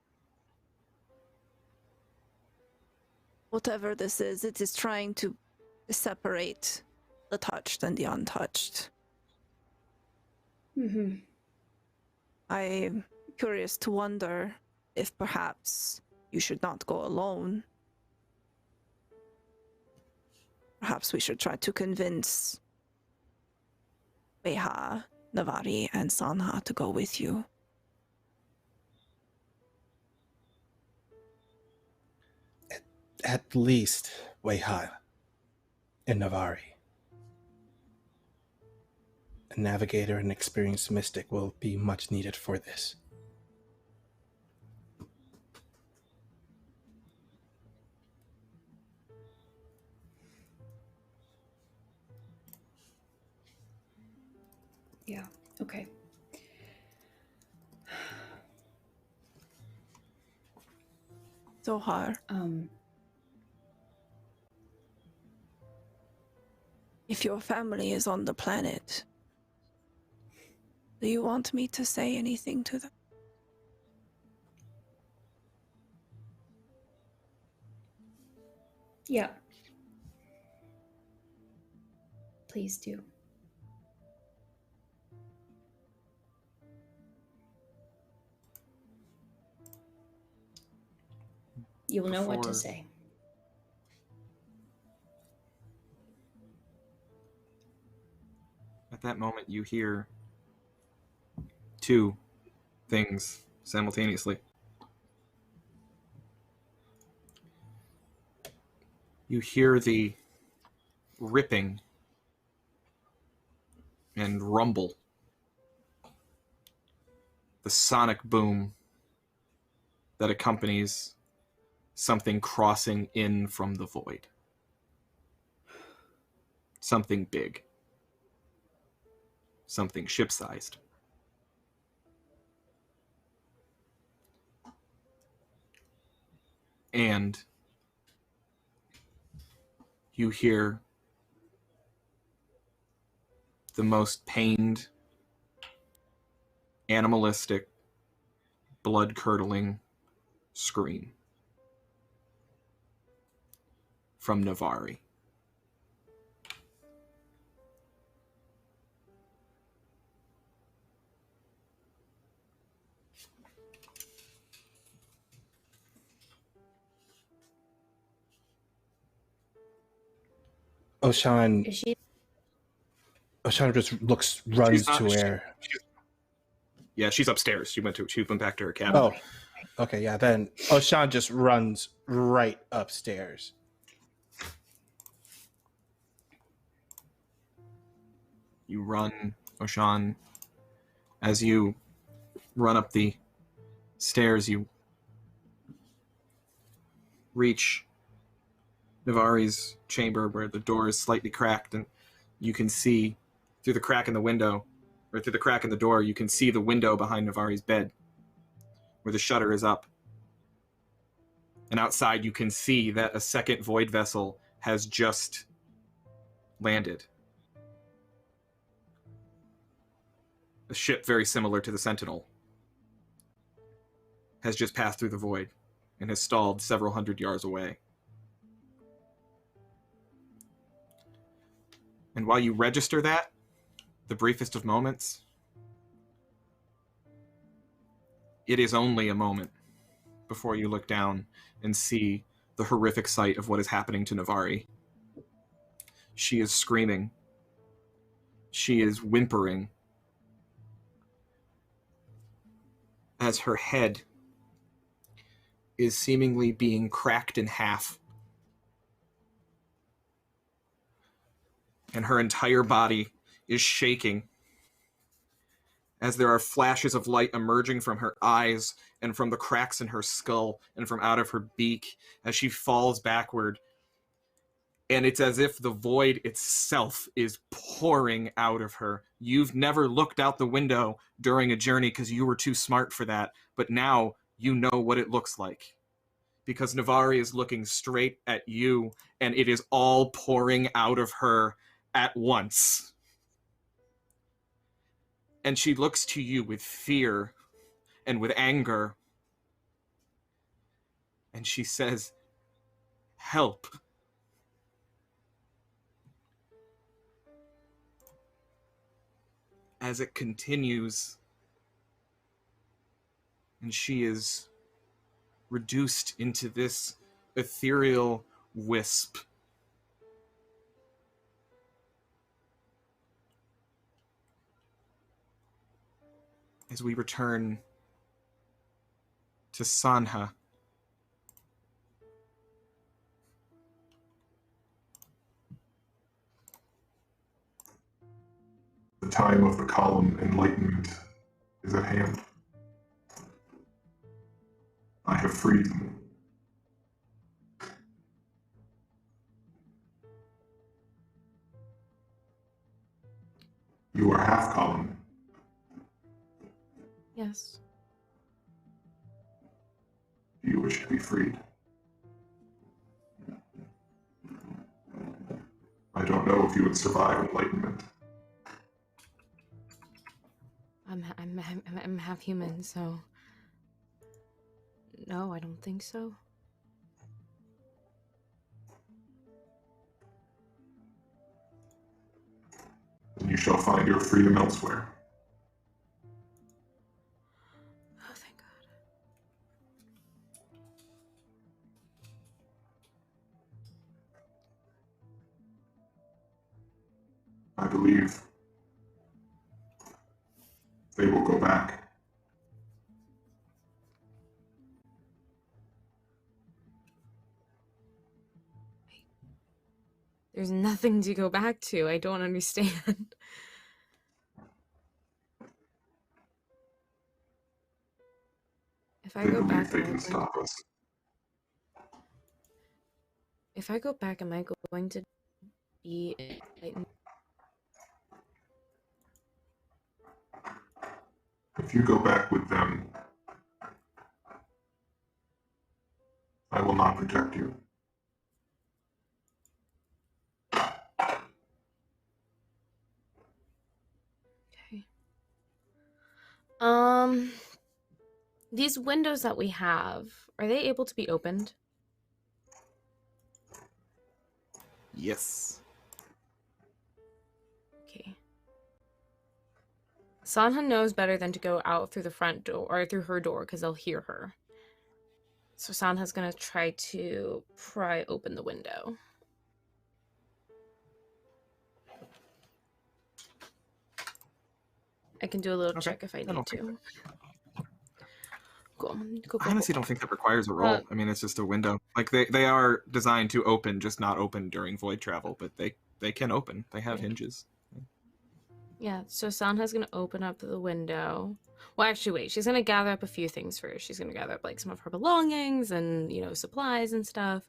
whatever this is, it is trying to separate the touched and the untouched. Mm-hmm. I'm curious to wonder if perhaps you should not go alone. Perhaps we should try to convince Weha, Navari, and Sanha to go with you. At least Weha and Navari. A navigator and experienced mystic will be much needed for this. Yeah, okay. Zohar, if your family is on the planet, do you want me to say anything to them? Yeah. Please do. You'll know what to say. At that moment, you hear two things simultaneously. You hear the ripping and rumble, the sonic boom that accompanies something crossing in from the void. Something big. Something ship-sized. And you hear the most pained, animalistic, blood-curdling scream from Navari. Oshan Is she? Oshan just runs to where. Yeah, she's upstairs. She went back to her cabin. Oh, okay, yeah. Then Oshan just runs right upstairs. You run, Oshan. As you run up the stairs, you reach Navari's chamber where the door is slightly cracked, and you can see through the crack in the window, or through the crack in the door, you can see the window behind Navari's bed where the shutter is up. And outside you can see that a second void vessel has just landed. A ship very similar to the Sentinel has just passed through the void and has stalled several hundred yards away. And while you register that, the briefest of moments, it is only a moment before you look down and see the horrific sight of what is happening to Navari. She is screaming. She is whimpering as her head is seemingly being cracked in half. And her entire body is shaking as there are flashes of light emerging from her eyes and from the cracks in her skull and from out of her beak as she falls backward. And it's as if the void itself is pouring out of her. You've never looked out the window during a journey because you were too smart for that, but now you know what it looks like. Because Navari is looking straight at you, and it is all pouring out of her at once. And she looks to you with fear and with anger. And she says, "Help." As it continues, and she is reduced into this ethereal wisp. As we return to Sanha. The time of the column enlightenment is at hand. I have freed them. You are half column. Yes. Do you wish to be freed? I don't know if you would survive enlightenment. I'm half human, so no, I don't think so. Then you shall find your freedom elsewhere. Oh, thank God. I believe they will go back. There's nothing to go back to. I don't understand. If I They go believe back, they can stop us. if I go back, am I going to be enlightened? If you go back with them, I will not protect you. Okay. These windows that we have, are they able to be opened? Yes. Okay. Sanha knows better than to go out through the front door, or through her door, because they'll hear her. So Sanha's gonna try to pry open the window. I can do a little Okay. check if I I need don't think to. Cool. I honestly don't think that requires a roll. I mean, it's just a window. Like they are designed to open, just not open during void travel, but they can open. They have hinges. Yeah, so Sanha's gonna open up the window. Well, actually, wait. She's gonna gather up a few things first. She's gonna gather up like some of her belongings and supplies and stuff,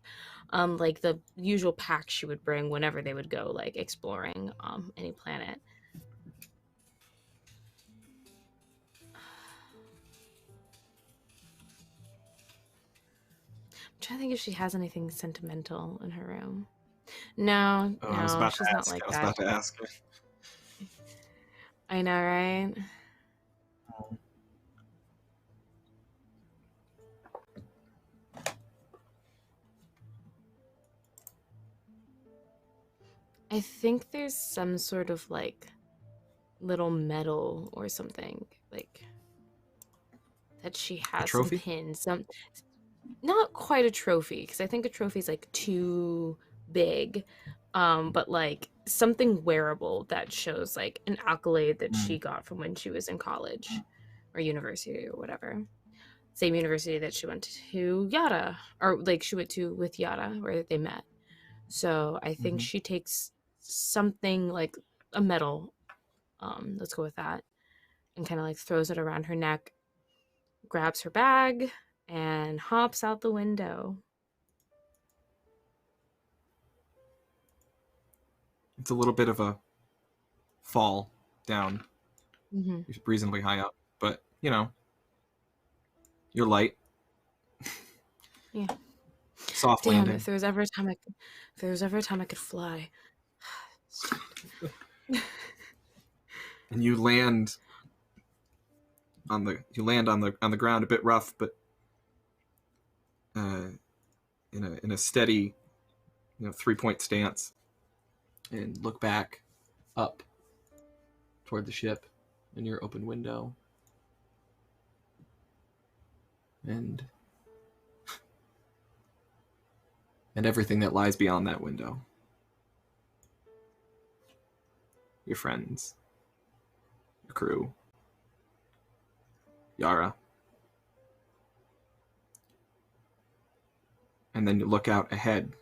like the usual pack she would bring whenever they would go like exploring any planet. I'm trying to think if she has anything sentimental in her room. No, she's not like that. I was about to ask. I know, right? I think there's some sort of like little medal or something like that she has some pins. Not quite a trophy, because I think a trophy is like too big, but like something wearable that shows like an accolade that she got from when she was in college or university or whatever. Same university that she went to Yara, or like she went to with Yara, where they met. So I think she takes something like a medal, let's go with that, and kind of like throws it around her neck, grabs her bag, and hops out the window. It's a little bit of a fall down. Mm-hmm. You're reasonably high up, but you're light. Yeah. Soft Damn, landing. if there was ever a time I could fly. And you land on the ground, a bit rough, but in a steady 3-point stance, and look back up toward the ship in your open window, and everything that lies beyond that window. Your friends, your crew, Yara. And then you look out ahead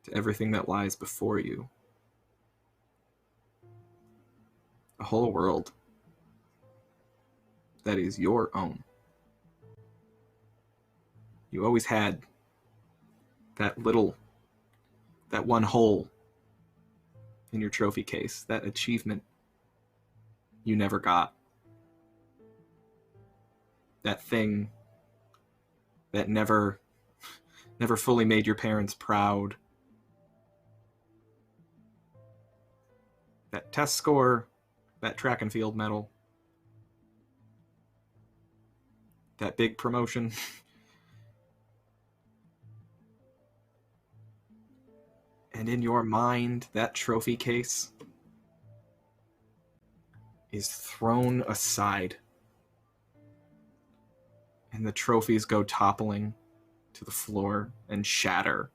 to everything that lies before you. A whole world that is your own. You always had that one hole in your trophy case, that achievement you never got. That thing that never fully made your parents proud. That test score, that track and field medal, that big promotion. And in your mind, that trophy case is thrown aside. And the trophies go toppling to the floor and shatter.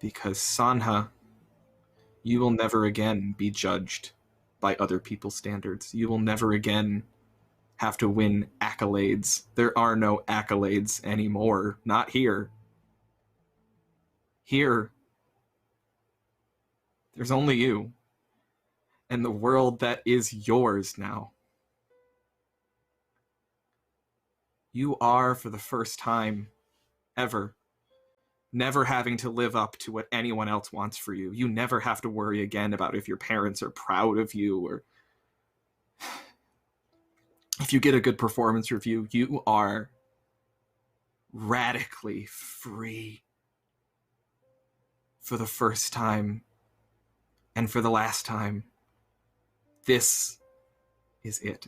Because Sanha, you will never again be judged by other people's standards. You will never again have to win accolades. There are no accolades anymore. Not here. Here, there's only you. And the world that is yours now. You are, for the first time ever, never having to live up to what anyone else wants for you. You never have to worry again about if your parents are proud of you or if you get a good performance review. You are radically free. For the first time and for the last time. This is it.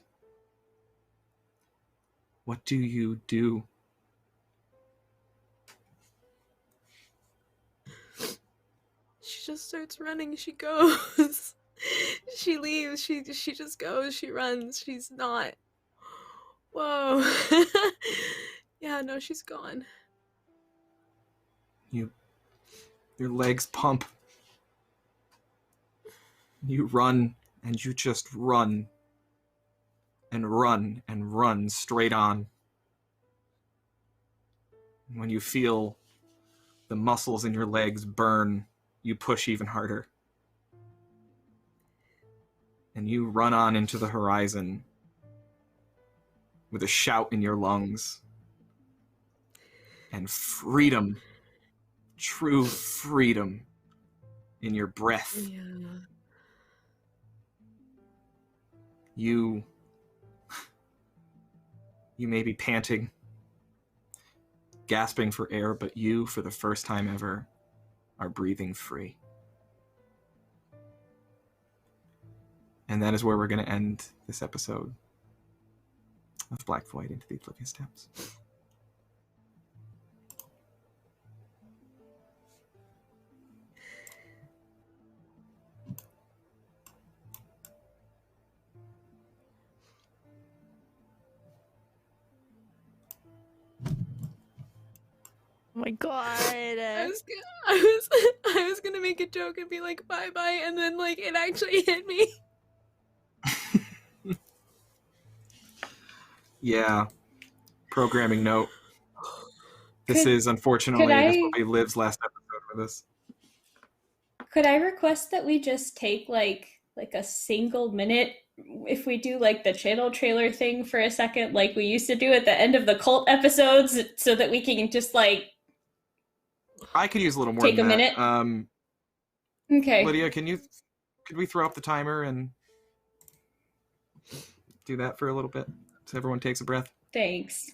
What do you do? She just starts running. She goes. She leaves. She just goes. She runs. She's not. Whoa. Yeah, no, she's gone. Your legs pump. You run, and you just run, and run, and run straight on. When you feel the muscles in your legs burn, you push even harder. And you run on into the horizon with a shout in your lungs. And freedom, true freedom in your breath. Yeah. You may be panting, gasping for air, but you, for the first time ever, are breathing free. And that is where we're going to end this episode of Black Void Into the Oblivious Depths. Oh my god. I was gonna make a joke and be like bye bye, and then like it actually hit me. Yeah. Programming note. This is unfortunately this will be Liv's last episode with us. Could I request that we just take like a single minute if we do like the channel trailer thing for a second, like we used to do at the end of the cult episodes, so that we can just like I could use a little more take than a that. minute? Okay. Lydia, could we throw up the timer and do that for a little bit so everyone takes a breath? Thanks.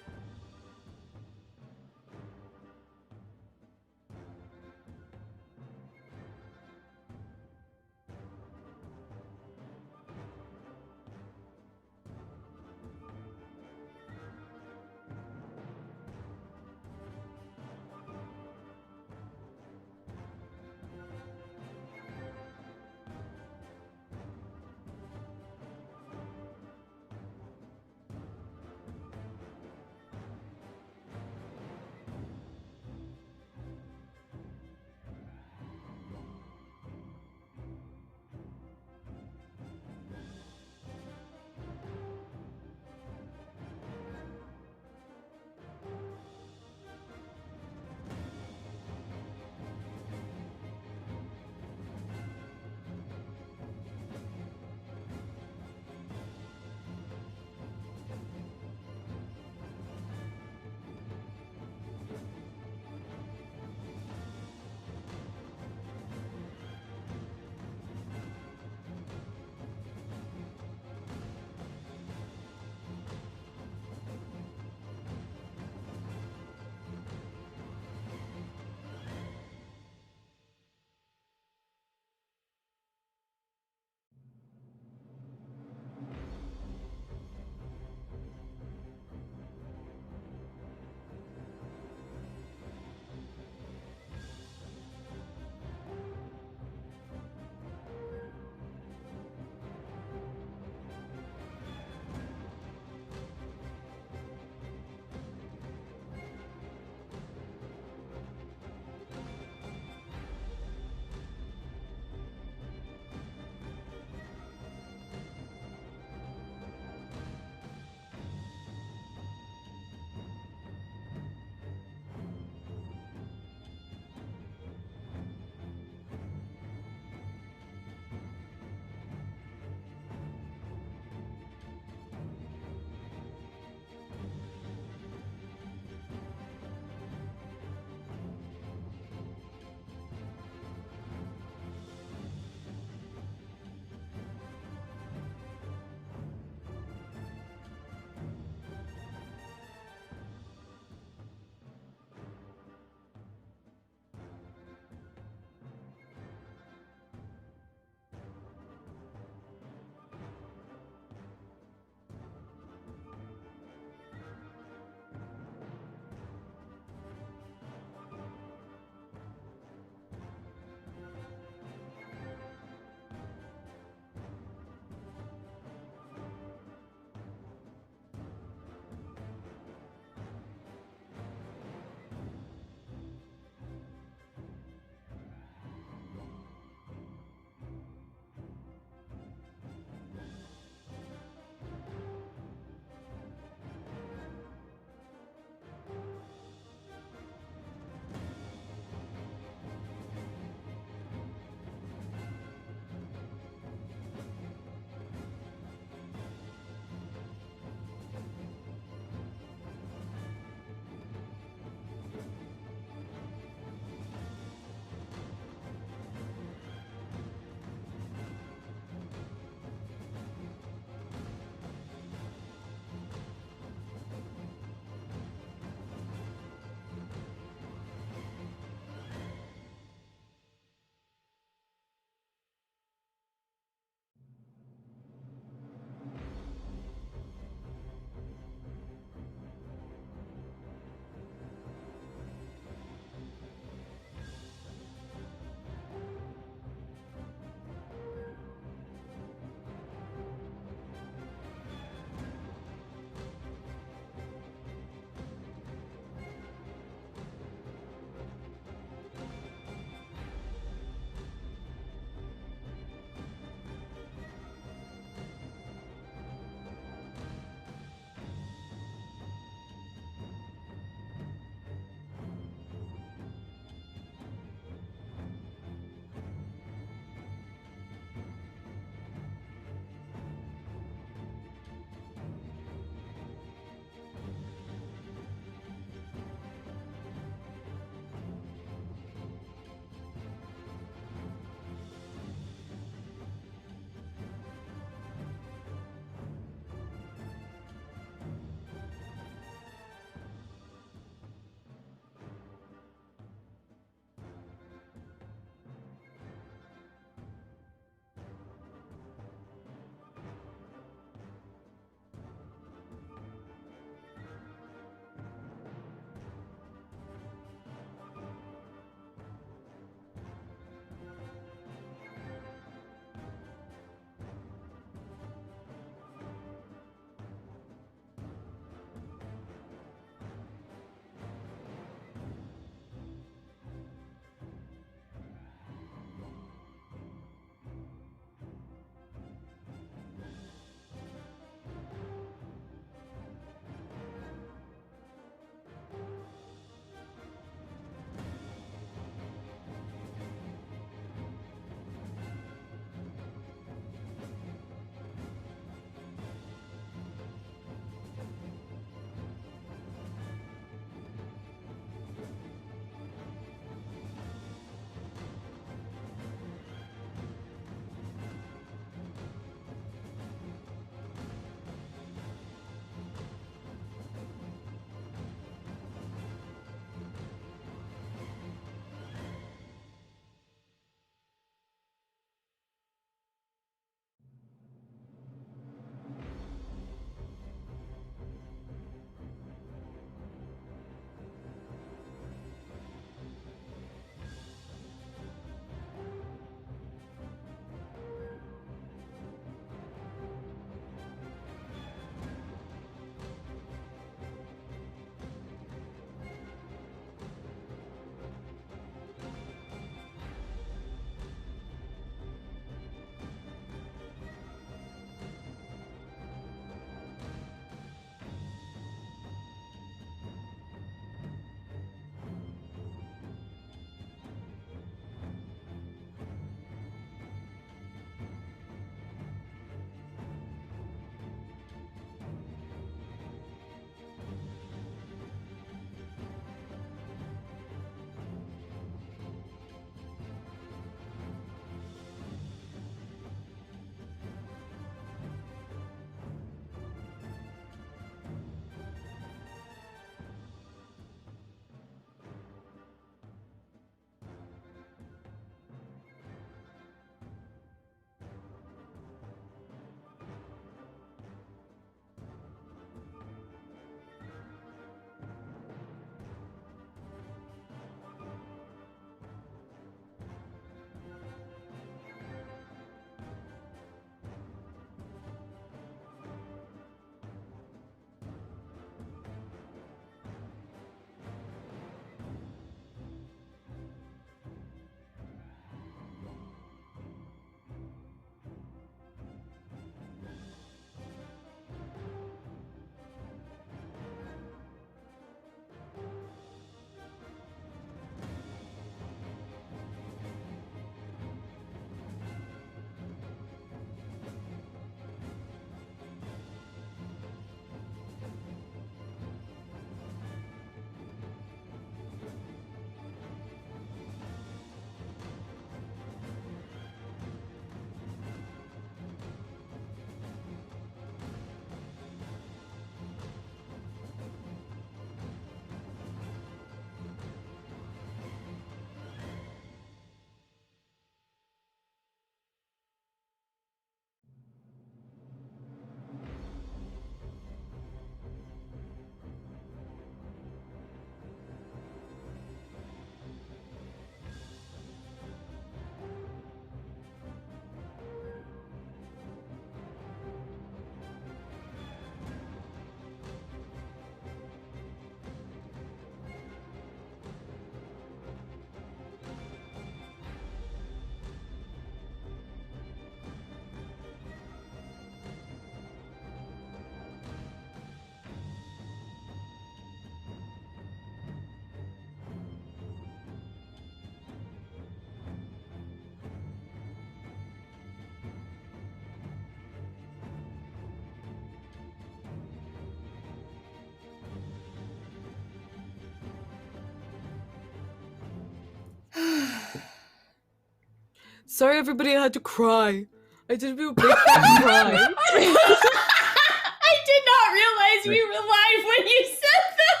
Sorry, everybody, I had to cry. I did a big cry. I did not realize we were live when you said that.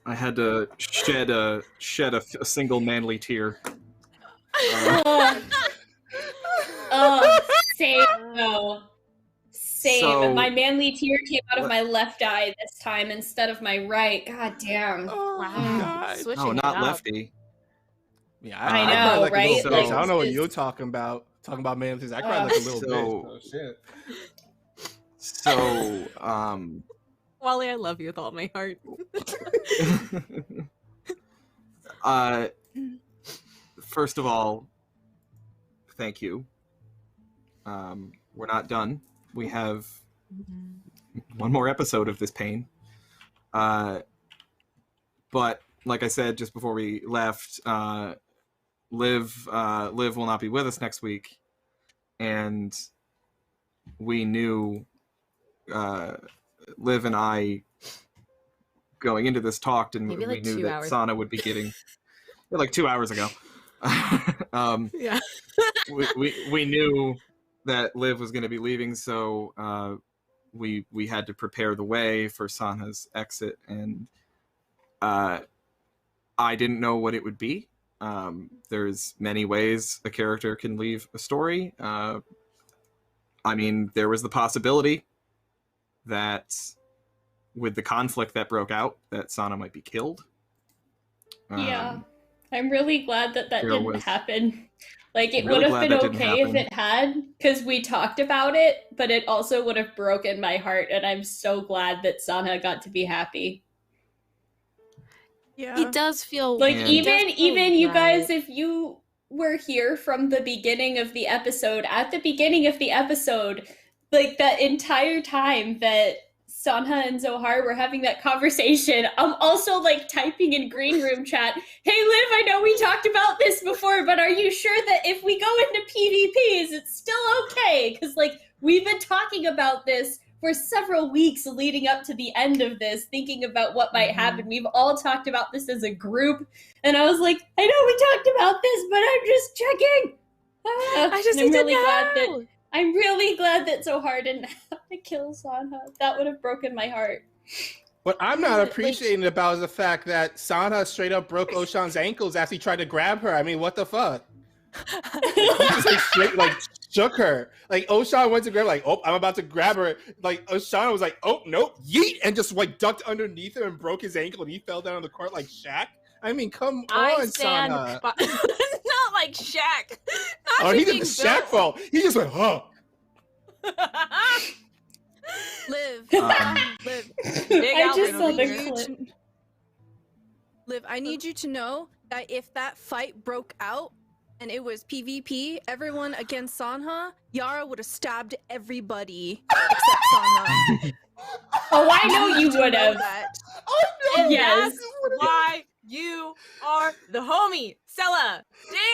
I had to shed a single manly tear. Same. No. Same. So- My manly tear came out of my left eye this time instead of my right. God damn. Oh, Wow. God. Switching No, it not up. lefty. Yeah, I cried know, like a right? little Like, bitch. I don't know what this you're is- talking about. Talking about manly. I cried like a little bitch. So, Wally, I love you with all my heart. first of all, thank you. We're not done. We have one more episode of this pain. But like I said just before we left, Liv will not be with us next week, and we knew Liv and I going into this talked, and Maybe we like knew 2 that hours. Sanha would be getting like 2 hours ago. Yeah. we knew that Liv was going to be leaving, so we had to prepare the way for Sanha's exit, and I didn't know what it would be. There's many ways a character can leave a story. I mean, there was the possibility that with the conflict that broke out, that Sanha might be killed. Yeah. I'm really glad that there didn't was- happen. Like, it Really would have glad been that didn't okay if happen. it had, because we talked about it, but it also would have broken my heart, and I'm so glad that Sanha got to be happy. Yeah. It does feel Like, And- even you guys, right. if you were here from the beginning of the episode, at the beginning of the episode, like, that entire time that Sanha and Zohar were having that conversation, I'm also, like, typing in green room chat, hey Liv, I know we talked about this before, but are you sure that if we go into PvPs, it's still okay? Because, like, we've been talking about this for several weeks leading up to the end of this, thinking about what might happen. We've all talked about this as a group, and I was like, I know we talked about this, but I'm just checking. I just and need I'm to really glad that know. I'm really glad that Zohar didn't have to kill Sanha. That would have broken my heart. What I'm not Like- appreciating about is the fact that Sanha straight up broke Oshan's ankles after he tried to grab her. I mean, what the fuck? He just like straight like shook her. Like Oshan went to grab, like, oh, I'm about to grab her. Like Oshan was like, oh nope, yeet, and just like ducked underneath her and broke his ankle, and he fell down on the court like Shaq. I mean, come I on, stand Sanha. by- not like Shaq. Not Oh, he being did the Shaq built. fall. He just went, huh. Liv. Liv. Big I Alfred just saw over the here. clip. Liv, I need you to know that if that fight broke out and it was PvP, everyone against Sanha, Yara would have stabbed everybody except Sanha. Oh, I know you To would know have. that. And Yes. that's why you are the homie. Sella.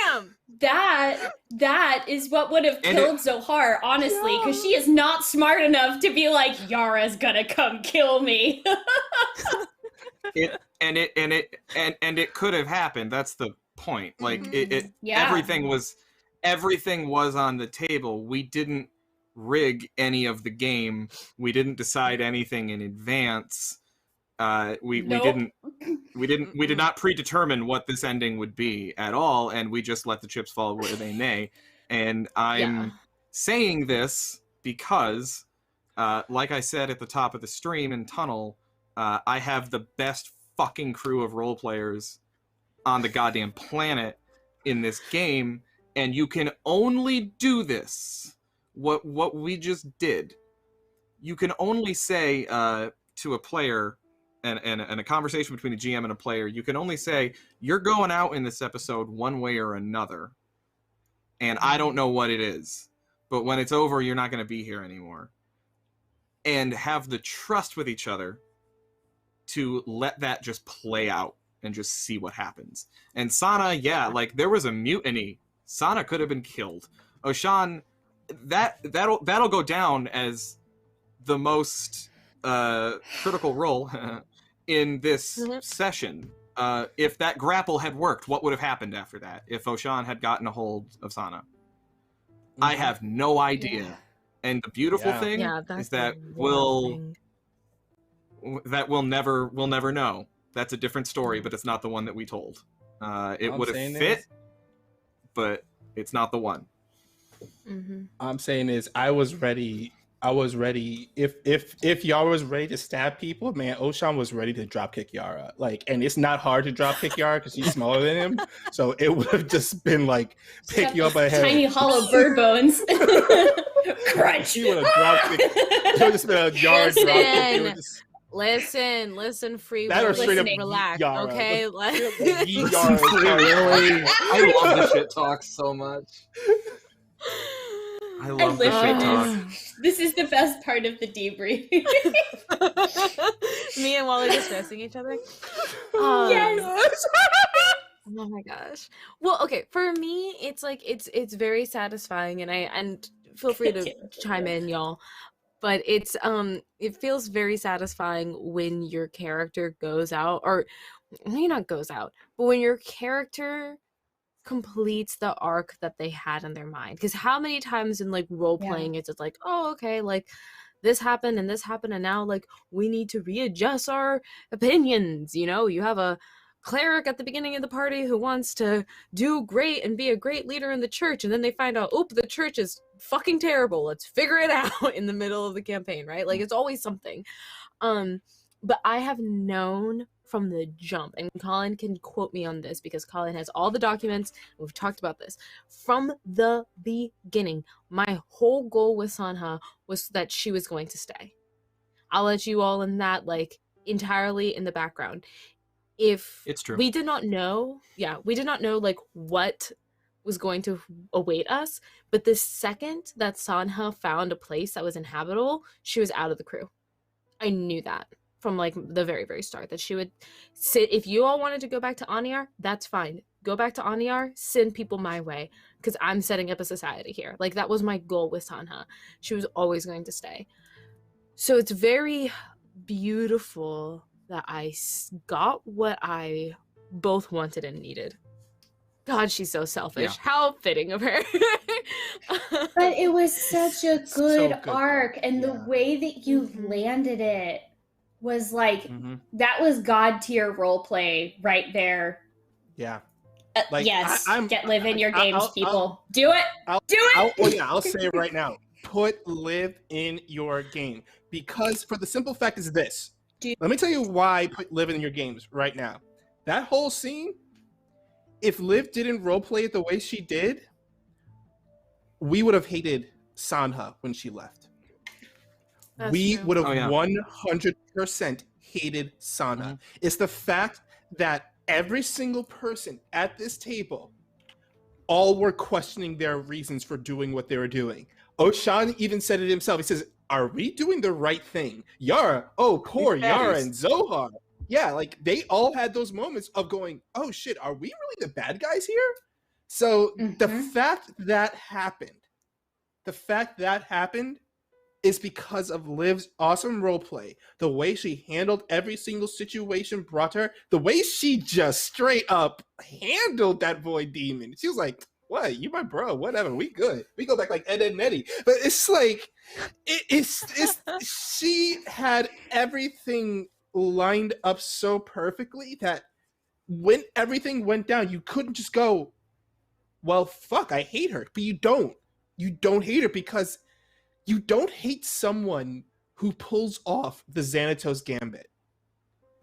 Damn. That is what would have And killed Zohar, honestly, because she is not smart enough to be like, Yara's gonna come kill me. it could have happened. That's the point. Like Yeah. everything was on the table. We didn't rig any of the game. We didn't decide anything in advance. We Nope. did not predetermine what this ending would be at all, and we just let the chips fall where they may. And I'm saying this because, like I said at the top of the stream in Tunnel, I have the best fucking crew of role players on the goddamn planet in this game, and you can only do this. What we just did, you can only say to a player, and a conversation between a GM and a player, you can only say, you're going out in this episode one way or another, and I don't know what it is, but when it's over, you're not going to be here anymore. And have the trust with each other to let that just play out and just see what happens. And Sanha, like, there was a mutiny. Sanha could have been killed. Oshan, that'll go down as the most critical role in this session, if that grapple had worked, what would have happened after that? If Oshan had gotten a hold of Sanha, I have no idea. Yeah. And the beautiful thing is that we'll never know. That's a different story, but it's not the one that we told. It would have fit, but it's not the one. I'm saying is I was ready. If Yara was ready to stab people, man, Oshan was ready to drop kick Yara. Like, and it's not hard to drop kick Yara because she's smaller than him. So it would have just been like pick you up by the head. Tiny hollow bird bones. Crunch. She would have dropped kick. It would have just been a Yara drop kick. Listen, free that or straight up relax, Yara. okay? Yara. Really? I love the shit talk so much. I love the shit talk. This is the best part of the debrief. Me and Wally discussing each other. Yes. Oh my gosh. Well, okay, for me, it's like it's very satisfying, and feel free to chime in, y'all. But it's it feels very satisfying when your character goes out, or maybe not goes out, but when your character completes the arc that they had in their mind. Because how many times in like role playing it's like, oh, okay, like this happened and now like we need to readjust our opinions. You know, you have a cleric at the beginning of the party who wants to do great and be a great leader in the church, and then they find out, oh, the church is fucking terrible, let's figure it out in the middle of the campaign, right? Like it's always something. But I have known from the jump, and Colin can quote me on this because Colin has all the documents, we've talked about this from the beginning. My whole goal with Sanha was that she was going to stay. I'll let you all in that like entirely in the background. If it's true, we did not know like what was going to await us, but the second that Sanha found a place that was inhabitable, she was out of the crew. I knew that from like the very, very start, that she would sit. If you all wanted to go back to Aniar, that's fine. Go back to Aniar, send people my way, because I'm setting up a society here. Like that was my goal with Sanha. She was always going to stay. So it's very beautiful that I got what I both wanted and needed. God, she's so selfish. Yeah. How fitting of her. But it was such a good arc, and the way that you landed it was like, that was God tier roleplay right there. Yeah. Like, yes, get live in your games, people. Do it. I'll say it right now. Put live in your game. Because for the simple fact is this. Let me tell you why put live in your games right now. That whole scene, if Liv didn't roleplay it the way she did, we would have hated Sanha when she left. We would have 100% hated Sanha. It's the fact that every single person at this table all were questioning their reasons for doing what they were doing. Oshan even said it himself. He says, are we doing the right thing? Yara, Kor, Yara, and Zohar. Yeah, like they all had those moments of going, oh shit, are we really the bad guys here? So the fact that happened is because of Liv's awesome roleplay. The way she handled every single situation brought her, the way she just straight up handled that void demon. She was like, what? You my bro, whatever, we good. We go back like Ed and Eddie. But it's like, it's she had everything lined up so perfectly that when everything went down, you couldn't just go, well, fuck, I hate her. But you don't. You don't hate her because you don't hate someone who pulls off the Xanatos Gambit.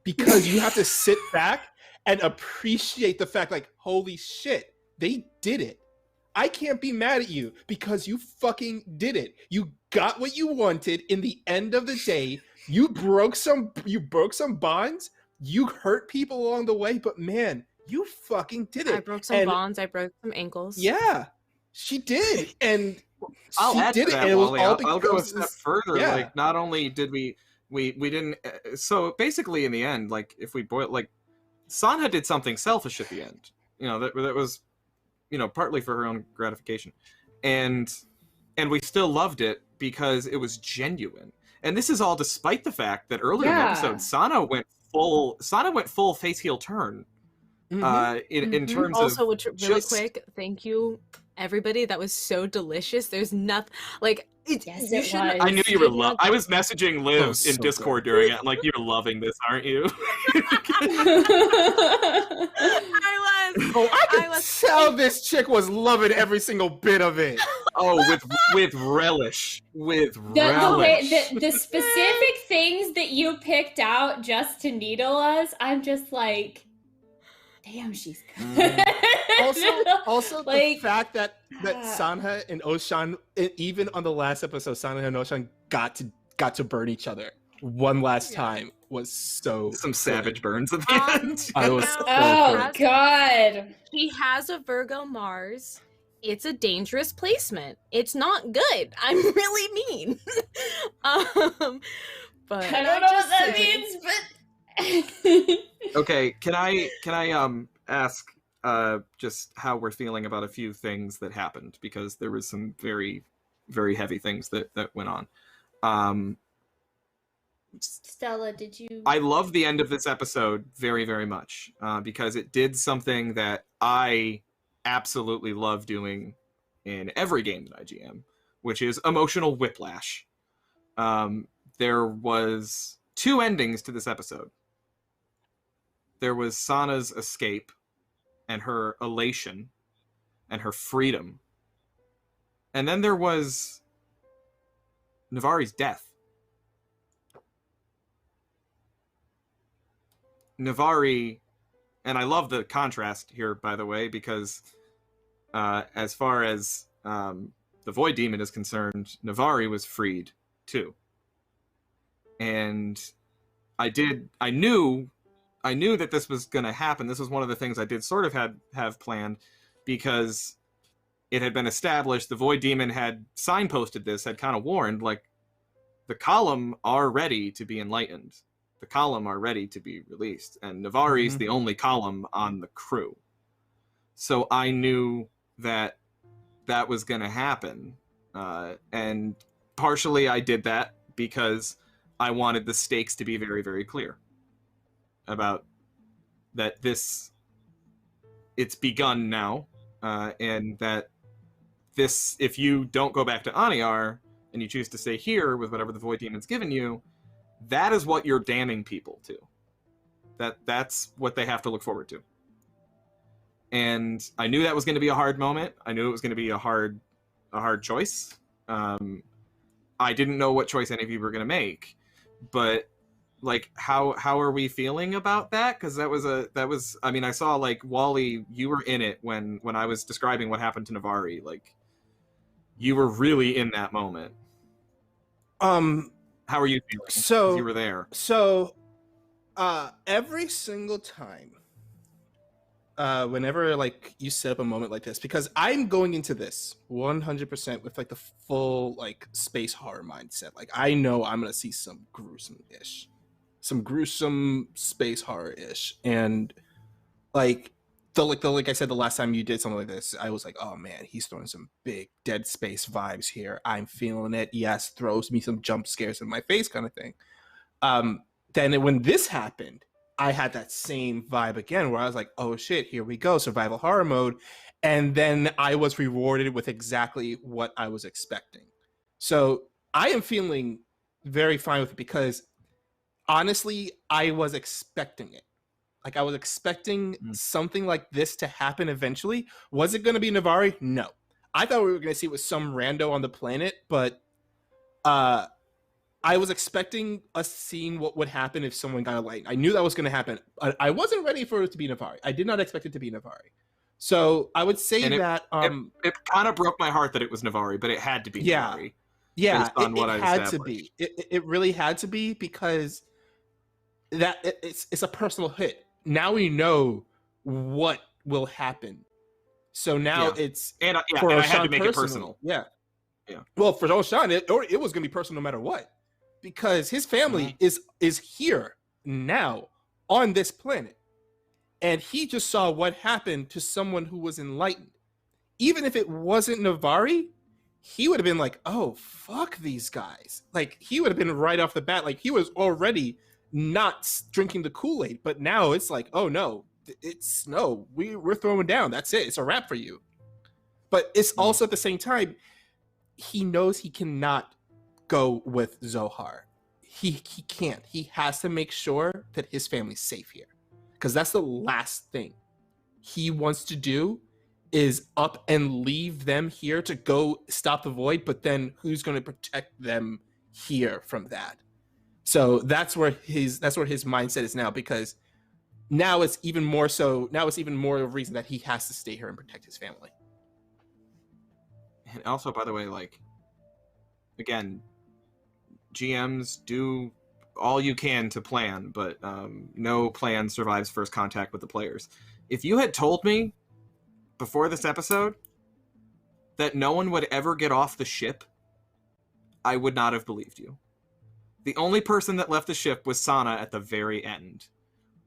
Because you have to sit back and appreciate the fact, like, holy shit, they did it. I can't be mad at you because you fucking did it. You got what you wanted in the end of the day. You broke some bonds. You hurt people along the way, but man, you fucking did it. I broke some bonds. I broke some ankles. Yeah, she did, and I'll she add did to that, it. And it was Wally. all I'll go a step further. Yeah. Like, not only did we didn't. So basically, in the end, like if we boil, like Sanha did something selfish at the end. You know that was, you know, partly for her own gratification, and we still loved it because it was genuine. And this is all despite the fact that earlier in the episode, Sanha went full face heel turn. In terms also, of which really quick, thank you everybody. That was so delicious. There's nothing like it. Yes, You it shouldn't. was. I knew you were. I was messaging Liv in so Discord good. during it. I'm like, you're loving this, aren't you? I was. Oh, I could tell this chick was loving every single bit of it. Oh, with relish, with The relish. way the specific things that you picked out just to needle us, I'm just like, damn, she's good. Also, like, the fact that Sanha and Oshan, even on the last episode, Sanha and Oshan got to burn each other one last time was so some good. savage burns at the end. I was oh god, he has a Virgo Mars. It's a dangerous placement. It's not good. I'm really mean. But I don't know what that means, but Okay, can I ask just how we're feeling about a few things that happened, because there was some very, very heavy things that went on. Stella, did you? I love the end of this episode very, very much because it did something that I absolutely love doing in every game that I GM, which is emotional whiplash. There was 2 endings to this episode. There was Sanha's escape and her elation and her freedom. And then there was Navari's death. Navari, and I love the contrast here, by the way, because as far as the Void Demon is concerned, Navari was freed too. And I knew that this was going to happen. This was one of the things I did sort of have planned, because it had been established, the Void Demon had signposted this, had kind of warned, like, the Column are ready to be enlightened. The Column are ready to be released. And Navari's the only Column on the crew. So I knew that was going to happen. And partially I did that because I wanted the stakes to be very, very clear about that it's begun now, and that this, if you don't go back to Aniar and you choose to stay here with whatever the Void Demon's given you, that is what you're damning people to. That's what they have to look forward to. And I knew that was going to be a hard moment. I knew it was going to be a hard choice. I didn't know what choice any of you were going to make, but like, how are we feeling about that? Because that was I mean, I saw, like, Wally, you were in it when I was describing what happened to Navari. Like, you were really in that moment. How are you feeling? So you were there. So every single time, whenever, like, you set up a moment like this, because I'm going into this 100% with, like, the full, like, space horror mindset. Like, I know I'm gonna see some gruesome space horror-ish, and like I said, the last time you did something like this, I was like, oh man, he's throwing some big Dead Space vibes here. I'm feeling it. Yes, throws me some jump scares in my face, kind of thing. Then when this happened, I had that same vibe again, where I was like, oh shit, here we go, survival horror mode. And then I was rewarded with exactly what I was expecting. So I am feeling very fine with it, because honestly, I was expecting it. Like, I was expecting something like this to happen eventually. Was it going to be Navari? No. I thought we were going to see it with some rando on the planet, but I was expecting us seeing what would happen if someone got enlightened. I knew that was going to happen. I wasn't ready for it to be Navari. I did not expect it to be Navari. So I would say that... It kind of broke my heart that it was Navari, but it had to be Navari. Yeah, it had to be. It really had to be, because it's a personal hit. Now we know what will happen. So now it's and I had to make it personal. Yeah. Well, for Oshan, it was going to be personal no matter what, because his family is here now on this planet, and he just saw what happened to someone who was enlightened. Even if it wasn't Navari, he would have been like, oh, fuck these guys. Like, he would have been right off the bat. Like, he was already not drinking the Kool-Aid, but now it's like, oh no, we're throwing down. That's it. It's a wrap for you. But it's also at the same time, he knows he cannot go with Zohar. He can't. He has to make sure that his family's safe here. Because that's the last thing he wants to do, is up and leave them here to go stop the Void, but then who's going to protect them here from that? So that's where his mindset is now, because now it's even more of a reason that he has to stay here and protect his family. And also, by the way, like, again, GMs do all you can to plan, but no plan survives first contact with the players. If you had told me before this episode that no one would ever get off the ship, I would not have believed you. The only person that left the ship was Sanha at the very end.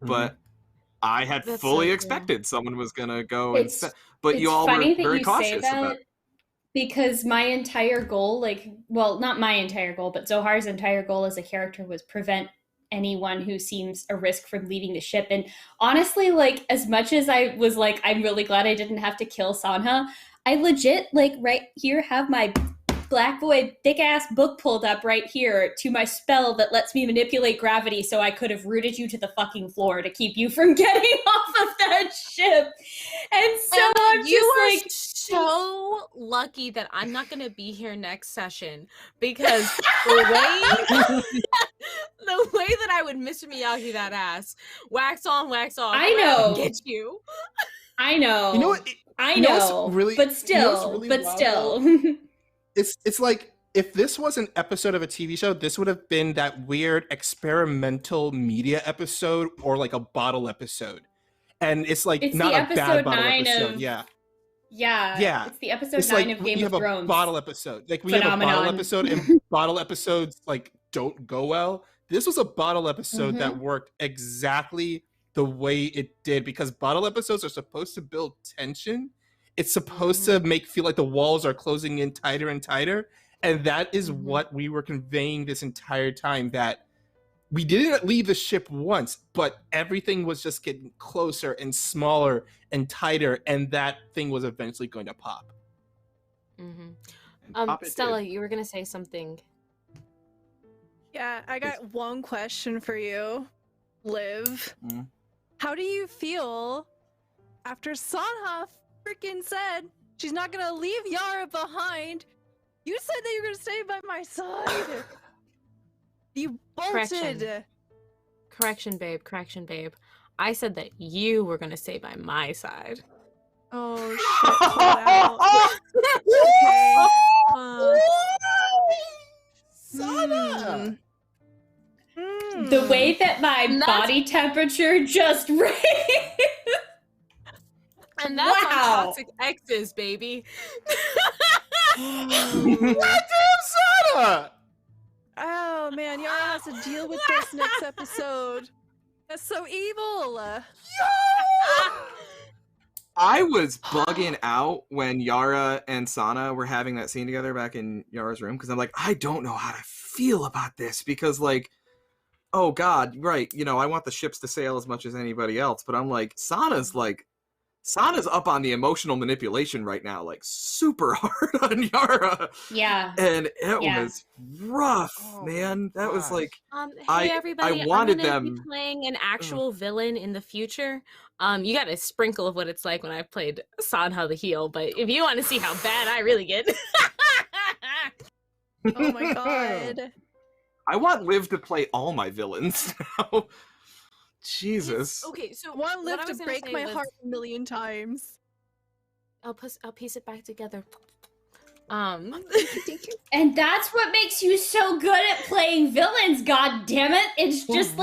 But I had fully expected someone was going to go but you all were very cautious about it. Because my entire goal, not my entire goal, but Zohar's entire goal as a character was prevent anyone who seems a risk from leaving the ship. And honestly, like, as much as I was like, I'm really glad I didn't have to kill Sanha, I legit, like, right here have my Black Void thick-ass book pulled up right here to my spell that lets me manipulate gravity, so I could have rooted you to the fucking floor to keep you from getting off of that ship. And so I'm just like... so lucky that I'm not going to be here next session, because the way that I would Mr. Miyagi that ass, wax on, wax off, I know, get you. I know. You know what? I know. Really, but still, it's like, if this was an episode of a TV show, this would have been that weird experimental media episode, or like a bottle episode. And it's like, it's not a bad bottle episode. Yeah. It's the episode 9 of Game of Thrones. We have a bottle episode. Like, we have a bottle episode, and bottle episodes, like, don't go well. This was a bottle episode that worked exactly the way it did, because bottle episodes are supposed to build tension. It's supposed to feel like the walls are closing in tighter and tighter. And that is what we were conveying this entire time, that we didn't leave the ship once, but everything was just getting closer and smaller and tighter, and that thing was eventually going to pop. Stella, you were going to say something. Yeah, I got one question for you, Liv. How do you feel after Sanha freaking said she's not going to leave Yara behind? You said that you're going to stay by my side. You bolted. Correction, babe. I said that you were going to stay by my side. Oh, shit. Sanha! The way that my body temperature just raised. And that's on Toxic X's, baby. Goddamn Sanha! Oh man, Yara has to deal with this next episode. That's so evil. I was bugging out when Yara and Sanha were having that scene together back in Yara's room, because I'm like, I don't know how to feel about this, because, like, oh god, right, you know, I want the ships to sail as much as anybody else, but I'm like, Sanha's up on the emotional manipulation right now, like, super hard on Yara. Yeah. And it was rough, man. That was like, hey everybody, I wanted I'm gonna them be playing an actual villain in the future. You got a sprinkle of what it's like when I played Sanha the heel, but if you want to see how bad I really get. Oh my god. I want Liv to play all my villains now. Jesus. Okay, so I want Liv to break my Liv, heart a million times. I'll piece it back together. And that's what makes you so good at playing villains, god damn it. It's just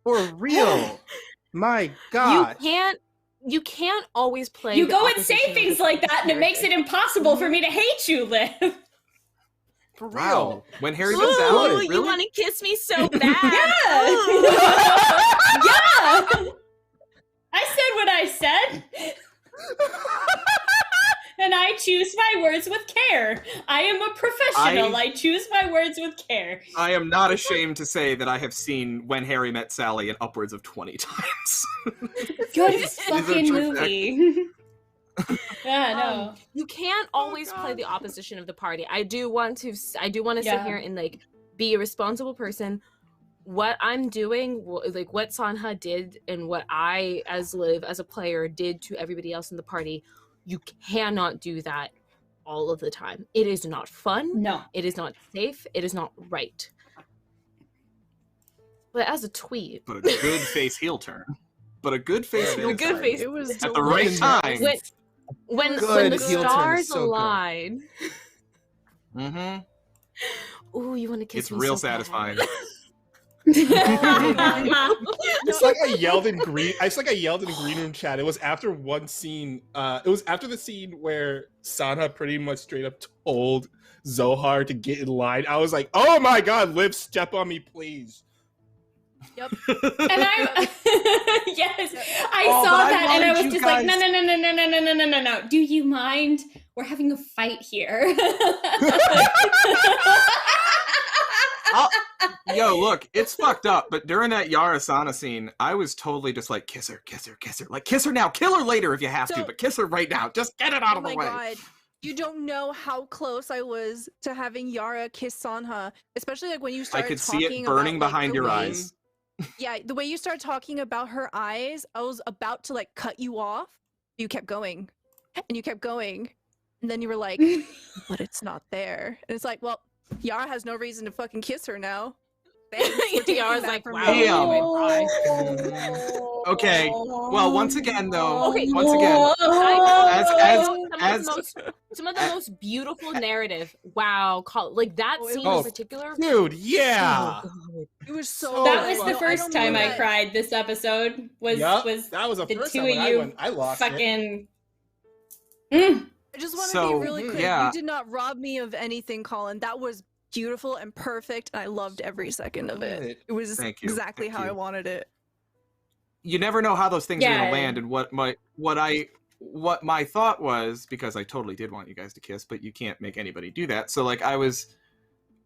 For real. My god. You can't always play. You go and say things like that, and it makes it impossiul for me to hate you, Liv. For real. Wow. When Harry comes out, really? You want to kiss me so bad? Yeah. I said what I said. and I choose my words with care. I am a professional. I choose my words with care. I am not ashamed to say that I have seen When Harry Met Sally upwards of 20 times. Good fucking movie. Yeah, no. You can't always play the opposition of the party. I do want to sit here and like be a responsible person. What I'm doing, like what Sanha did and what I as Liv as a player did to everybody else in the party, you cannot do that all of the time. It is not fun. No. It is not safe. It is not right. But as a tweet. But a good face heel turn. It was at the right time. When the stars align. Mm-hmm. Ooh, you want to kiss it's me? It's real so satisfying. It's like I yelled in green. It's like I yelled in the green room chat. It was after one scene. It was after the scene where Sanha pretty much straight up told Zohar to get in line. I was like, "Oh my god, Liv, step on me, please." Yep. And I yes, I saw that and I was just like, no. Do you mind? We're having a fight here. Yo, look, it's fucked up, but during that Yara Sana scene, I was totally just like, kiss her. Like, kiss her now. Kill her later if you have to, but kiss her right now. Just get it out of the way. Oh my god. You don't know how close I was to having Yara kiss Sanha, especially like when you started talking about... I could see it burning about, behind your eyes. Yeah, the way you started talking about her eyes, I was about to like cut you off. You kept going, and you kept going, and then you were like, but it's not there. And it's like, well, Yara has no reason to fucking kiss her now. Yara's like, wow. Okay. Well, once again, though. Okay. Once again, some of the most beautiful narrative. Wow. Like that scene in particular. Dude, yeah. It was so. That was the first time I cried this episode. Was that was the first two of you I lost fucking. I just want to be really clear. You did not rob me of anything, Colin. That was beautiful and perfect, and I loved every second of it. It was exactly how I wanted it. You never know how those things are gonna land, and what my thought was, because I totally did want you guys to kiss, but you can't make anybody do that. So like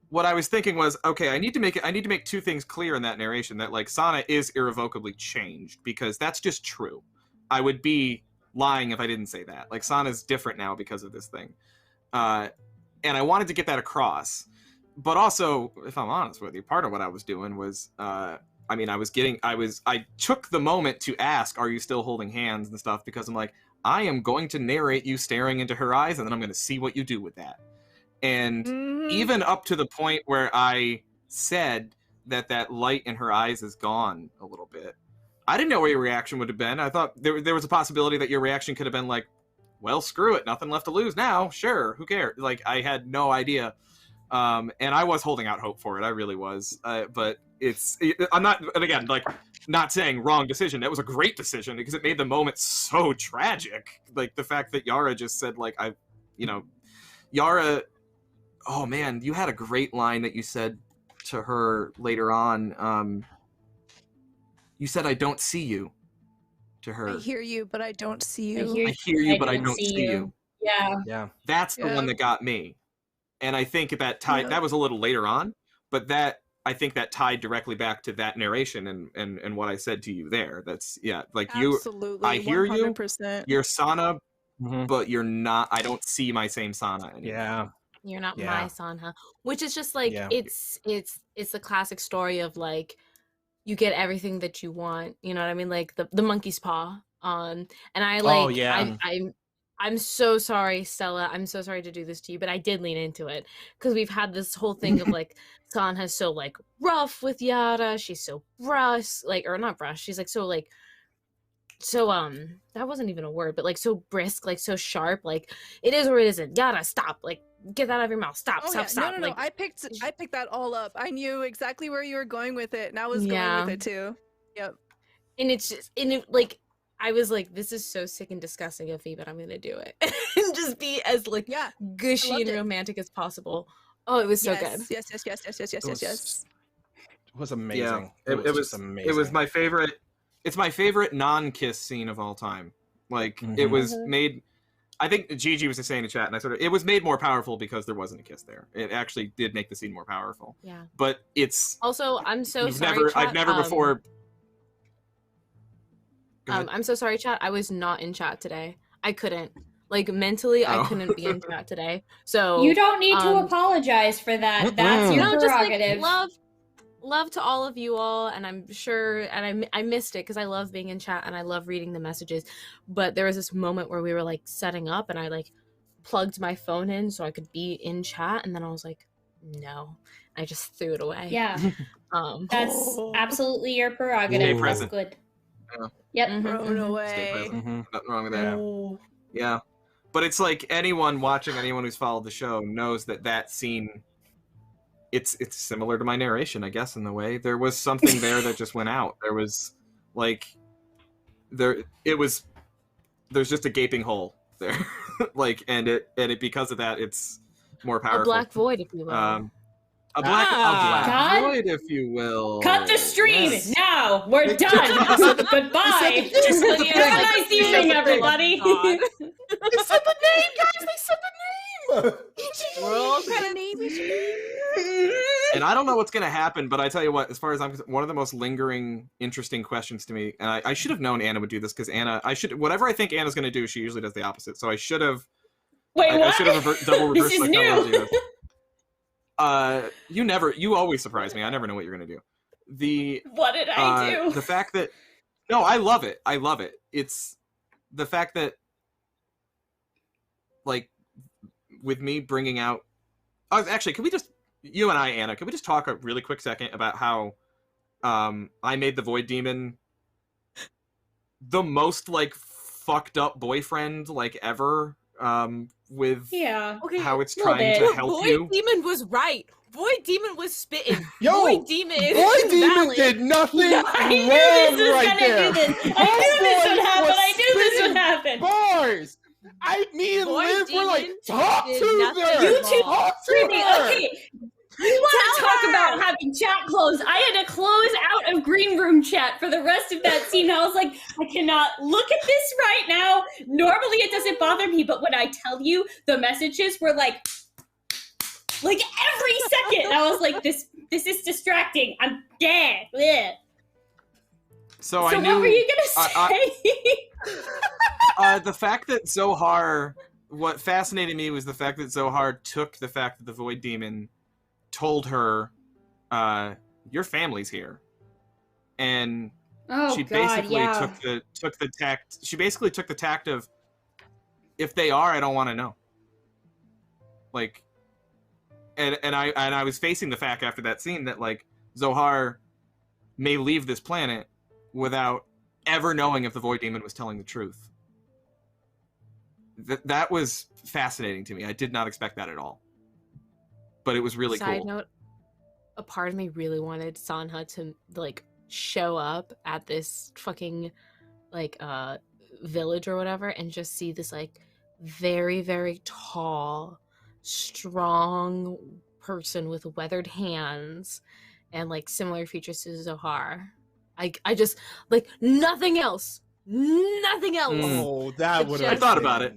what I was thinking was, okay, I need to make two things clear in that narration, that like Sanha is irrevocably changed, because that's just true. I would be lying if I didn't say that. Like, Sanha's different now because of this thing. And I wanted to get that across. But also, if I'm honest with you, part of what I was doing was, I took the moment to ask, are you still holding hands and stuff? Because I'm like, I am going to narrate you staring into her eyes, and then I'm going to see what you do with that. And even up to the point where I said that light in her eyes is gone a little bit, I didn't know what your reaction would have been. I thought there was a possibility that your reaction could have been like, well, screw it, nothing left to lose now, sure, who cares? Like, I had no idea. And I was holding out hope for it, I really was. But I'm not, and again, like, not saying wrong decision. That was a great decision, because it made the moment so tragic. Like, the fact that Yara just said, like, Yara, oh man, you had a great line that you said to her later on. You said, I don't see you, to her. I hear you, but I don't see you. I hear you, but I don't see you. Yeah. That's the one that got me. And I think that was a little later on, but I think that tied directly back to that narration and what I said to you there. That's, like, absolutely, I hear 100%. You're Sanha, but you're not, I don't see my same Sanha anymore. Yeah. You're not my Sanha, which is just like, it's the classic story of like, you get everything that you want, you know what I mean? Like the monkey's paw. And I like, I'm so sorry, Stella. I'm so sorry to do this to you, but I did lean into it, because we've had this whole thing of like, Sanha's so like rough with Yara. She's so brush, like, or not brush. She's like so that wasn't even a word, but like so brisk, like so sharp, like it is or it isn't. Yara, stop, like get that out of your mouth. Stop. No. Like, I picked that all up. I knew exactly where you were going with it, and I was going with it too. Yep. And it's just, like, I was like, this is so sick and disgusting of me, but I'm gonna do it and just be as like gushy and romantic as possible. Oh, it was so good. Yes. It was amazing. Yeah, it was amazing. It was my favorite. It's my favorite non-kiss scene of all time. Like, it was made. I think Gigi was just saying in chat, and it was made more powerful because there wasn't a kiss there. It actually did make the scene more powerful. Yeah. But it's also, I'm so sorry. I've never before. I'm so sorry, chat. I was not in chat today. I couldn't. Like, mentally, I couldn't be in chat today. So you don't need to apologize for that. That's your prerogative. Just, like, love to all of you all, and I'm sure, and I missed it because I love being in chat and I love reading the messages. But there was this moment where we were like setting up, and I like plugged my phone in so I could be in chat, and then I was like, no, I just threw it away. Yeah, that's absolutely your prerogative. That's good. Yeah. Yep. Thrown away. Stay present. Nothing wrong with that. Yeah. But it's like anyone who's followed the show knows that scene, it's similar to my narration, I guess, in the way. There was something there that just went out. There was, like, there's just a gaping hole there. Like, and it because of that, it's more powerful. A black void, if you will. A black void, if you will. Cut the stream now. We're done. Goodbye. Have a nice evening, everybody. They said the name, guys. They said the name. We're all kind of name. And I don't know what's gonna happen, but I tell you what, as far as I'm concerned, one of the most lingering, interesting questions to me, and I should have known Anna would do this because whatever I think Anna's gonna do, she usually does the opposite. So I should have. Wait, what? I should have double reversed. This is new. You always surprise me. I never know what you're gonna do. What did I do? The fact that I love it. It's the fact that, like, with me bringing out. Actually, can we just, you and I, Anna, can we just talk a really quick second about how I made the Void Demon the most, like, fucked up boyfriend, like, ever. With how it's trying to help you. Void Demon was right. Void Demon was spitting. Yo, Void Demon did nothing wrong I knew this was right gonna there. do this. I knew this would happen. I knew this would happen. Bars. Me and Void Liv were like, Demon talk did to nothing her. You two Talk to her. Okay. You want to talk about having chat closed? I had to close out of green room chat for the rest of that scene. I was like, I cannot look at this right now. Normally it doesn't bother me, but when I tell you, the messages were like every second. I was like, this is distracting. I'm dead. Blech. So what were you gonna say? The fact that Zohar, what fascinated me was the fact that Zohar took the fact that the Void Demon told her, your family's here, and she basically took the tact. She basically took the tact of, if they are, I don't want to know. Like, and I was facing the fact after that scene that, like, Zohar may leave this planet without ever knowing if the Void Demon was telling the truth. That was fascinating to me. I did not expect that at all. But it was really cool. Side note, a part of me really wanted Sanha to, like, show up at this fucking, like, village or whatever and just see this, like, very, very tall, strong person with weathered hands and, like, similar features to Zohar. I just, like, nothing else. Oh, that would have. I thought about it.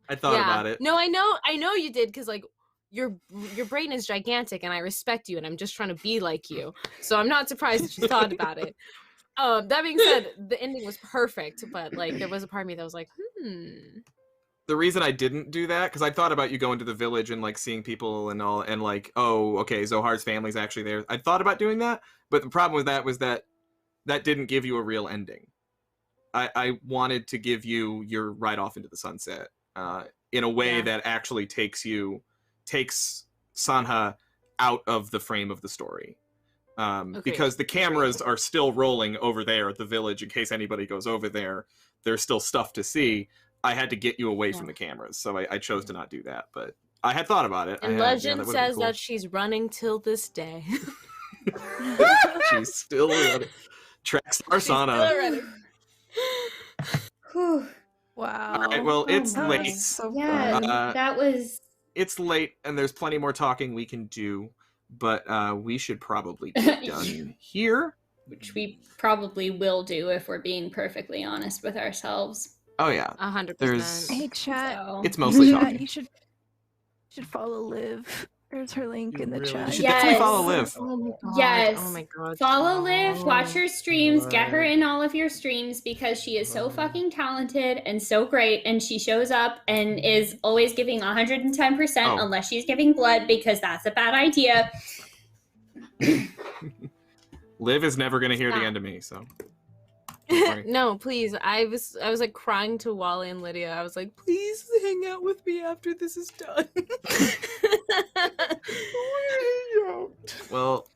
About it. No, I know you did, because, like, your brain is gigantic and I respect you and I'm just trying to be like you. So I'm not surprised that you thought about it. That being said, the ending was perfect, but, like, there was a part of me that was like, The reason I didn't do that, because I thought about you going to the village and, like, seeing people and all, and, like, oh, okay, Zohar's family's actually there. I thought about doing that, but the problem with that was that didn't give you a real ending. I wanted to give you your ride off into the sunset in a way that actually takes Sanha out of the frame of the story. Because the cameras are still rolling over there at the village in case anybody goes over there. There's still stuff to see. I had to get you away from the cameras, so I chose to not do that. But I had thought about it. And legend says that she's running till this day. She's still running. Trackstar Sanha. Wow. All right, well, it's late. So that was... It's late, and there's plenty more talking we can do, but we should probably get done here. Which we probably will do if we're being perfectly honest with ourselves. Oh yeah, 100%. Hey, chat. It's mostly Chat, talking. you should follow Liv. There's her link You in the really chat. You should definitely follow Yes. Liv. Oh my god. Yes. Oh my god. Follow Liv, watch her streams, get her Liv. in all of your streams because she is so fucking talented and so great. And she shows up and is always giving 110% unless she's giving blood because that's a bad idea. Liv is never going to hear the end of me, so. No, please. I was like crying to Wally and Lydia. I was like, please hang out with me after this is done. Well,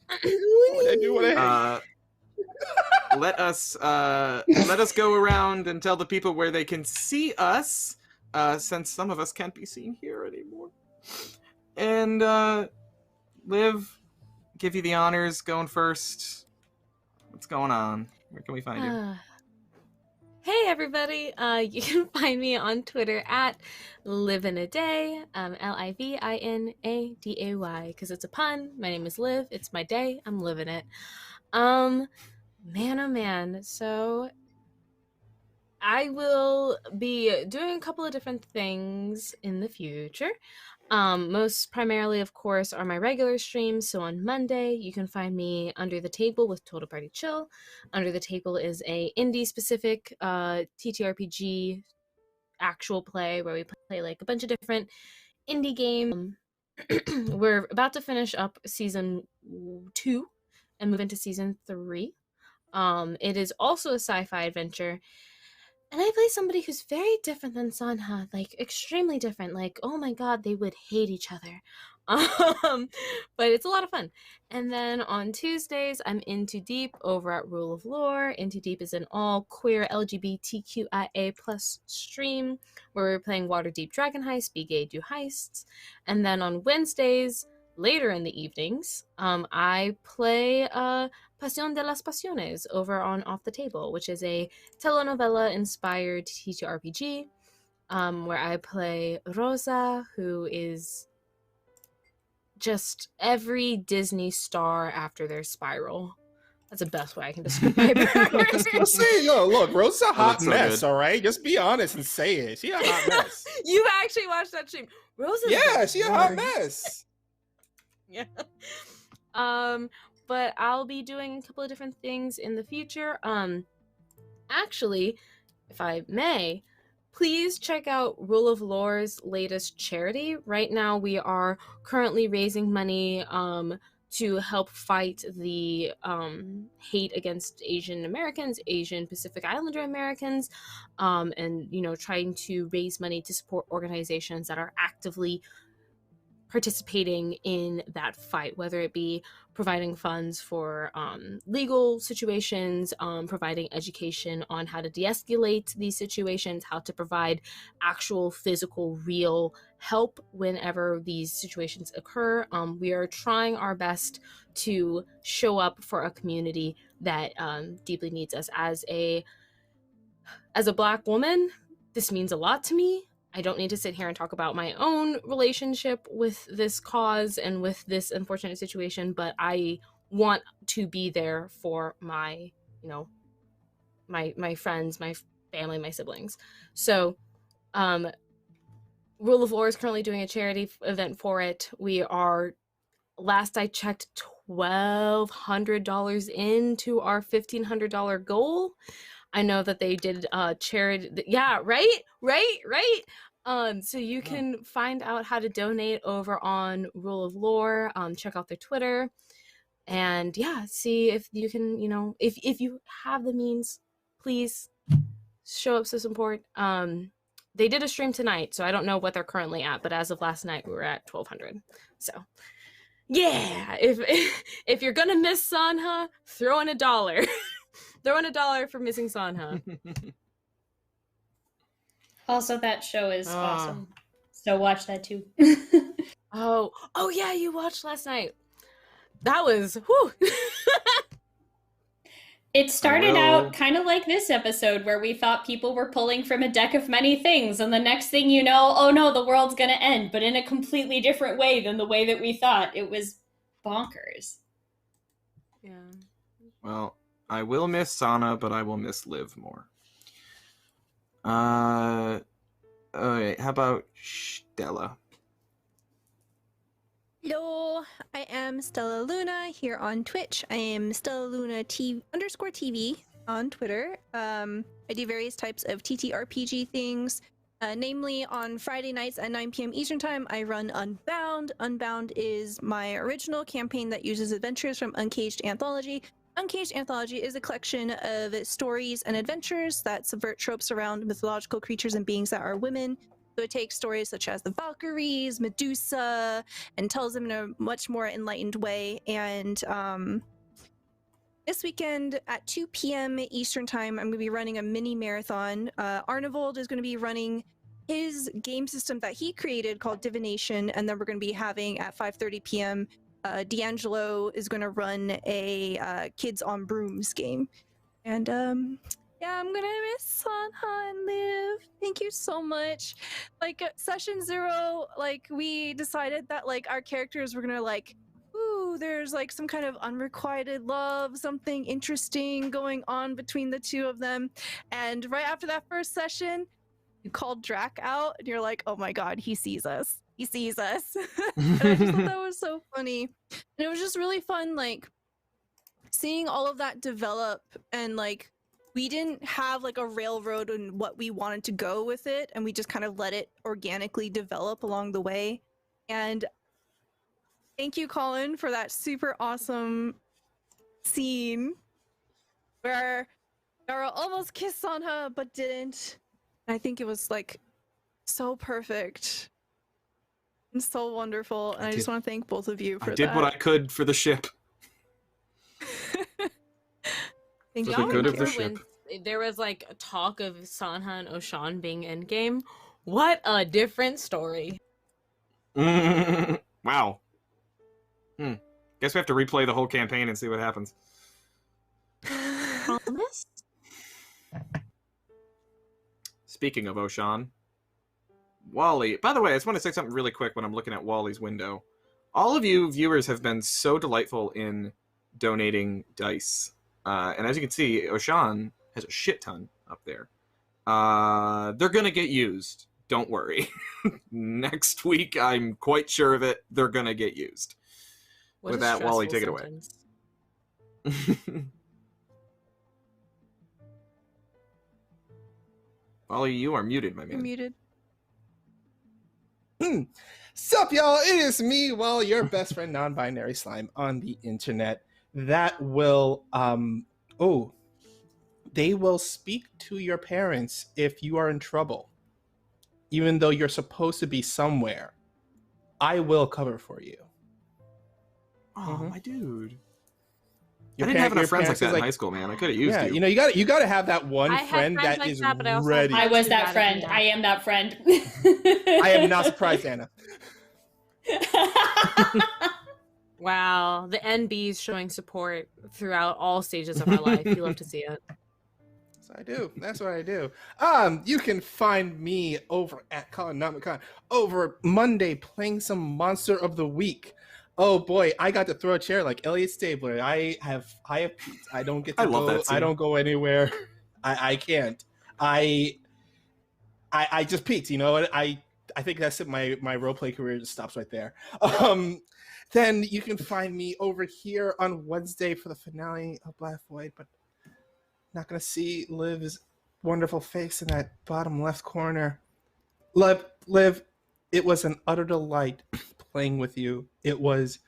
let us go around and tell the people where they can see us, since some of us can't be seen here anymore. And Liv, give you the honors going first. What's going on? Where can we find you? Hey everybody, you can find me on Twitter at livinaday, Livinaday, because it's a pun. My name is Liv, it's my day, I'm living it. Man oh man, so I will be doing a couple of different things in the future. Most primarily, of course, are my regular streams. So on Monday, you can find me Under the Table with Total Party Chill. Under the Table is a indie-specific TTRPG actual play where we play like a bunch of different indie games. We're about to finish up season 2 and move into season 3. It is also a sci-fi adventure. And I play somebody who's very different than Sanha, like extremely different. Like, oh my god, they would hate each other. But it's a lot of fun. And then on Tuesdays, I'm Into Deep over at Rule of Lore. Into Deep is an all queer LGBTQIA plus stream where we're playing Waterdeep Dragon Heist, Be Gay, Do Heists. And then on Wednesdays, later in the evenings, I play Pasión de las Pasiones over on Off the Table, which is a telenovela-inspired TTRPG, where I play Rosa, who is just every Disney star after their Spiral. That's the best way I can describe her. Look, Rosa's a hot so mess, good. all right? Just be honest and say it. She a hot mess. You actually watched that stream. Rosa's she a hot mess. Yeah. But I'll be doing a couple of different things in the future. Actually, if I may, please check out Rule of Lore's latest charity. Right now, we are currently raising money to help fight the hate against Asian Americans, Asian Pacific Islander Americans, and trying to raise money to support organizations that are actively participating in that fight, whether it be providing funds for legal situations, providing education on how to de-escalate these situations, how to provide actual physical real help whenever these situations occur. We are trying our best to show up for a community that deeply needs us. As a Black woman, this means a lot to me. I don't need to sit here and talk about my own relationship with this cause and with this unfortunate situation, but I want to be there for my friends, my family, my siblings. So, Rule of Lore is currently doing a charity event for it. We are, last I checked, $1,200 into our $1,500 goal. I know that they did charity. Yeah, right. So you can find out how to donate over on Rule of Lore. Check out their Twitter, and see if you can. If you have the means, please show up to support. They did a stream tonight, so I don't know what they're currently at, but as of last night, we were at 1,200. So. Yeah, if you're gonna miss Sanha, throw in $1. Throw in $1 for missing Sanha. Also, that show is awesome. So watch that too. Oh yeah, you watched last night. That was whew. It started out kind of like this episode where we thought people were pulling from a deck of many things, and the next thing you know, oh no, the world's gonna end, but in a completely different way than the way that we thought. It was bonkers. Yeah. Well, I will miss Sanha, but I will miss Liv more. All right, how about Stella? Hello, I am Stella Luna here on Twitch. I am Stella Luna _TV on Twitter. I do various types of TTRPG things. Namely, on Friday nights at 9 p.m. Eastern Time, I run Unbound. Unbound is my original campaign that uses adventures from Uncaged Anthology. Uncaged Anthology is a collection of stories and adventures that subvert tropes around mythological creatures and beings that are women. So it takes stories such as the Valkyries, Medusa, and tells them in a much more enlightened way. And this weekend at 2 p.m. Eastern Time, I'm going to be running a mini marathon. Arnivold is going to be running his game system that he created called Divination, and then we're going to be having at 5:30 p.m. D'Angelo is going to run a Kids on Brooms game. And yeah, I'm gonna miss Sanha and Liv. Thank you so much. Like session 0, like we decided that like our characters were gonna like, ooh, there's like some kind of unrequited love, something interesting going on between the two of them. And right after that first session, you called Drac out, and you're like, oh my god, he sees us. He sees us. And I just thought that was so funny. And it was just really fun, like seeing all of that develop, and like we didn't have like a railroad and what we wanted to go with it, and we just kind of let it organically develop along the way. And thank you, Colin, for that super awesome scene where Yara almost kissed Sanha but didn't. I think it was like so perfect and so wonderful, and I just want to thank both of you for that. I did what I could for the ship. Thank For you. the good of the ship. When there was like a talk of Sanha and Oshan being endgame. What a different story. Wow. Guess we have to replay the whole campaign and see what happens. Promise? Speaking of Oshan, Wally. By the way, I just want to say something really quick when I'm looking at Wally's window. All of you viewers have been so delightful in donating dice. And as you can see, Oshan has a shit ton up there. They're going to get used. Don't worry. Next week, I'm quite sure of it. They're going to get used. What With a that, Wally, take stressful it away. sentence. Wally, you are muted, my You're man. muted. Sup, y'all? It is me, well, your best friend, non-binary slime on the internet. That will, they will speak to your parents if you are in trouble. Even though you're supposed to be somewhere, I will cover for you. Oh, my dude. I Your didn't have enough your friends like parents that is in high school, man. I could have used you. You know, you got to have that one I had friend friends that like is that, but I also ready. had I was too that bad friend. at I am that friend. I am not surprised, Anna. Wow, the NB's showing support throughout all stages of our life. You love to see it. Yes, I do. That's what I do. You can find me over at Colonomicon over Monday playing some Monster of the Week. Oh boy, I got to throw a chair like Elliot Stabler. I have peaked. I don't get to love go. that scene. I don't go anywhere. I can't. I just peaked. You know what? I think that's it. My roleplay career just stops right there. Then you can find me over here on Wednesday for the finale of Black Void, but not gonna see Liv's wonderful face in that bottom left corner. Liv, it was an utter delight playing with you. It was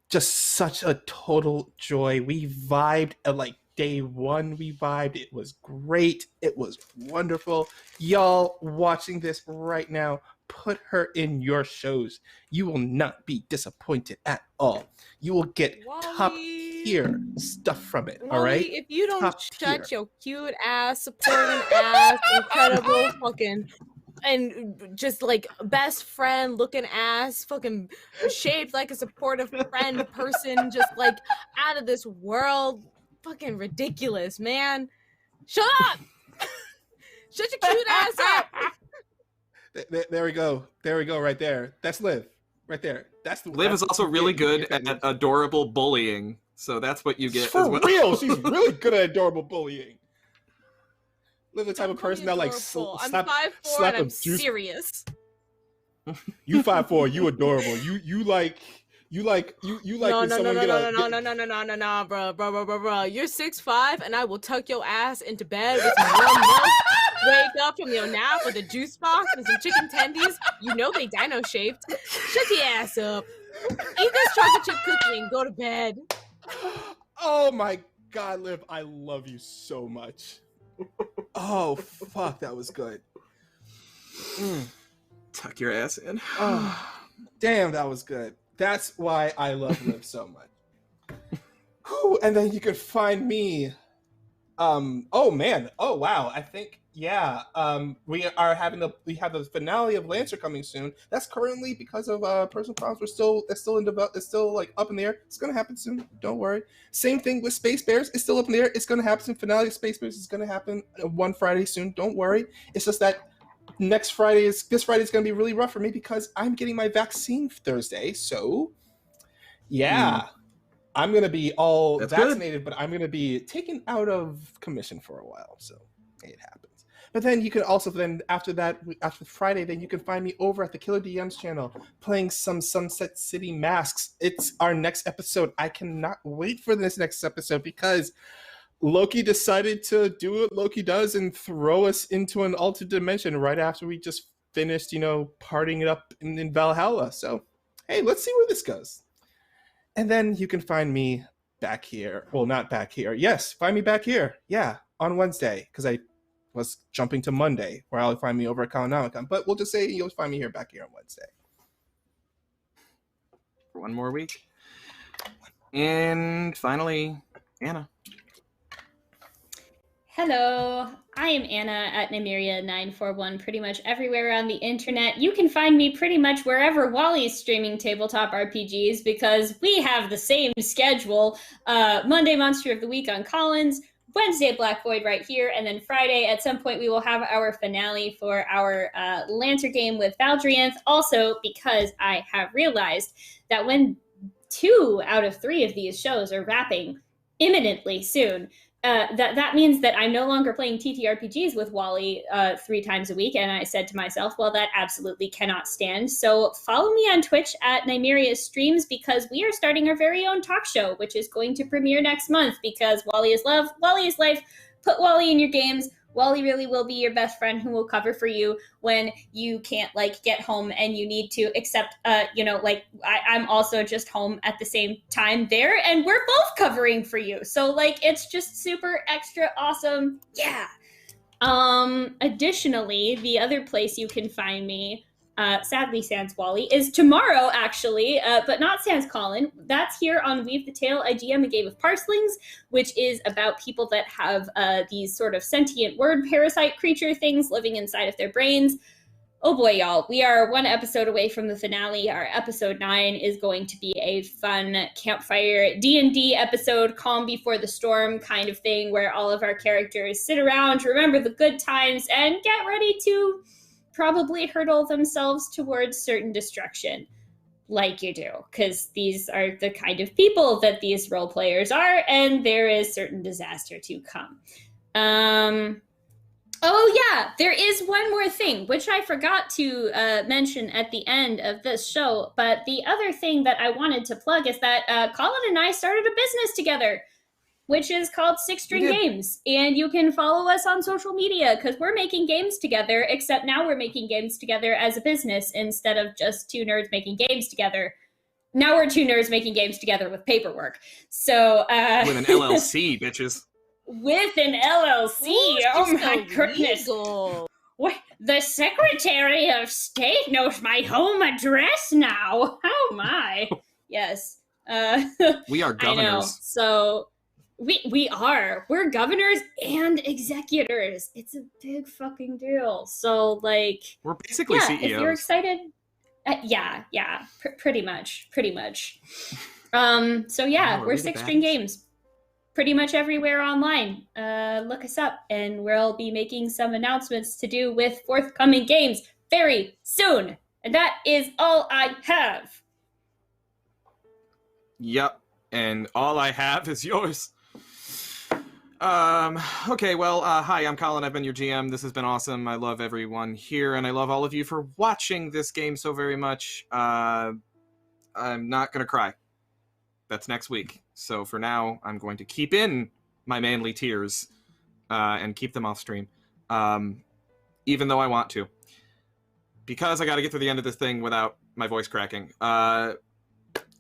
just such a total joy. We vibed at like day one. We vibed. It was great. It was wonderful. Y'all watching this right now, put her in your shows. You will not be disappointed at all. You will get top tier stuff from it. Wally, all right? if you don't Top shut tier. your cute ass, supporting ass, incredible fucking, and just like best friend looking ass, fucking shaped like a supportive friend person, just like out of this world, fucking ridiculous, man. Shut up! Shut your cute ass up! There we go. There we go. Right there. That's Liv. Right there. Liv is also really good at adorable bullying, so that's what you get For as well. real, she's really good at adorable bullying. Liv, the type of person that like slap I'm 5'4" and I'm serious. You 5'4", you adorable. You like when someone get a No, bro. You're 6'5", and I will tuck your ass into bed with some warm milk. Wake up from your nap with a juice box and some chicken tendies. You know they dino shaped. Shut your ass up. Eat this chocolate chip cookie and go to bed. Oh my God, Liv, I love you so much. Oh fuck, that was good. Tuck your ass in. Oh, damn, that was good. That's why I love Liv so much. Whew, and then you can find me. Oh man. Oh wow. I think we have the finale of Lancer coming soon. That's currently because of personal problems. It's still like up in the air. It's gonna happen soon. Don't worry. Same thing with Space Bears. It's still up in the air. It's gonna happen soon. Finale of Space Bears is gonna happen one Friday soon. Don't worry. It's just that this Friday is gonna be really rough for me because I'm getting my vaccine Thursday. So yeah. I'm going to be all vaccinated, but I'm going to be taken out of commission for a while. So it happens. But then you can also, after Friday, then you can find me over at the Killer DMs channel playing some Sunset City Masks. It's our next episode. I cannot wait for this next episode because Loki decided to do what Loki does and throw us into an alternate dimension right after we just finished, partying it up in Valhalla. So, hey, let's see where this goes. And then you can find me back here. Well, not back here. Yes, find me back here. Yeah, on Wednesday, because I was jumping to Monday, where I'll find me over at Comic-Con. But we'll just say you'll find me back here on Wednesday. For one more week. And finally, Anna. Hello, I am Anna at Nymeria941 pretty much everywhere on the internet. You can find me pretty much wherever Wally's streaming tabletop RPGs because we have the same schedule. Monday Monster of the Week on Collins, Wednesday Black Void right here, and then Friday at some point we will have our finale for our Lancer game with Valdrianth. Also because I have realized that when 2 out of 3 of these shows are wrapping imminently soon, that means that I'm no longer playing TTRPGs with Wally 3 times a week. And I said to myself, well, that absolutely cannot stand. So follow me on Twitch at Nymeria Streams because we are starting our very own talk show, which is going to premiere next month because Wally is love, Wally is life. Put Wally in your games. Wally really will be your best friend who will cover for you when you can't get home and you need to accept, I'm also just home at the same time there and we're both covering for you. So it's just super extra awesome. Yeah. Additionally, the other place you can find me, sadly sans Wally, is tomorrow actually, but not sans Colin. That's here on Weave the Tale. I GM a game of Parslings, which is about people that have these sort of sentient word parasite creature things living inside of their brains. Oh boy, y'all, we are 1 episode away from the finale. Our episode 9 is going to be a fun campfire D&D episode, calm before the storm kind of thing, where all of our characters sit around, remember the good times, and get ready to probably hurtle themselves towards certain destruction, like you do, because these are the kind of people that these role players are, and there is certain disaster to come. Oh yeah, there is one more thing, which I forgot to mention at the end of this show, but the other thing that I wanted to plug is that Colin and I started a business together, which is called Six String Games. And you can follow us on social media because we're making games together, except now we're making games together as a business instead of just 2 nerds making games together. Now we're 2 nerds making games together with paperwork. So with an LLC, bitches. With an LLC. Oh my goodness. What? The Secretary of State knows my home address now. Oh my. Yes. We are governors. I know. So we are. We're governors and executors. It's a big fucking deal. So we're basically CEOs. If you're excited, pretty much. So we're Six String Games. Pretty much everywhere online. Look us up, and we'll be making some announcements to do with forthcoming games very soon. And that is all I have. Yep, and all I have is yours. Okay, well, hi, I'm Colin. I've been your GM. This has been awesome. I love everyone here, and I love all of you for watching this game so very much. I'm not gonna cry. That's next week. So for now, I'm going to keep in my manly tears, and keep them off stream. Even though I want to. Because I gotta get to the end of this thing without my voice cracking.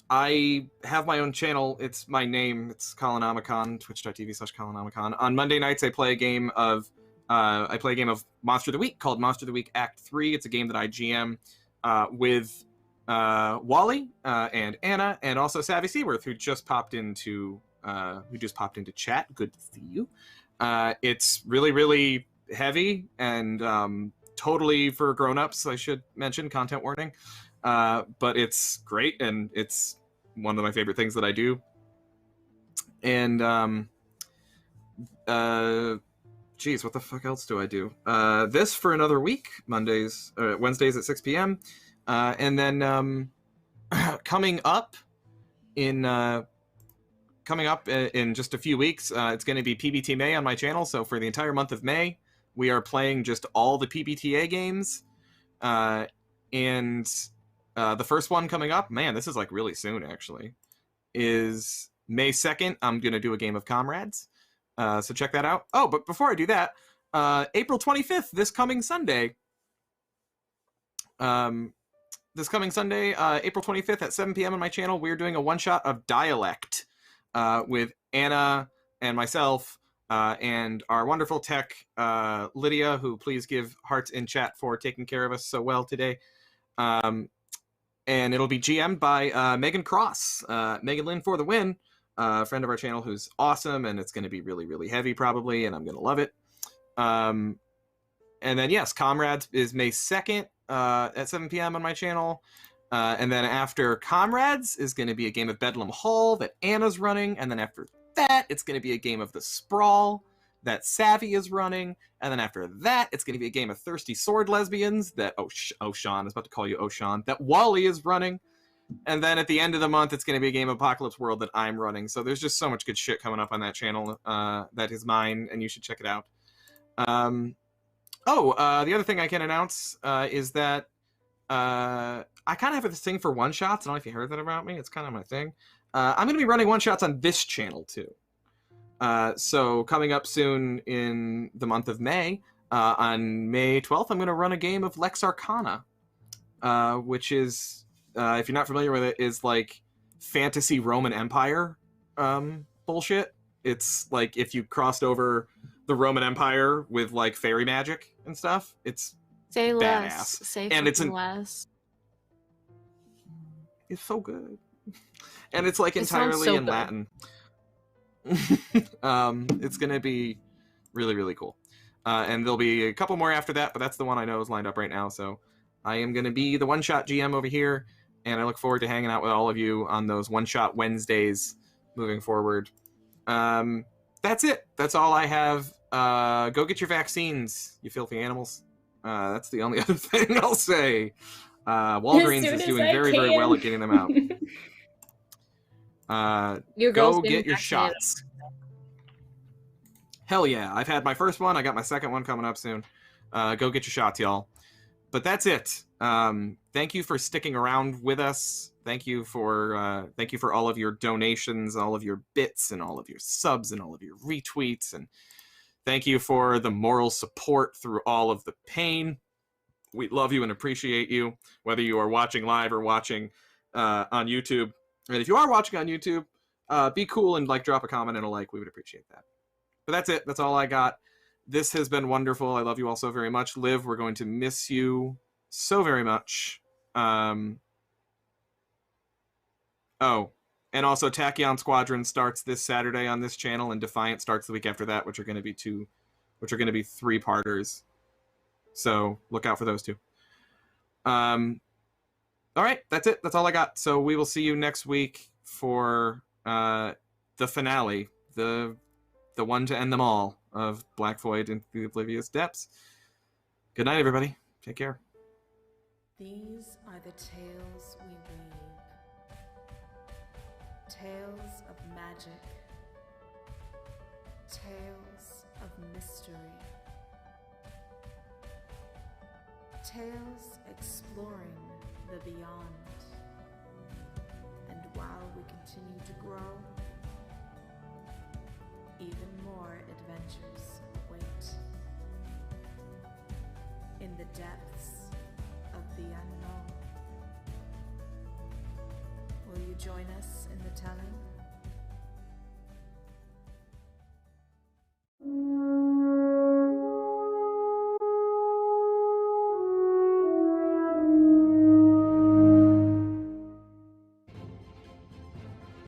I have my own channel. It's my name. It's Colonomicon, twitch.tv/Colonomicon. On Monday nights, I play a game of Monster of the Week called Monster of the Week Act 3. It's a game that I GM with Wally and Anna, and also Savvy Seaworth, who just popped into chat. Good to see you. It's really, really heavy and totally for grown-ups, I should mention, content warning. But it's great, and it's one of my favorite things that I do. And geez, what the fuck else do I do? This for another week, Wednesdays at 6 p.m. And then coming up in just a few weeks, it's going to be PBT May on my channel. So for the entire month of May, we are playing just all the PBTA games. And the first one coming up, man, this is like really soon actually, is May 2nd. I'm going to do a game of Comrades. So check that out. Oh, but before I do that, April 25th, this coming Sunday, April 25th at 7 p.m. on my channel, we're doing a one-shot of Dialect with Anna and myself and our wonderful tech, Lydia, who please give hearts in chat for taking care of us so well today. And it'll be GM'd by Megan Cross. Megan Lynn for the win. A friend of our channel who's awesome, and it's going to be really, really heavy probably, and I'm going to love it. And then, yes, Comrades is May 2nd at 7 p.m. on my channel. And then after Comrades is going to be a game of Bedlam Hall that Anna's running. And then after that, it's going to be a game of The Sprawl that Savvy is running. And then after that, it's going to be a game of Thirsty Sword Lesbians that Oshan, I was about to call you Oshan, that Wally is running. And then at the end of the month, it's going to be a game of Apocalypse World that I'm running. So there's just so much good shit coming up on that channel that is mine, and you should check it out. The other thing I can announce is that I kind of have this thing for one-shots. I don't know if you heard that about me. It's kind of my thing. I'm going to be running one-shots on this channel, too. So coming up soon in the month of May, on May 12th, I'm going to run a game of Lex Arcana, which is, if you're not familiar with it, is like fantasy Roman Empire bullshit. It's like if you crossed over the Roman Empire with like fairy magic and stuff. It's Say badass. less. Say and it's less. It's so good. And it's like entirely so in good. Latin. It's gonna be really, really cool. And there'll be a couple more after that, but that's the one I know is lined up right now. So I am gonna be the one-shot GM over here, and I look forward to hanging out with all of you on those one-shot Wednesdays moving forward. That's it. That's all I have. Go get your vaccines, you filthy animals. That's the only other thing I'll say. Walgreens is doing very, very well at getting them out. Go get your shots. Hell yeah. I've had my first one. I got my second one coming up soon. Go get your shots, y'all. But that's it. Thank you for sticking around with us. Thank you for all of your donations, all of your bits, and all of your subs, and all of your retweets, and thank you for the moral support through all of the pain. We love you and appreciate you, whether you are watching live or watching on YouTube. And if you are watching on YouTube, be cool and like drop a comment and a like. We would appreciate that. But that's it. That's all I got. This has been wonderful. I love you all so very much. Liv, we're going to miss you so very much. Oh, and also Tachyon Squadron starts this Saturday on this channel, and Defiant starts the week after that, which are going to be 3-parters. So look out for those two. All right, that's it. That's all I got. So we will see you next week for the finale, the one to end them all of Black Void into the Oblivious Depths. Good night, everybody. Take care. These are the tales we weave. Tales of magic, Tales of mystery. Tales exploring the beyond. And while we continue to grow, even more adventures await. In the depths of the unknown. Will you join us in the telling?